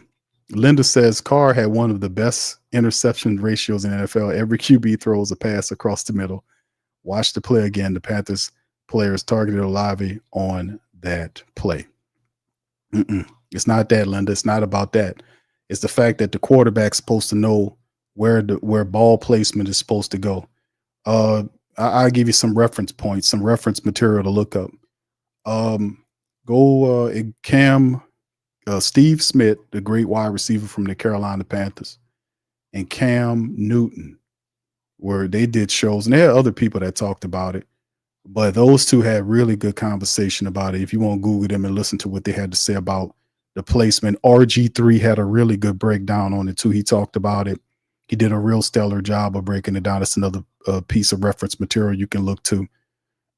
Linda says Carr had one of the best interception ratios in NFL. Every QB throws a pass across the middle. Watch the play again. The Panthers players targeted Olave on that play. It's not that, Linda. It's not about that. It's the fact that the quarterback's supposed to know where ball placement is supposed to go. I'll give you some reference points, some reference material to look up. Steve Smith, the great wide receiver from the Carolina Panthers, and Cam Newton, where they did shows, and there are other people that talked about it, but those two had really good conversation about it. If you want to Google them and listen to what they had to say about the placement, RG3 had a really good breakdown on it too. He talked about it. He did a real stellar job of breaking it down. It's another piece of reference material you can look to.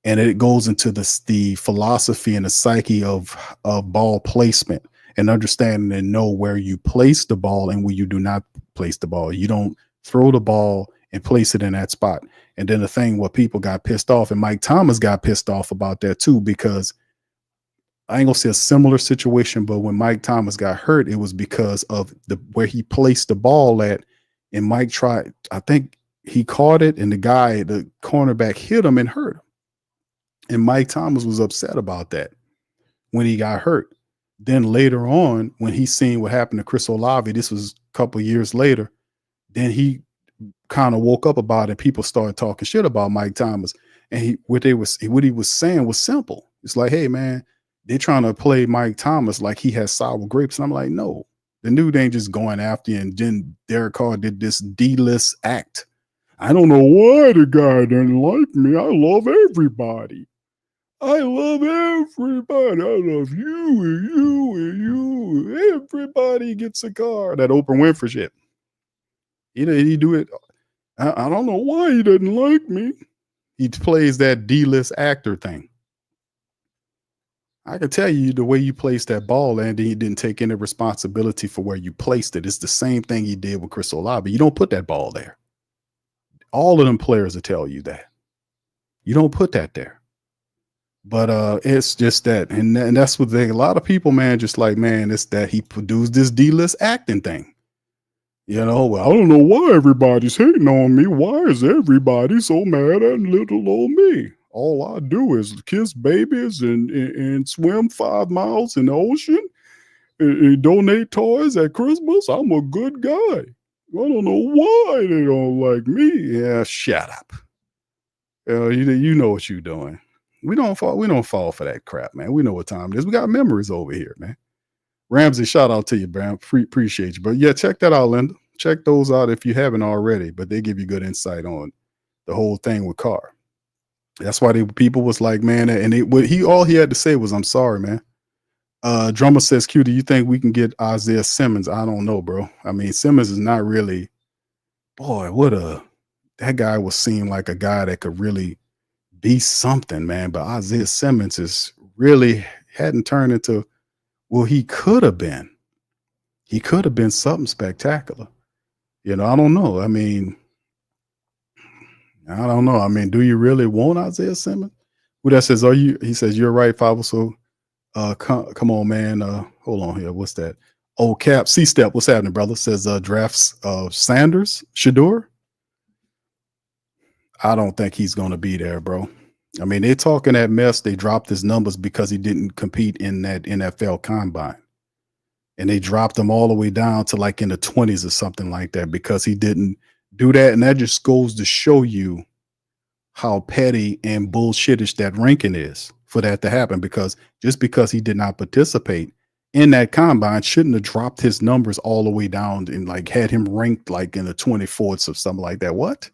And it goes into the philosophy and the psyche of ball placement and understanding and know where you place the ball and where you do not place the ball. You don't throw the ball and place it in that spot. And then the thing what people got pissed off, and Mike Thomas got pissed off about that too, because I ain't gonna say a similar situation, but when Mike Thomas got hurt, it was because of where he placed the ball at. And Mike tried, I think he caught it, and the cornerback hit him and hurt him. And Mike Thomas was upset about that when he got hurt. Then later on, when he seen what happened to Chris Olave, this was a couple of years later, then he kind of woke up about it. People started talking shit about Mike Thomas. And what he was saying was simple. It's like, hey, man, they're trying to play Mike Thomas like he has sour grapes. And I'm like, no. The dude ain't just going after you. And then Derek Carr did this D-list act. I don't know why the guy didn't like me. I love everybody. I love everybody. I love you and you and you. Everybody gets a car. That Oprah Winfrey shit. He do it. I don't know why he doesn't like me. He plays that D-list actor thing. I can tell you the way you placed that ball, and he didn't take any responsibility for where you placed it. It's the same thing he did with Chris Olave. You don't put that ball there. All of them players will tell you that. You don't put that there. But it's just that. And that's what a lot of people, man, just like, man, it's that he produced this D-list acting thing. Well, I don't know why everybody's hating on me. Why is everybody so mad at little old me? All I do is kiss babies and swim 5 miles in the ocean and donate toys at Christmas. I'm a good guy. I don't know why they don't like me. Yeah, shut up. You know what you're doing. We don't fall for that crap, man. We know what time it is. We got memories over here, man. Ramsey, shout out to you, man. Appreciate you. But yeah, check that out, Linda. Check those out if you haven't already. But they give you good insight on the whole thing with Carr. That's why people was like, man, and all he had to say was, "I'm sorry, man." Drummer says, "Q, do you think we can get Isaiah Simmons?" I don't know, bro. I mean, Simmons is not really, boy, that guy was seen like a guy that could really be something, man. But Isaiah Simmons is really hadn't turned into, well, he could have been. He could have been something spectacular. I don't know. I mean, I don't know. I mean, do you really want Isaiah Simmons? Who that says, he says, you're right, Fable. So come on, man. Hold on here. What's that? Oh, Cap, C-Step, what's happening, brother? Says drafts Sanders, Shador. I don't think he's going to be there, bro. I mean, they're talking that mess. They dropped his numbers because he didn't compete in that NFL combine. And they dropped him all the way down to like in the 20s or something like that because he didn't do that. And that just goes to show you how petty and bullshittish that ranking is for that to happen, because just because he did not participate in that combine shouldn't have dropped his numbers all the way down and like had him ranked like in the 24th or something like that. What?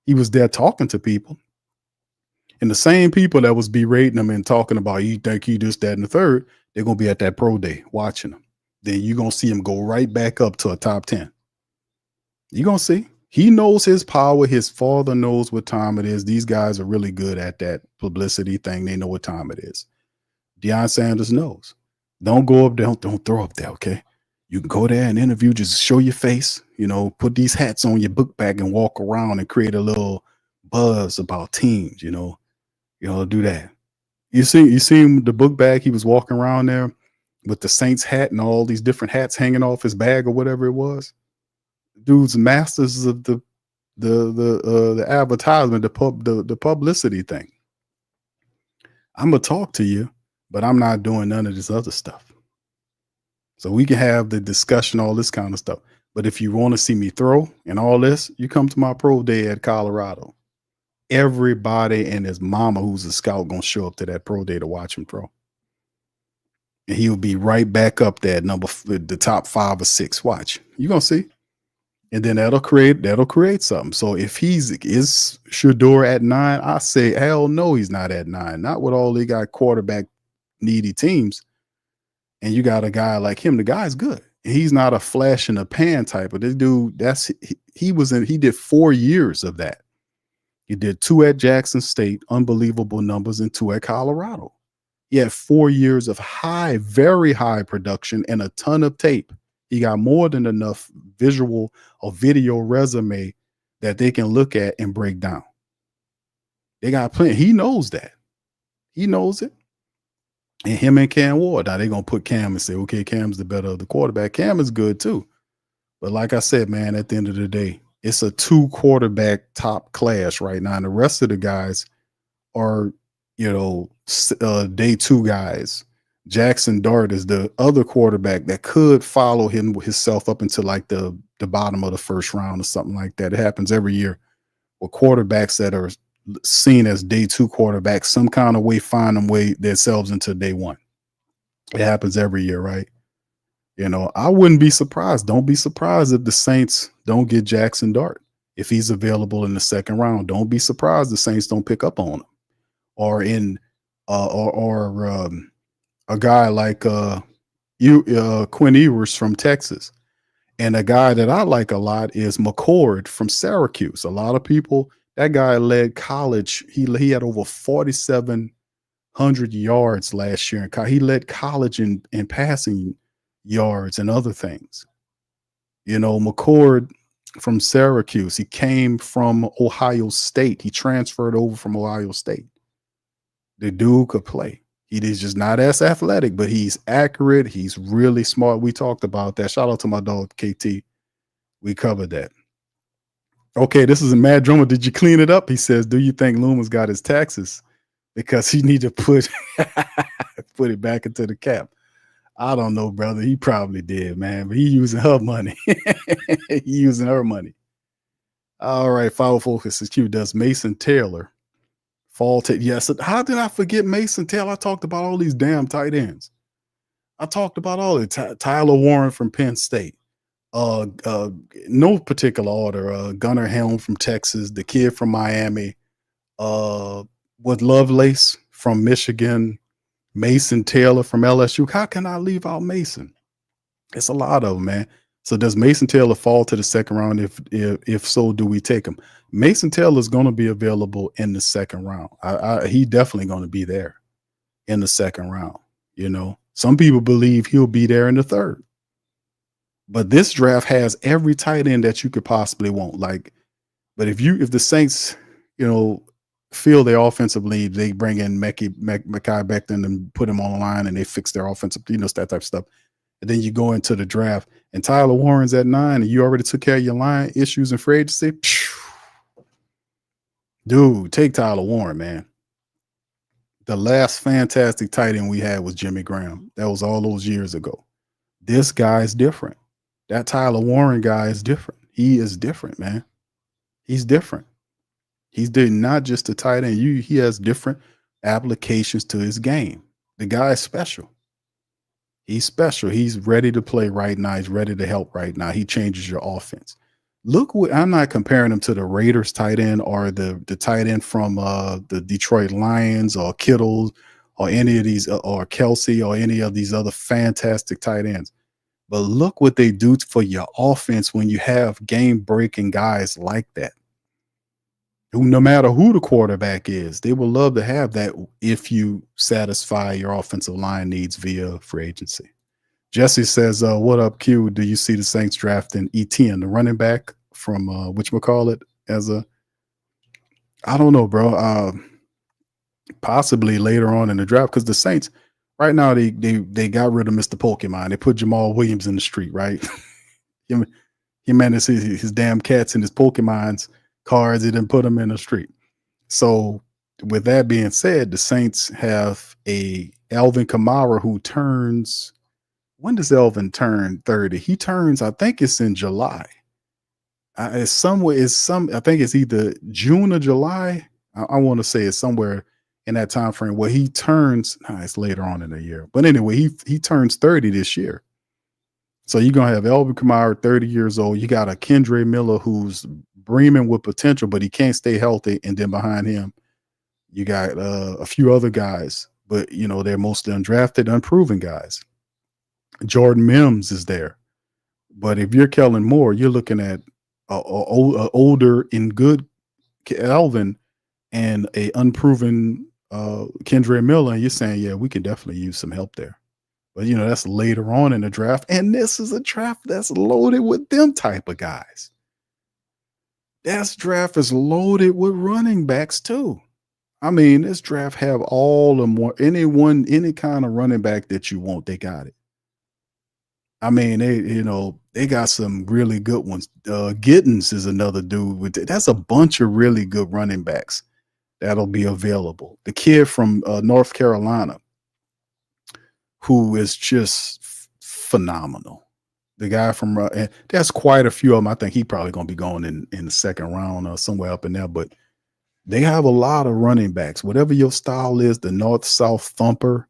He was there talking to people. And the same people that was berating him and talking about, you think he this, that, and the third, they're going to be at that pro day watching him. Then you're going to see him go right back up to a top 10. You're going to see. He knows his power. His father knows what time it is. These guys are really good at that publicity thing. They know what time it is. Deion Sanders knows. Don't go up there. Don't throw up there, okay? You can go there and interview, just show your face, put these hats on your book bag and walk around and create a little buzz about teams, do that. You see the book bag, he was walking around there with the Saints hat and all these different hats hanging off his bag or whatever it was. Dude's masters of the advertisement, the publicity thing. I'm gonna talk to you, but I'm not doing none of this other stuff. So we can have the discussion, all this kind of stuff. But if you want to see me throw and all this, you come to my pro day at Colorado. Everybody and his mama who's a scout gonna show up to that pro day to watch him throw. And he'll be right back up there at the top 5 or 6. Watch. You're gonna see. And then that'll create something. So if is Shador at 9, I say hell no, he's not at 9. Not with all they got quarterback needy teams. And you got a guy like him. The guy's good. He's not a flash in the pan type, but this dude, he did 4 years of that. He did 2 at Jackson State, unbelievable numbers, and 2 at Colorado. He had 4 years of very high production and a ton of tape. He got more than enough visual or video resume that they can look at and break down. They got plenty. He knows that. He knows it. And him and Cam Ward. Now they're going to put Cam and say, okay, Cam's the better of the quarterback. Cam is good too. But like I said, man, at the end of the day, it's a 2 quarterback top class right now. And the rest of the guys are, day 2 guys. Jackson Dart is the other quarterback that could follow himself up into like the bottom of the first round or something like that. It happens every year with quarterbacks that are seen as day 2 quarterbacks, some kind of way find them way themselves into day 1. It happens every year, right? I wouldn't be surprised. Don't be surprised if the Saints don't get Jackson Dart. If he's available in the second round, don't be surprised the Saints don't pick up on him. Or a guy like Quinn Ewers from Texas. And a guy that I like a lot is McCord from Syracuse. A lot of people, that guy led college. He had over 4,700 yards last year. He led college in passing yards and other things. McCord from Syracuse, he came from Ohio State. He transferred over from Ohio State. The dude could play. He is just not as athletic, but he's accurate. He's really smart. We talked about that. Shout out to my dog, KT. We covered that. Okay, this is a Mad Drummer. Did you clean it up? He says, do you think Loomis got his taxes? Because he need to put it back into the cap. I don't know, brother. He probably did, man. But he using her money. He using her money. All right, Foul Focus is Q. Does Mason Taylor fall to, yes. How did I forget Mason Taylor? I talked about all these damn tight ends. I talked about all the Tyler Warren from Penn State, No particular order. Gunnar Helm from Texas, the kid from Miami, with Lovelace from Michigan, Mason Taylor from LSU. How can I leave out Mason? It's a lot of them, man. So does Mason Taylor fall to the second round? If so, do we take him? Mason Taylor is going to be available in the second round. He definitely going to be there in the second round. You know, some people believe he'll be there in the third. But this draft has every tight end that you could possibly want. Like, but if the Saints, you know, feel their offensive lead, they bring in Mekhi Becton and put him on the line, and they fix their offensive, you know, that type of stuff. And then you go into the draft, and Tyler Warren's at 9, and you already took care of your line issues in free agency. Dude, take Tyler Warren, man. The last fantastic tight end we had was Jimmy Graham. That was all those years ago. This guy is different. That Tyler Warren guy is different. He is different, man. He's different. He's not just a tight end. He has different applications to his game. The guy is special. He's special. He's ready to play right now. He's ready to help right now. He changes your offense. Look, I'm not comparing him to the Raiders tight end or the tight end from the Detroit Lions or Kittle or any of these or Kelsey or any of these other fantastic tight ends. But look what they do for your offense when you have game-breaking guys like that. Who, no matter who the quarterback is, they will love to have that if you satisfy your offensive line needs via free agency. Jesse says, what up, Q? Do you see the Saints drafting Etienne, the running back from whatchamacallit, as a, I don't know, bro. Possibly later on in the draft, because the Saints right now they got rid of Mr. Pokemon. They put Jamal Williams in the street, right? he managed his damn cats and his Pokemons cards. He didn't put them in the street. So with that being said, the Saints have a Alvin Kamara who turns. When does Elvin turn 30? He turns, I think it's in July. I think it's either June or July. I want to say it's somewhere in that time frame where he turns. It's later on in the year. But anyway, he turns 30 this year. So you're going to have Elvin Kamara, 30 years old. You got a Kendre Miller who's brimming with potential, but he can't stay healthy. And then behind him, you got a few other guys. But, you know, they're mostly undrafted, unproven guys. Jordan Mims is there. But if you're Kellen Moore, you're looking at a older and good Alvin and a unproven Kendre Miller, and you're saying, yeah, we can definitely use some help there. But, you know, that's later on in the draft. And this is a draft that's loaded with them type of guys. This draft is loaded with running backs too. I mean, this draft have all of more, any kind of running back that you want, they got it. I mean, they got some really good ones. Giddens is another dude. That's a bunch of really good running backs that'll be available. The kid from North Carolina, who is just phenomenal. The guy from and there's quite a few of them. I think he probably going to be going in the second round or somewhere up in there. But they have a lot of running backs. Whatever your style is, the north-south thumper,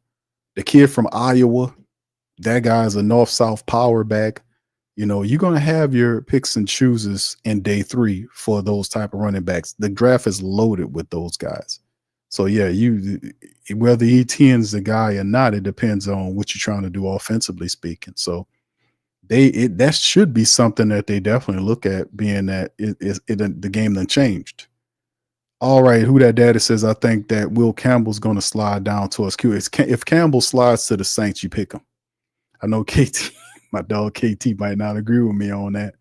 the kid from Iowa, that guy's a north-south power back. You know, you're going to have your picks and chooses in day 3 for those type of running backs. The draft is loaded with those guys. So, yeah, whether Etienne's the guy or not, it depends on what you're trying to do offensively speaking. So, that should be something that they definitely look at, being that the game done changed. All right, who that daddy says, I think that Will Campbell's going to slide down to us. If Campbell slides to the Saints, you pick him. I know KT, my dog KT might not agree with me on that.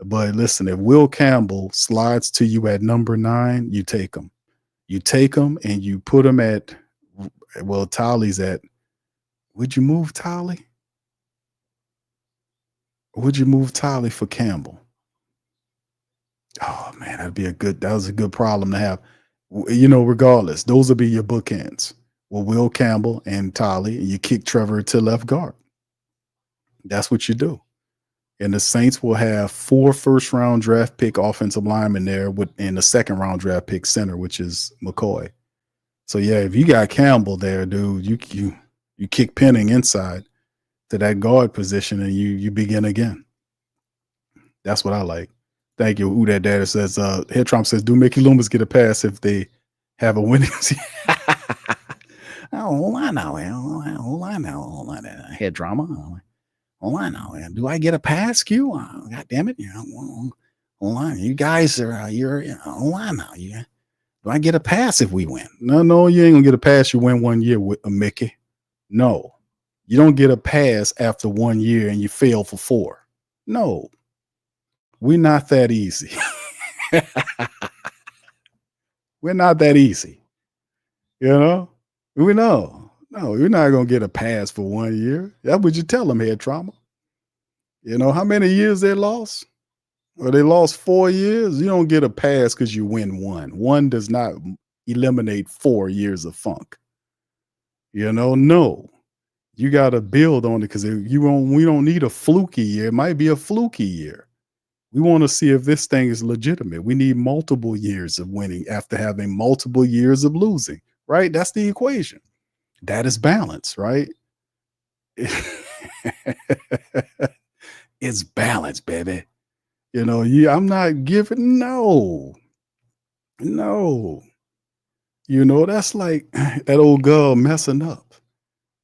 But listen, if Will Campbell slides to you at number 9, you take him. You take him and you put him at, well, Tolly's at, would you move Tolly? Would you move Tolly for Campbell? Oh, man, that was a good problem to have. You know, regardless, those will be your bookends. Well, Will Campbell and Tolly, and you kick Trevor to left guard. That's what you do. And the Saints will have 4 first-round draft pick offensive linemen there and a second-round draft pick center, which is McCoy. So, yeah, if you got Campbell there, dude, you kick Penning inside to that guard position and you begin again. That's what I like. Thank you. Who that data says, Head Trump says, do Mickey Loomis get a pass if they have a winning season? Oh, hold on now, man. Hold on now. Head drama. Hold on now, man. Do I get a pass, Q? God damn it. Hold on. You guys are, hold on now. Do I get a pass if we win? No, you ain't going to get a pass. You win 1 year with a Mickey. No, you don't get a pass after 1 year and you fail for 4. No, we're not that easy. We're not that easy. You know? We know. No, you're not going to get a pass for 1 year. That's what you tell them, Head Trauma. You know how many years they lost? Or they lost 4 years? You don't get a pass because you win 1. 1 does not eliminate 4 years of funk. You know, no. You got to build on it because we don't need a fluky year. It might be a fluky year. We want to see if this thing is legitimate. We need multiple years of winning after having multiple years of losing, right? That's the equation. That is balance, right? It's balance, baby. You know, I'm not giving, no. You know, that's like that old girl messing up,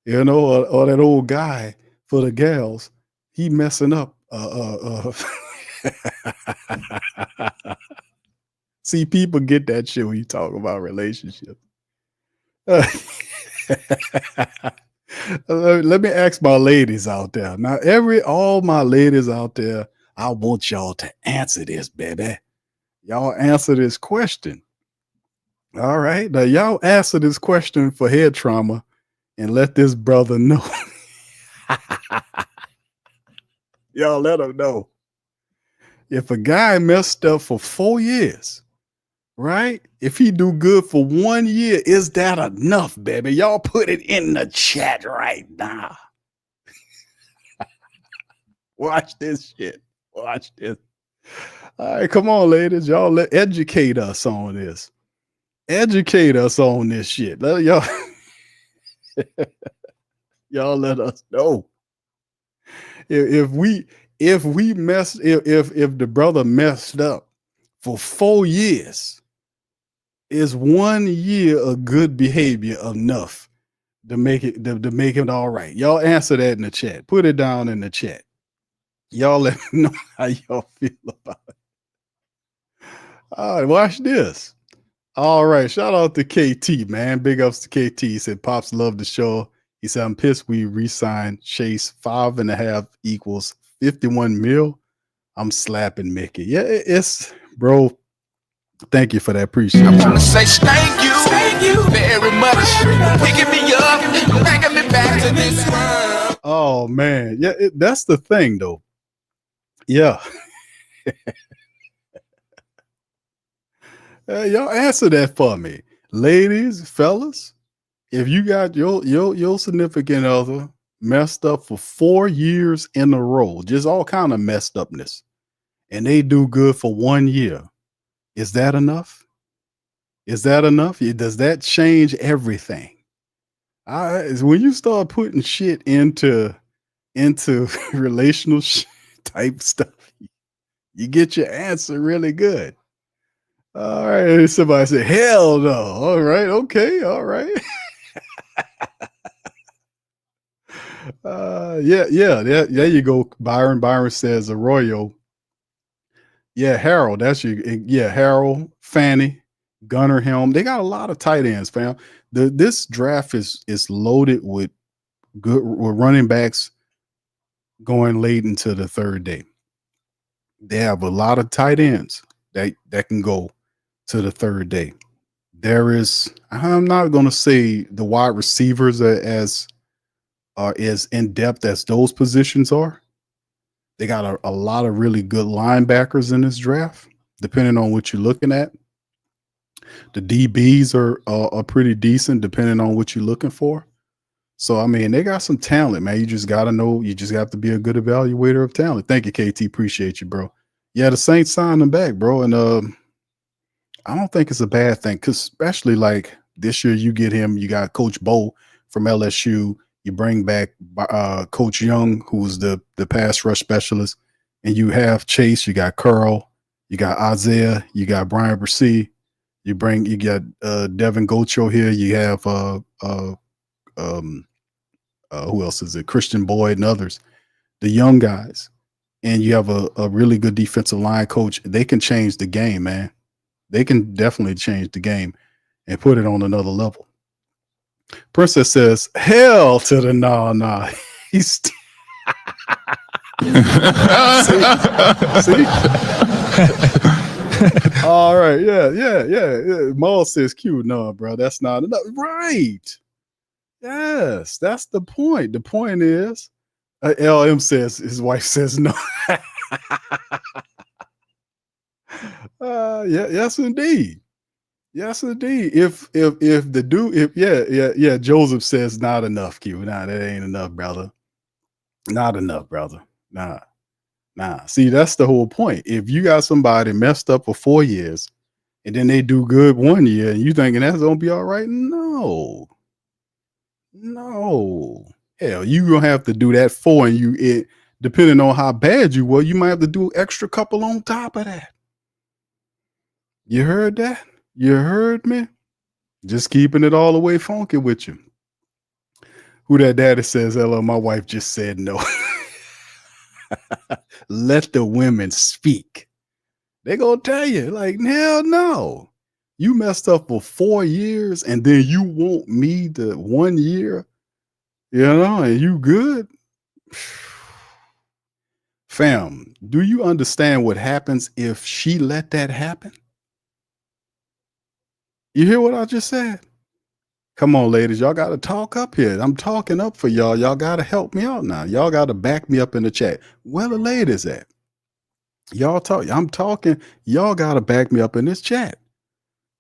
you know, or that old guy for the gals, he messing up. See, people get that shit when you talk about relationships. Let me ask my ladies out there. Now, all my ladies out there, I want y'all to answer this, baby. Y'all answer this question. All right. Now, y'all answer this question for Head Trauma and let this brother know. Y'all let him know. If a guy messed up for 4 years, right? If he do good for 1 year, is that enough, baby? Y'all put it in the chat right now. Watch this shit. Watch this. All right, come on, ladies. Y'all educate us on this. Educate us on this shit. Y'all let us know. If the brother messed up for 4 years, is 1 year of good behavior enough to make it all right? Y'all answer that in the chat. Put it down in the chat. Y'all let me know how y'all feel about it. All right, watch this. All right, shout out to KT, man. Big ups to KT. He said, Pops love the show. He said, I'm pissed we re-signed Chase. 5.5 equals 51 mil. I'm slapping Mickey. Yeah, it's, bro. Thank you for that. Appreciate it. I want to say thank you very much. Picking me up, bringing me back to this world. Oh, man. Yeah, that's the thing, though. Yeah. Y'all answer that for me. Ladies, fellas, if you got your significant other messed up for 4 years in a row, just all kind of messed upness, and they do good for 1 year, is that enough? Is that enough? Does that change everything? When you start putting shit into relational type stuff, you get your answer really good. All right. Somebody said, hell no. All right. Okay. All right. Yeah. There you go. Byron says Arroyo. Yeah, Harold. That's you. Yeah, Harold, Fanny, Gunnar Helm. They got a lot of tight ends, fam. This draft is loaded with good running backs going late into the third day. They have a lot of tight ends that can go to the third day. There is, I'm not going to say the wide receivers are as in depth as those positions are. They got a lot of really good linebackers in this draft, depending on what you're looking at. The DBs are pretty decent, depending on what you're looking for. So, I mean, they got some talent, man. You just got to know, you just have to be a good evaluator of talent. Thank you, KT. Appreciate you, bro. Yeah, the Saints signed him back, bro. And I don't think it's a bad thing, because especially like this year, you get him, you got Coach Bo from LSU. You bring back Coach Young, who's the pass rush specialist. and you have Chase, you got Carl, you got Isaiah, you got Brian Bresee, you got Davon Godchaux here, you have who else is it? Christian Boyd and others, the young guys, and you have a really good defensive line coach. They can change the game, man. They can definitely change the game and put it on another level. Princess says, hell to the nah. He's see? All right. Yeah. Maul says, Q, no, bro, that's not enough. Right. Yes, that's the point. The point is, LM says, his wife says no. Yes, indeed. Yes, indeed. If the dude, Joseph says not enough, Q. Nah, that ain't enough, brother. Not enough, brother. Nah. See, that's the whole point. If you got somebody messed up for 4 years and then they do good 1 year and you thinking that's gonna be all right, no. Hell, you gonna have to do that 4, and depending on how bad you were, you might have to do extra couple on top of that. You heard that? You heard me? Just keeping it all the way funky with you. Who that daddy says, hello, my wife just said no. Let the women speak. They gonna tell you, like, hell no. You messed up for 4 years and then you want me to 1 year, and you good? Fam, do you understand what happens if she let that happen? You hear what I just said? Come on, ladies. Y'all got to talk up here. I'm talking up for y'all. Y'all got to help me out now. Y'all got to back me up in the chat. Where the ladies at? Y'all talk. I'm talking. Y'all got to back me up in this chat.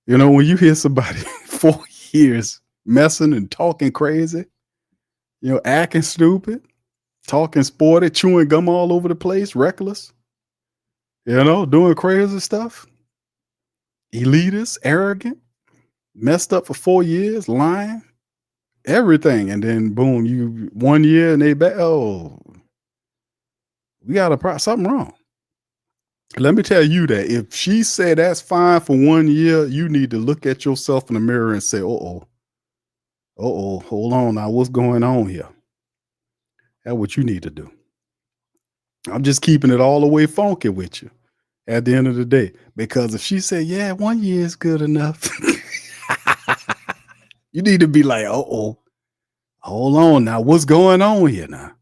When you hear somebody 4 years messing and talking crazy, acting stupid, talking sporty, chewing gum all over the place, reckless, doing crazy stuff, elitist, arrogant, messed up for 4 years, lying, everything. And then boom, you 1 year and they back. Oh, we got something wrong. Let me tell you that if she said that's fine for 1 year, you need to look at yourself in the mirror and say, hold on now, what's going on here? That's what you need to do. I'm just keeping it all the way funky with you at the end of the day. Because if she said, yeah, 1 year is good enough, you need to be like, hold on now, what's going on here now?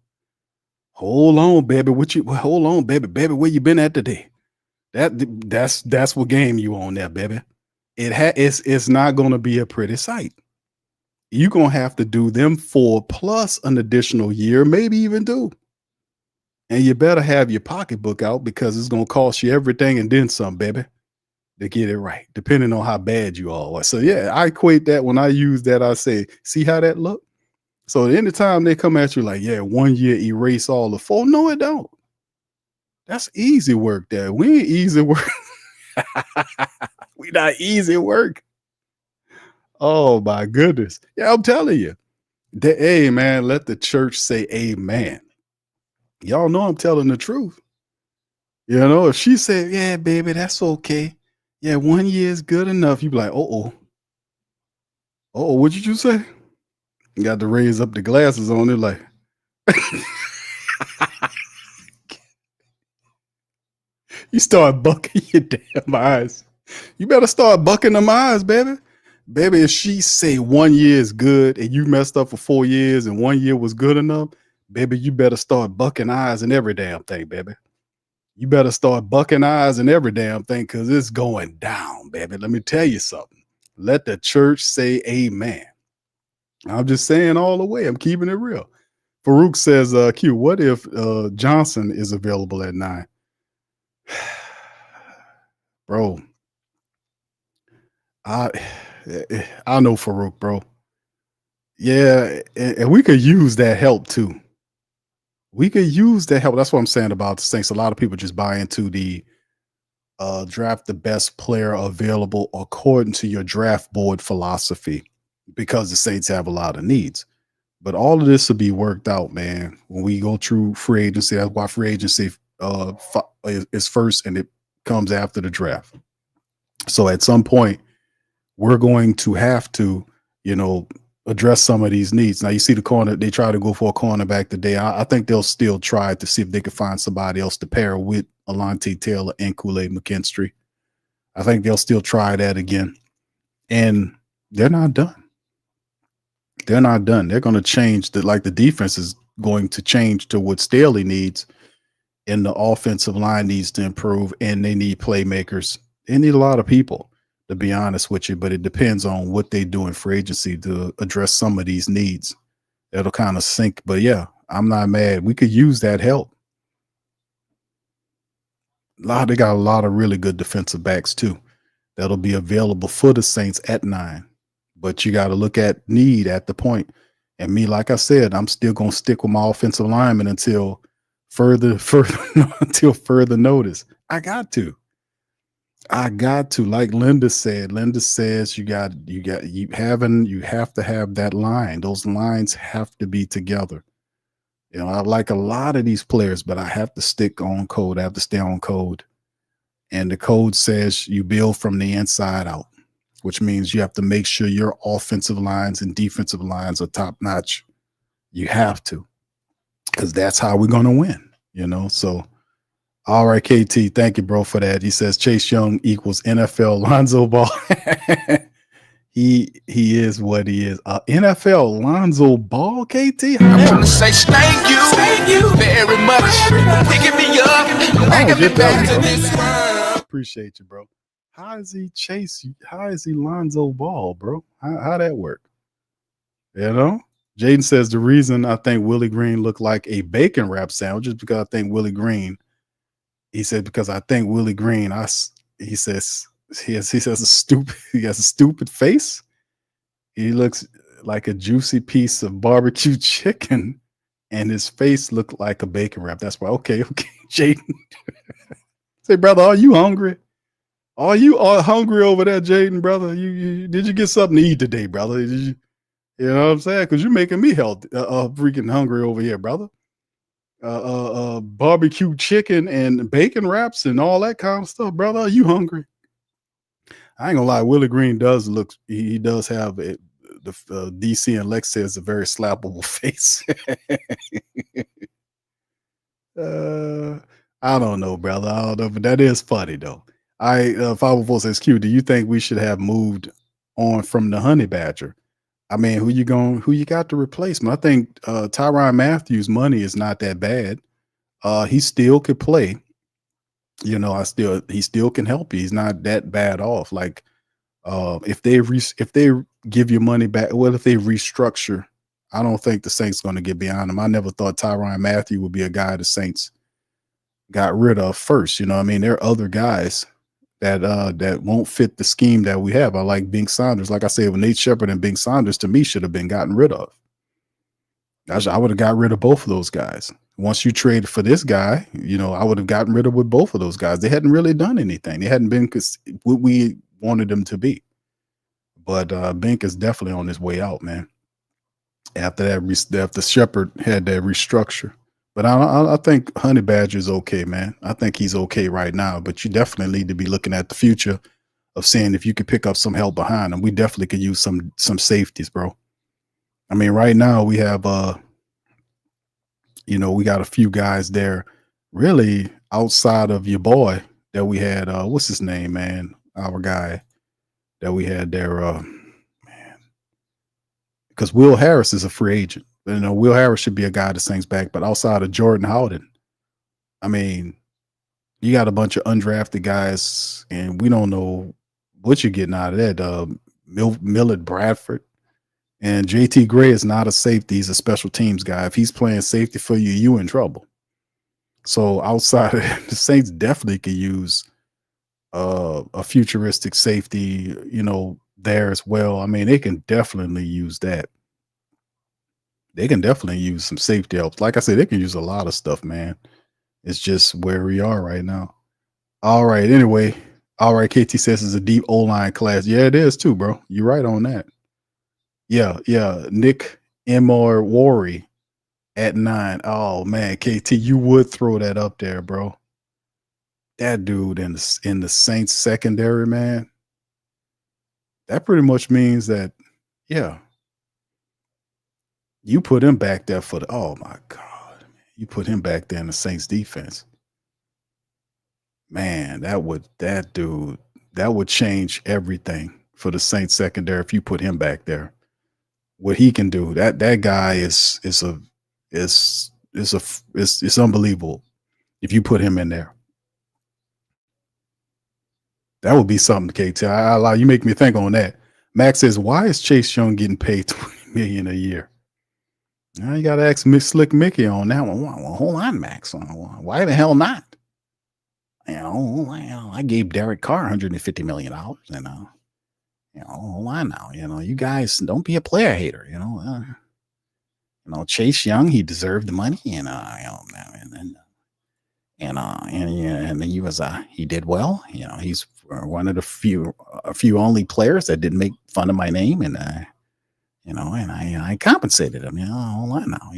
Hold on, baby, hold on, baby, where you been at today? That's what game you on there, baby. It's not going to be a pretty sight. You're going to have to do them 4 plus an additional year, maybe even 2. And you better have your pocketbook out because it's going to cost you everything and then some, baby, to get it right, depending on how bad you are. So yeah, I equate that. When I use that, I say, see how that look? So anytime they come at you like, yeah, 1 year erase all the 4. No, it don't. That's easy work there. We ain't easy work. We not easy work. Oh my goodness. Yeah, I'm telling you. Hey man, let the church say amen. Y'all know I'm telling the truth. If she said, yeah, baby, that's okay. Yeah, 1 year is good enough. You be like, what did you say? You got to raise up the glasses on it like. You start bucking your damn eyes. You better start bucking them eyes, baby. Baby, if she say 1 year is good and you messed up for 4 years and 1 year was good enough, baby, you better start bucking eyes in every damn thing, baby. You better start bucking eyes in every damn thing because it's going down, baby. Let me tell you something. Let the church say amen. I'm just saying all the way. I'm keeping it real. Farouk says, Q, what if Johnson is available at 9? Bro, I know Farouk, bro. Yeah, and we could use that help too. We could use that help. That's what I'm saying about the Saints. A lot of people just buy into the draft the best player available according to your draft board philosophy because the Saints have a lot of needs. But all of this will be worked out, man, when we go through free agency. That's why free agency is first, and it comes after the draft. So at some point, we're going to have to, address some of these needs. Now you see the corner, they try to go for a cornerback today. I think they'll still try to see if they can find somebody else to pair with Alontae Taylor and Kool-Aid McKinstry. I think they'll still try that again. And they're not done. They're not done. They're going to change the defense is going to change to what Staley needs, and the offensive line needs to improve, and they need playmakers. They need a lot of people, to be honest with you, but it depends on what they do in free agency to address some of these needs. That'll kind of sink. But yeah, I'm not mad. We could use that help. They got a lot of really good defensive backs too that'll be available for the Saints at 9. But you got to look at need at the point. And me, like I said, I'm still gonna stick with my offensive lineman until further notice. I got to. Like Linda said. Linda says you have to have that line. Those lines have to be together. I like a lot of these players, but I have to stick on code. I have to stay on code. And the code says you build from the inside out, which means you have to make sure your offensive lines and defensive lines are top notch. You have to, because that's how we're going to win, So, all right, KT, thank you, bro, for that. He says Chase Young equals NFL Lonzo Ball. He is what he is. NFL Lonzo Ball, KT. I want to say thank you very much. Picking me up, bringing me back to this world. Appreciate you, bro. How is he Chase? How is he Lonzo Ball, bro? How that work? Jaden says the reason I think Willie Green looked like a bacon wrap sandwich is because I think Willie Green. He said because I think Willie Green. He says he has a stupid face. He looks like a juicy piece of barbecue chicken, and his face looked like a bacon wrap. That's why. Okay, Jaden. Say, brother, are you hungry? Are you hungry over there, Jaden, brother? Did you get something to eat today, brother? Did you know what I'm saying? Because you're making me freaking hungry over here, brother. Barbecue chicken and bacon wraps and all that kind of stuff, brother. Are you hungry? I ain't gonna lie, Willie Green does look. He does have it. The DC and Lex says a very slappable face. I don't know, brother. I don't know, but that is funny though. 504 says, Q, do you think we should have moved on from the Honey Badger? I mean, who you got to replace him? I think Tyrann Mathieu money is not that bad. He still could play. He still can help you. He's not that bad off. Like if they give you money back, what if they restructure? I don't think the Saints going to get beyond him. I never thought Tyrann Mathieu would be a guy the Saints got rid of first. There are other guys that won't fit the scheme that we have. I like Bink Saunders. Like I said, with Nate Shepard and Bink Saunders, to me, should have been gotten rid of. I would have got rid of both of those guys. Once you trade for this guy, I would have gotten rid of with both of those guys. They hadn't really done anything. They hadn't been what we wanted them to be. But Bink is definitely on his way out, man. After Shepard had that restructure. But I think Honey Badger is okay, man. I think he's okay right now. But you definitely need to be looking at the future of seeing if you could pick up some help behind him. We definitely could use some safeties, bro. I mean, right now we have we got a few guys there really outside of your boy that we had. What's his name, man? Our guy that we had there, man. Because Will Harris is a free agent. Will Harris should be a guy that sings back, but outside of Jordan Howden, I mean, you got a bunch of undrafted guys, and we don't know what you're getting out of that. Millard Bradford and JT Gray is not a safety; he's a special teams guy. If he's playing safety for you, you in trouble. So outside of that, the Saints definitely could use a futuristic safety, there as well. I mean, they can definitely use that. They can definitely use some safety help. Like I said, they can use a lot of stuff, man. It's just where we are right now. All right. Anyway, all right. KT says it's a deep O-line class. Yeah, it is too, bro. You're right on that. Yeah. Nick Emorwari at 9. Oh man, KT, you would throw that up there, bro. That dude in the Saints secondary, man. That pretty much means that, yeah, you put him back there for the. Oh my God, you put him back there in the Saints defense. Man, that would change everything for the Saints secondary if you put him back there. What he can do, that guy is unbelievable. If you put him in there, that would be something, KT. I allow you, make me think on that. Max says, why is Chase Young getting paid $20 million a year? Now you got to ask Slick Mickey on that one. Well, hold on, Max. Why the hell not? I gave Derek Carr $150 million, and hold on now. You guys don't be a player hater. Chase Young, he deserved the money, and he was he did well. He's one of the few only players that didn't make fun of my name, and I compensated him. Hold on now.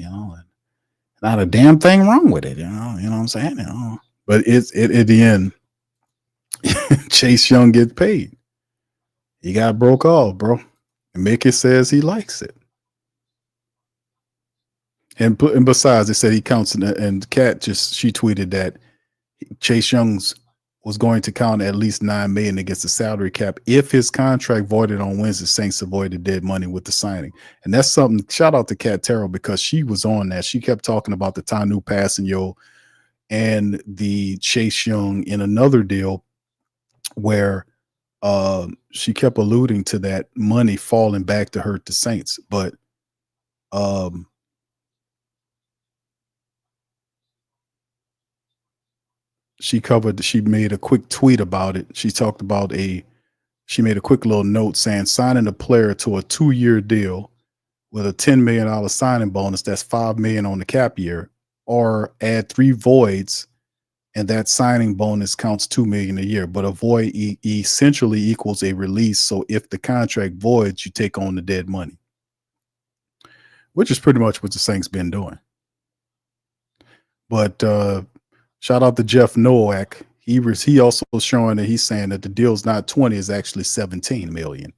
Not a damn thing wrong with it. You know what I'm saying. But it's at the end, Chase Young gets paid. He got broke off, bro. And Mickey says he likes it. And besides, they said he counts, and Kat she tweeted that Chase Young's was going to count at least $9 million against the salary cap if his contract voided on Wednesday. Saints avoided dead money with the signing, and that's something. Shout out to Kat Terrell because she was on that. She kept talking about the Tanu Passanio and the Chase Young in another deal where she kept alluding to that money falling back to hurt the Saints, but she made a quick tweet about it. She talked about she made a quick little note saying signing a player to a 2-year deal with a $10 million signing bonus, that's $5 million on the cap year, or add 3 voids and that signing bonus counts $2 million a year. But a void essentially equals a release. So if the contract voids, you take on the dead money, which is pretty much what the Saints been doing. But shout out to Jeff Nowak. He also showing that he's saying that the deal's not 20, is actually 17 million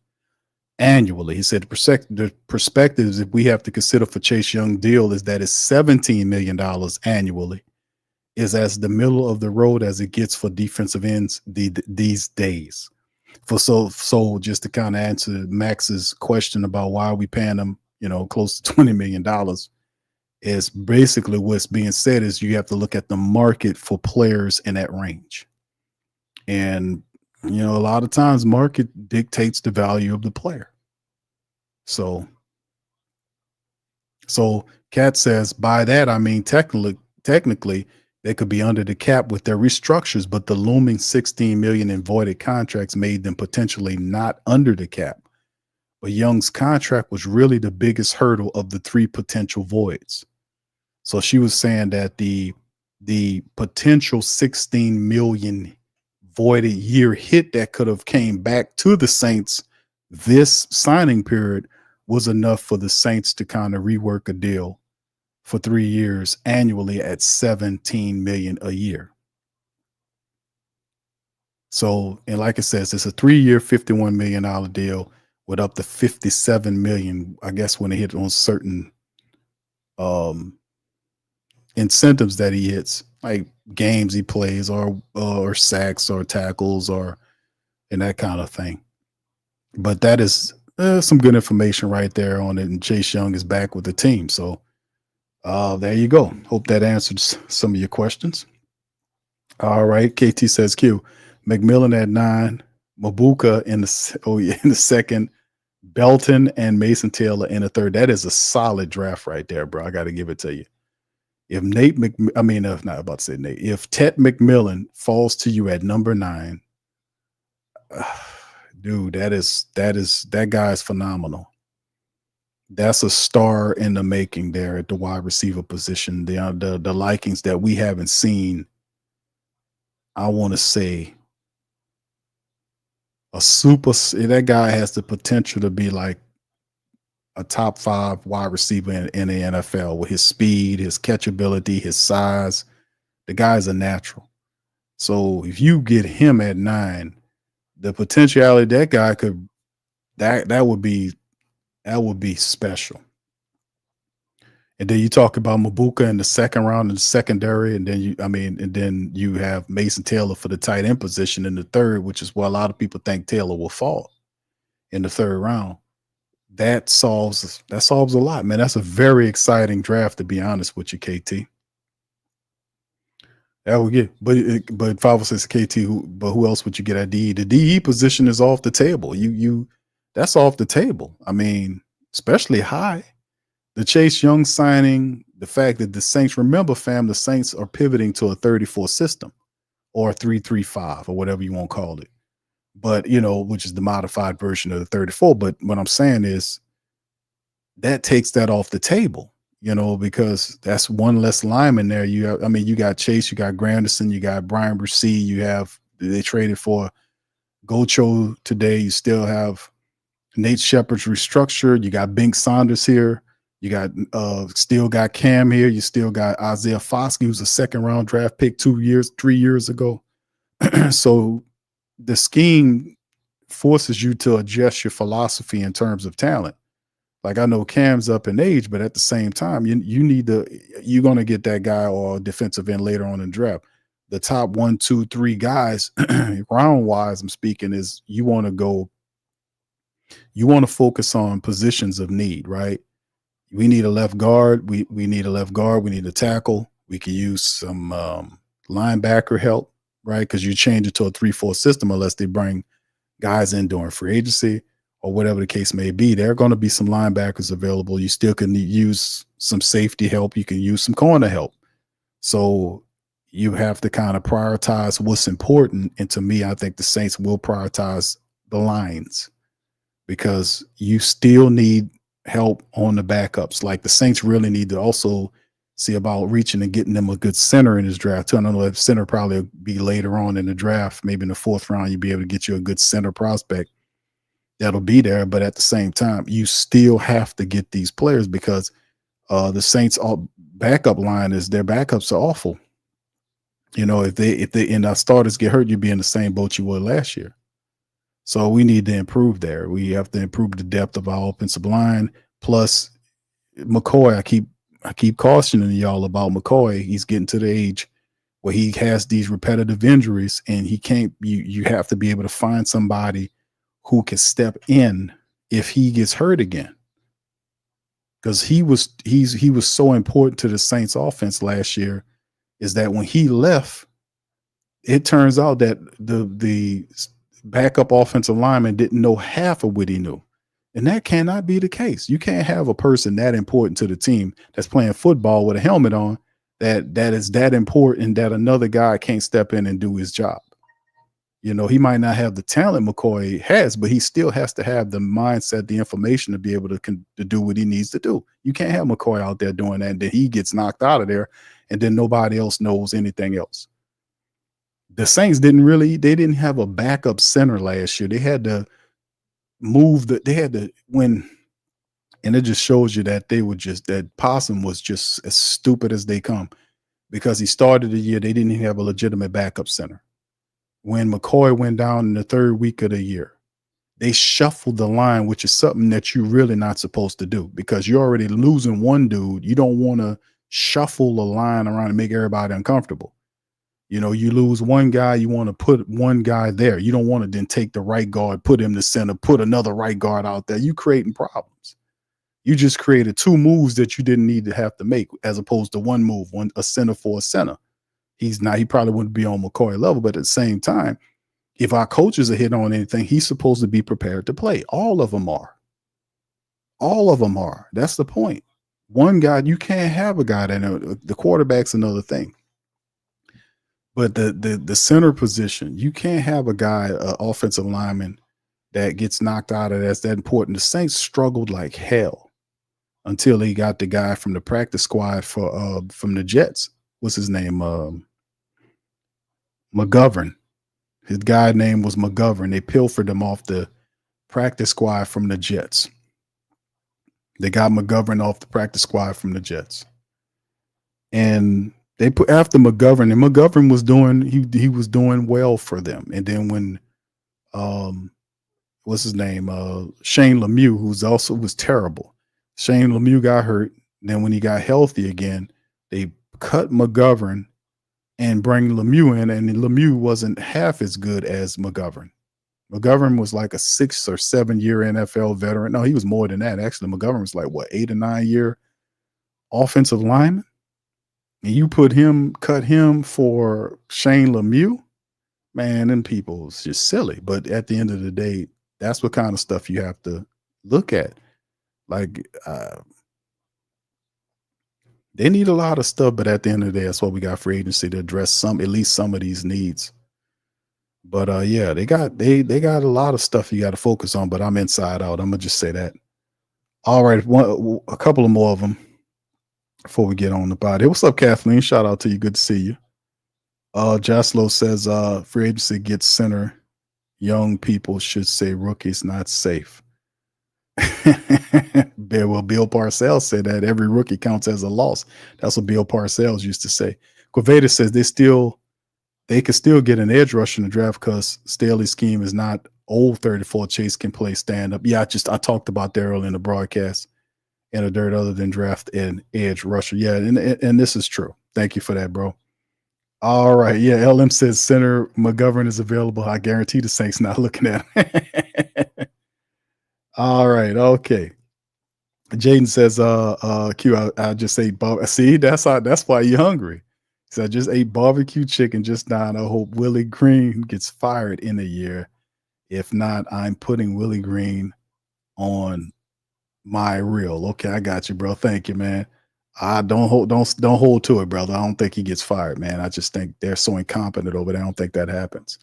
annually. He said the perspectives if we have to consider for Chase Young deal is that it's $17 million annually, is as the middle of the road as it gets for defensive ends these days. So just to kind of answer Max's question about why are we paying them, close to $20 million, is basically what's being said is you have to look at the market for players in that range. And, a lot of times market dictates the value of the player. So Kat says, by that, I mean, technically they could be under the cap with their restructures, but the looming $16 million in voided contracts made them potentially not under the cap. But Young's contract was really the biggest hurdle of the 3 potential voids. So she was saying that the potential $16 million voided year hit that could have came back to the Saints this signing period was enough for the Saints to kind of rework a deal for 3 years annually at $17 million a year. So, and like it says, it's a 3-year, $51 million deal with up to $57 million, I guess, when they hit on certain incentives that he hits, like games he plays or sacks or tackles and that kind of thing. But that is some good information right there on it. And Chase Young is back with the team. So there you go. Hope that answered some of your questions. All right. KT says Q. McMillan at 9, Mabuka in the second, Belton and Mason Taylor in the third. That is a solid draft right there, bro. I got to give it to you. If if Ted McMillan falls to you at number 9, dude, that guy is phenomenal. That's a star in the making there at the wide receiver position. The likings that we haven't seen, I want to say, that guy has the potential to be like a top 5 wide receiver in the NFL with his speed, his catchability, his size. The guy's a natural. So if you get him at 9, the potentiality that guy could that would be special. And then you talk about Mabuka in the second round in the secondary, and then you have Mason Taylor for the tight end position in the third, which is where a lot of people think Taylor will fall in the third round. That solves a lot, man. That's a very exciting draft, to be honest with you, KT. That would get, but if I was saying KT, who else would you get at DE? The DE position is off the table. That's off the table. I mean, especially high. The Chase Young signing, the fact that the Saints, remember, fam, the Saints are pivoting to a 34 system or a 3-3-5 or whatever you want to call it. But, which is the modified version of the 34. But what I'm saying is that takes that off the table, because that's one less lineman there. You got Chase, you got Granderson, you got Brian Brissy, they traded for Godchaux today. You still have Nate Shepard's restructured. You got Bink Saunders here. You got still got Cam here. You still got Isaiah Foskey, who's a 2nd-round draft pick 3 years ago. So the scheme forces you to adjust your philosophy in terms of talent. Like, I know Cam's up in age, but at the same time, you're going to get that guy or defensive end later on in the draft. The top 1, 2, 3 guys, round wise, I'm speaking, is you want to focus on positions of need, right? We need a left guard. We need a left guard. We need a tackle. We can use some linebacker help, right? Because you change it to a 3-4 system unless they bring guys in during free agency or whatever the case may be. There are going to be some linebackers available. You still can use some safety help. You can use some corner help. So you have to kind of prioritize what's important. And to me, I think the Saints will prioritize the lines because you still need help on the backups. Like, the Saints really need to also see about reaching and getting them a good center in this draft too. I don't know if center probably will be later on in the draft, maybe in the 4th round, you'll be able to get you a good center prospect that'll be there. But at the same time, you still have to get these players because the Saints backup line is their backups are awful. If they and our starters get hurt, you'd be in the same boat you were last year. So we need to improve there. We have to improve the depth of our offensive line. Plus, McCoy, I keep cautioning y'all about McCoy. He's getting to the age where he has these repetitive injuries, and he can't. You have to be able to find somebody who can step in if he gets hurt again. Because he was so important to the Saints offense last year, is that when he left, it turns out that the backup offensive lineman didn't know half of what he knew. And that cannot be the case. You can't have a person that important to the team that's playing football with a helmet on that is that important that another guy can't step in and do his job. He might not have the talent McCoy has, but he still has to have the mindset, the information to be able to do what he needs to do. You can't have McCoy out there doing that, and then he gets knocked out of there, and then nobody else knows anything else. The Saints didn't have a backup center last year. They had to win. And it just shows you that that Possum was just as stupid as they come, because he started the year, they didn't even have a legitimate backup center. When McCoy went down in the 3rd week of the year, they shuffled the line, which is something that you're really not supposed to do because you're already losing one dude. You don't want to shuffle the line around and make everybody uncomfortable. You lose one guy, you want to put one guy there. You don't want to then take the right guard, put him to center, put another right guard out there. You creating problems. You just created 2 moves that you didn't need to have to make, as opposed to one move, a center for a center. He probably wouldn't be on McCoy level, but at the same time, if our coaches are hitting on anything, he's supposed to be prepared to play. All of them are. That's the point. One guy, you can't have a guy that the quarterback's another thing. But the center position, you can't have a guy, offensive lineman, that gets knocked out of that's that important. The Saints struggled like hell until they got the guy from the practice squad from the Jets. What's his name? McGovern. His guy name was McGovern. They pilfered him off the practice squad from the Jets. They got McGovern off the practice squad from the Jets. And they put after McGovern, and McGovern was doing he was doing well for them. And then when what's his name? Shane Lemieux, who's also was terrible. Shane Lemieux got hurt. Then when he got healthy again, they cut McGovern and bring Lemieux in, and Lemieux wasn't half as good as McGovern. McGovern was like a 6 or 7 year NFL veteran. No, he was more than that. Actually, McGovern was like, what, 8 or 9 year offensive lineman? And you cut him for Shane Lemieux? Man, them people is just silly. But at the end of the day, that's what kind of stuff you have to look at. Like, they need a lot of stuff, but at the end of the day, that's what we got free agency to address at least some of these needs. But yeah, they got a lot of stuff you got to focus on. But I'm inside out. I'm gonna just say that. All right, a couple of more of them before we get on the body. Hey, what's up, Kathleen? Shout out to you. Good to see you. Jaslow says free agency gets center. Young people should say rookies not safe. Well, Bill Parcells said that every rookie counts as a loss. That's what Bill Parcells used to say. Quaveda says they could still get an edge rusher in the draft because Staley's scheme is not old 34. Chase can play stand up. Yeah, I talked about that earlier in the broadcast. And a dirt other than draft an edge rusher. Yeah, and this is true. Thank you for that, bro. All right. Yeah, LM says center McGovern is available. I guarantee the Saints not looking at him. All right. Okay. Jaden says, Q, I just ate see, that's why you're hungry. So I just ate barbecue chicken just now, and I hope Willie Green gets fired in a year. If not, I'm putting Willie Green on my reel. Okay, I got you, bro. Thank you, man. I don't hold to it, brother. I don't think he gets fired, man. I just think they're so incompetent over there. I don't think that happens.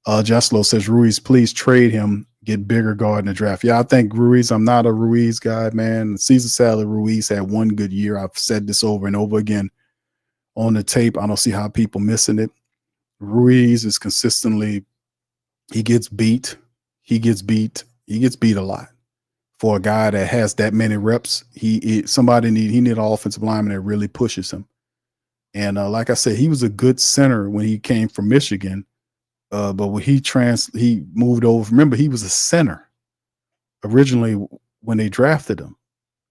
Jaslow says, Ruiz, please trade him, get bigger guard in the draft. Yeah, I think Ruiz, I'm not a Ruiz guy, man. Caesar Salad Ruiz had one good year. I've said this over and over again on the tape. I don't see how people missing it. Ruiz is consistently, he gets beat a lot. For a guy that has that many reps, he need an offensive lineman that really pushes him. And like I said, he was a good center when he came from Michigan. But when he moved over, remember, he was a center originally when they drafted him,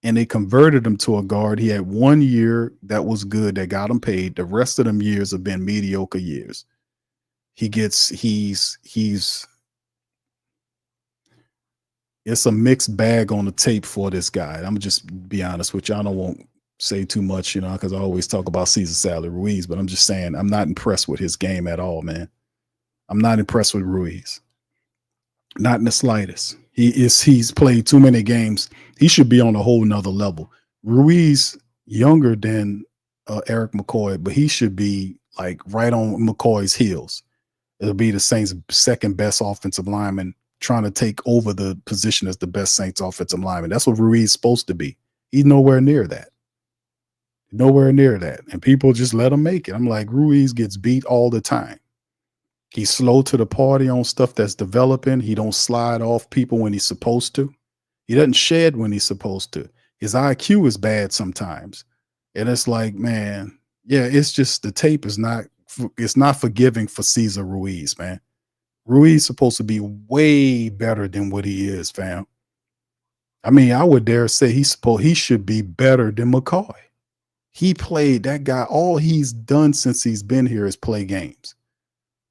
and they converted him to a guard. He had 1 year that was good, that got him paid. The rest of them years have been mediocre years. It's a mixed bag on the tape for this guy. I'm gonna just be honest with you. I won't say too much, because I always talk about Caesar Salad Ruiz, but I'm just saying I'm not impressed with his game at all, man. I'm not impressed with Ruiz. Not in the slightest. He's played too many games. He should be on a whole nother level. Ruiz, younger than Eric McCoy, but he should be like right on McCoy's heels. It'll be the Saints' second best offensive lineman, trying to take over the position as the best Saints offensive lineman. That's what Ruiz is supposed to be. He's nowhere near that. Nowhere near that. And people just let him make it. I'm like, Ruiz gets beat all the time. He's slow to the party on stuff that's developing. He don't slide off people when he's supposed to. He doesn't shed when he's supposed to. His IQ is bad sometimes. And it's like, man, yeah, it's just the tape is not forgiving for Cesar Ruiz, man. Ruiz supposed to be way better than what he is, fam. I mean, I would dare say he should be better than McCoy. He played that guy. All he's done since he's been here is play games.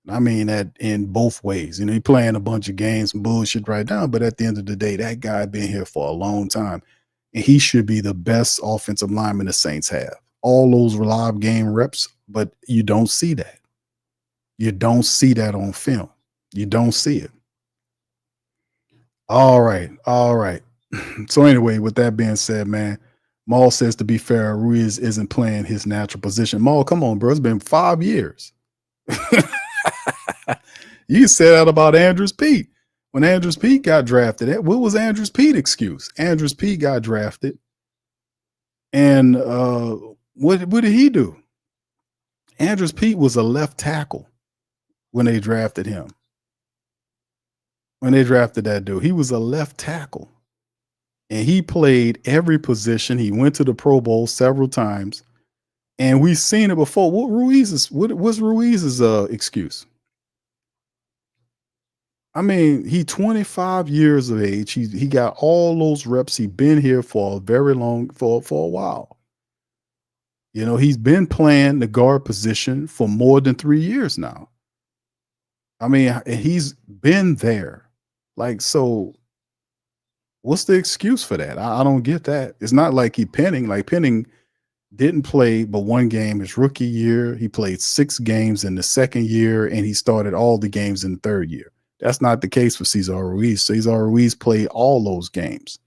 I mean that in both ways. He playing a bunch of games and bullshit right now, but at the end of the day, that guy been here for a long time, and he should be the best offensive lineman the Saints have. All those live game reps, but you don't see that. You don't see that on film. You don't see it. All right. So anyway, with that being said, man, Maul says, to be fair, Ruiz isn't playing his natural position. Maul, come on, bro. It's been 5 years. You said that about Andrews Pete. When Andrews Pete got drafted, what was Andrews Pete's excuse? Andrews Pete got drafted. And what did he do? Andrews Pete was a left tackle when they drafted him. When they drafted that dude, he was a left tackle. and he played every position. He went to the Pro Bowl several times, and we've seen it before. What's Ruiz's excuse? I mean, he 25 years of age. He got all those reps. He's been here for a very long for a while. You know, he's been playing the guard position for more than 3 years now. I mean, he's been there. Like, so what's the excuse for that? I don't get that. It's not like Penning. Like, Penning didn't play but one game his rookie year. He played 6 games in the second year, and he started all the games in the third year. That's not the case for Cesar Ruiz. Cesar Ruiz played all those games.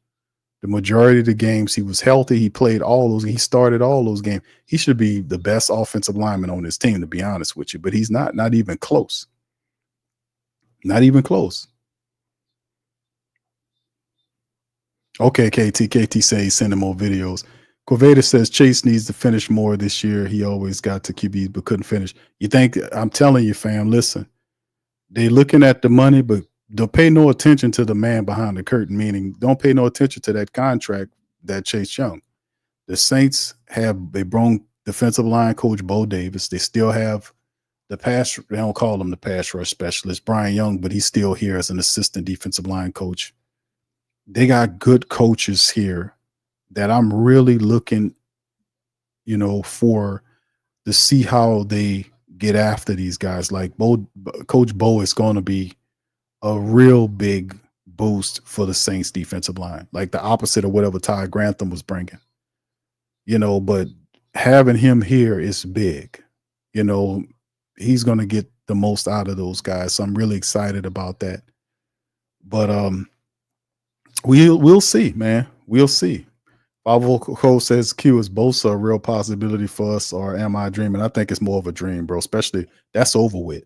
The majority of the games he was healthy. He played all those. He started all those games. He should be the best offensive lineman on his team, to be honest with you. But he's not even close. Not even close. Okay, KT says he's sending more videos. Corvada says Chase needs to finish more this year. He always got to QB but couldn't finish. You think? I'm telling you, fam, listen. They looking at the money, but they'll pay no attention to the man behind the curtain, meaning don't pay no attention to that contract that Chase Young. The Saints have a brung defensive line coach, Bo Davis. They still have they don't call him the pass rush specialist, Brian Young, but he's still here as an assistant defensive line coach. They got good coaches here that I'm really looking, for to see how they get after these guys. Like Coach Bo is going to be a real big boost for the Saints defensive line, like the opposite of whatever Ty Grantham was bringing, but having him here is big. He's going to get the most out of those guys. So I'm really excited about that. But we'll see, man. We'll see. Pablo Cole says Q, is Bosa a real possibility for us, or am I dreaming? I think it's more of a dream, bro. Especially that's over with.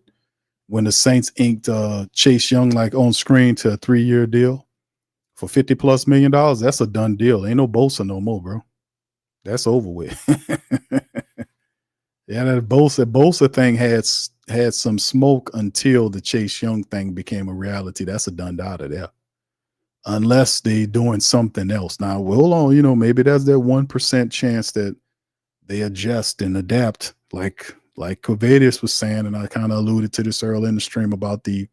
When the Saints inked Chase Young like on screen to a 3-year deal for $50+ million, that's a done deal. Ain't no Bosa no more, bro. That's over with. Yeah, that Bosa thing had some smoke until the Chase Young thing became a reality. That's a done data there. Unless they doing something else. Now, hold on, maybe there's that 1% chance that they adjust and adapt, like Corvadius was saying, and I kind of alluded to this earlier in the stream about the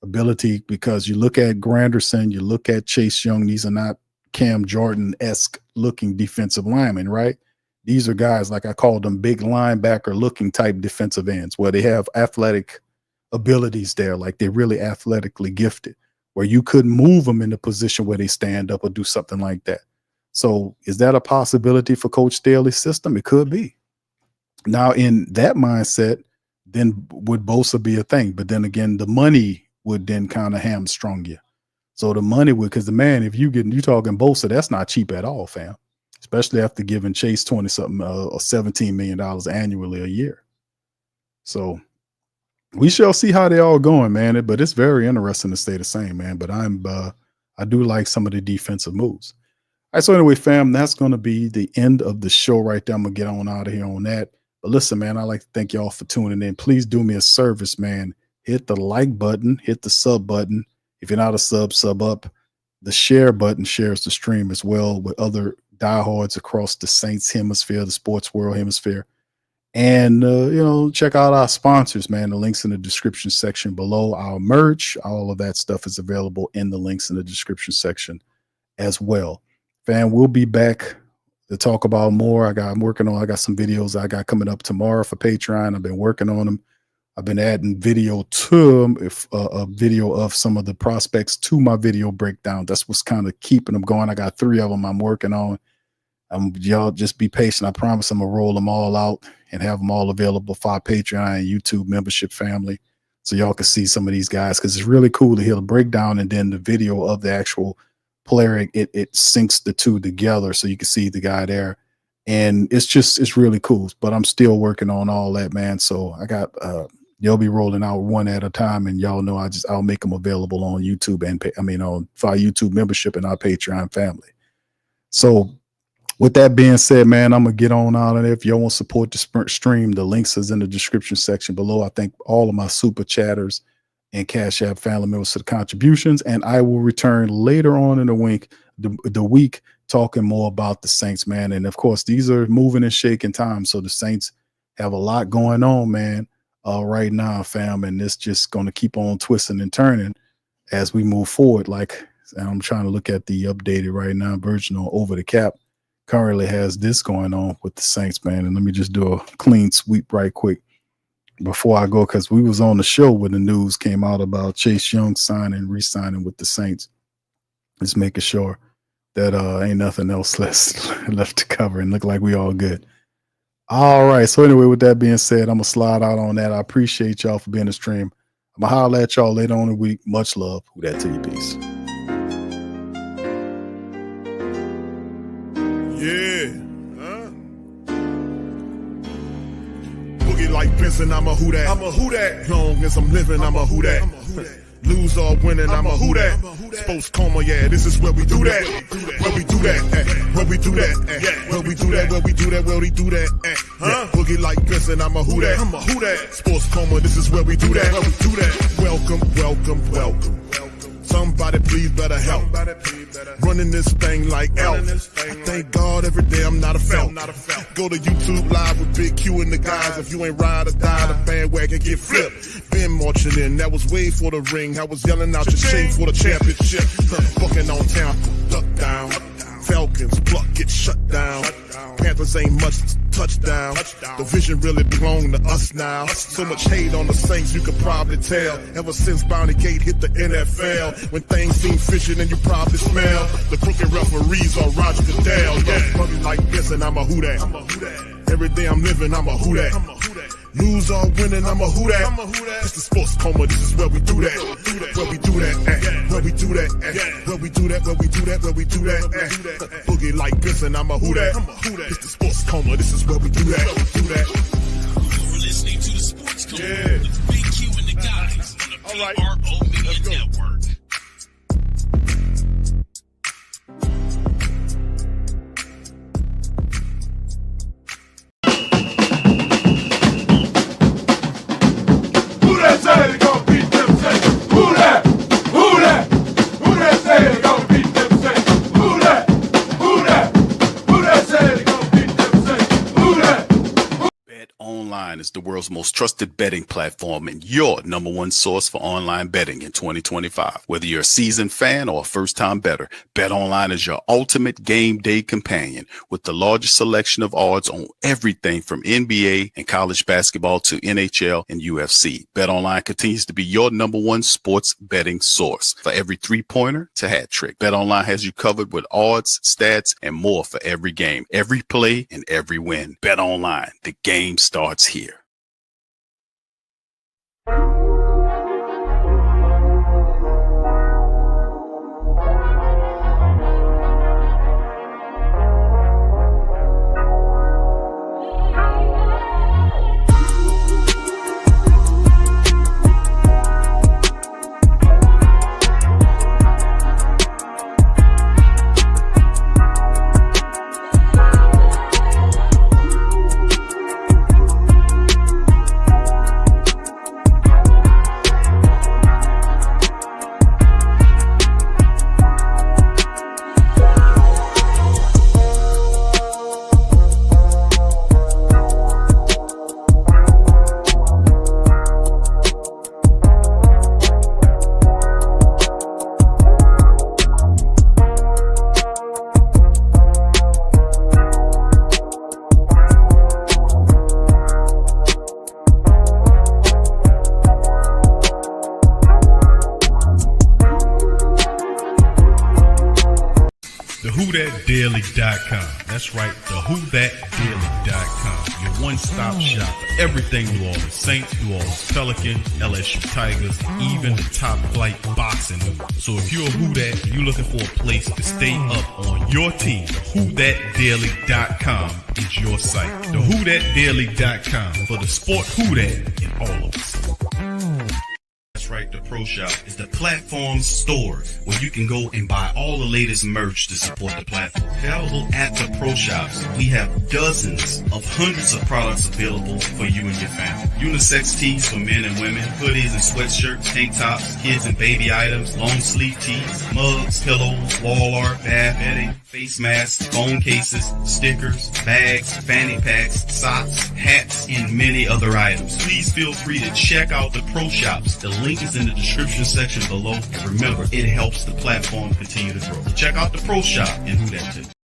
ability, because you look at Granderson, you look at Chase Young, these are not Cam Jordan-esque looking defensive linemen, right? These are guys, like I call them, big linebacker looking type defensive ends, where they have athletic abilities there, like they're really athletically gifted, where you could move them in the position where they stand up or do something like that. So is that a possibility for Coach Staley's system? It could be. Now, in that mindset, then would Bosa be a thing? But then again, the money would then kind of hamstrung you. So the money would, because the man, if you talking Bosa, that's not cheap at all, fam. Especially after giving Chase 20-something or $17 million annually a year. So we shall see how they all going, man. But it's very interesting to stay the same, man. But I do like some of the defensive moves. All right, so anyway, fam, that's going to be the end of the show right there. I'm going to get on out of here on that. But listen, man, I'd like to thank y'all for tuning in. Please do me a service, man. Hit the like button, hit the sub button. If you're not a sub up. The share button shares the stream as well with other diehards across the Saints hemisphere, the sports world hemisphere. And, check out our sponsors, man. The links in the description section below. Our merch, all of that stuff is available in the links in the description section as well. Fam, we'll be back to talk about more. I got some videos I got coming up tomorrow for Patreon. I've been working on them. I've been adding video to them, a video of some of the prospects to my video breakdown. That's what's kind of keeping them going. I got 3 of them I'm working on. Y'all just be patient. I promise I'm going to roll them all out and have them all available for our Patreon and YouTube membership family, so y'all can see some of these guys, because it's really cool to hear the breakdown and then the video of the actual player. It syncs the two together so you can see the guy there. And it's really cool. But I'm still working on all that, man. So I got they'll be rolling out one at a time, and y'all know I'll make them available on YouTube for our YouTube membership and our Patreon family. So with that being said, man, I'm going to get on out of there. If y'all want to support the stream, the links is in the description section below. I thank all of my super chatters and Cash App family members for the contributions, and I will return later on in the week the week talking more about the Saints, man. And of course, these are moving and shaking times. So the Saints have a lot going on, man, right now, fam. And it's just going to keep on twisting and turning as we move forward. Like, I'm trying to look at the updated right now version on Over the Cap. Currently has this going on with the Saints, man. And let me just do a clean sweep right quick before I go, because we was on the show when the news came out about Chase Young re-signing with the Saints. Just making sure that ain't nothing else left to cover and look like we all good. All right. So anyway, with that being said, I'm going to slide out on that. I appreciate y'all for being in the stream. I'm going to holler at y'all later on in the week. Much love. Who that to you? Peace. Yeah. Boogie like Vincent, I'm a who that. I'm a who that. Long as I'm living, I'm a who that. Lose or winning, I'm a who that. Sports Coma, yeah, this is where we do that. Where we do that, where we do that, where we do that, where we do that, where we do that. Boogie like Vincent, I'm a who that. I'm a who that. Sports Coma, this is where we do that. Where we do that. Welcome, welcome, welcome. Somebody please better help. Running this thing like elf. I thank God every day I'm not a felt. Go to YouTube Live with Big Q and the guys. If you ain't ride or die, the bandwagon get flipped. Been marching in, that was way for the ring. I was yelling out your shame for the championship. Bucking on town, duck down. Falcons, pluck, get shut down. Panthers ain't much touchdown. The vision really belong to us now. So much hate on the Saints, you could probably tell. Ever since Bounty Gate hit the NFL, when things seem fishy and you probably smell the crooked referees or Roger Goodell. Yeah, probably like this and I'm a who that. Every day I'm living, I'm a who that. Lose or winning, I'm a who that. It's the Sports Coma, this is where we do that. Where we do that, where we do that, where we do that, where we do that, where we do that. Boogie like this and I'm a who that. It's the Sports Coma, this is where we do that. You're listening to the Sports Coma with Big Q and the guys on the PRO Media Network. Say they gon' beat them, say who that? Who that? Who that say they gon' beat them, say who that? Who that? Who that say they gon' beat them, say who that? Bet Online is the world's most trusted betting platform and your number one source for online betting in 2025. Whether you're a seasoned fan or a first-time bettor, Bet Online is your ultimate game day companion with the largest selection of odds on everything from NBA and college basketball to NHL and UFC. Bet Online continues to be your number one sports betting source for every three-pointer to hat trick. Bet Online has you covered with odds, stats, and more for every game, every play, and every win. Bet Online, the game starts here. WhoThatDaily.com. That's right, the WhoThatDaily.com. Your one-stop shop for everything New Orleans Saints, New Orleans Pelicans, LSU Tigers, even the top flight boxing news. So if you're a Who That and you're looking for a place to stay up on your team, WhoThatDaily.com is your site. The WhoThatDaily.com for the sport Who That in all of us. That's right. right, the Pro Shop is the platform store where you can go and buy all the latest merch to support the platform. Available at the Pro Shops, we have dozens of hundreds of products available for you and your family. Unisex tees for men and women, hoodies and sweatshirts, tank tops, kids and baby items, long sleeve tees, mugs, pillows, wall art, bath bedding, face masks, phone cases, stickers, bags, fanny packs, socks, hats, and many other items. Please feel free to check out the Pro Shops. The link is in the description section below. And remember, it helps the platform continue to grow. Check out the Pro Shop and who that too.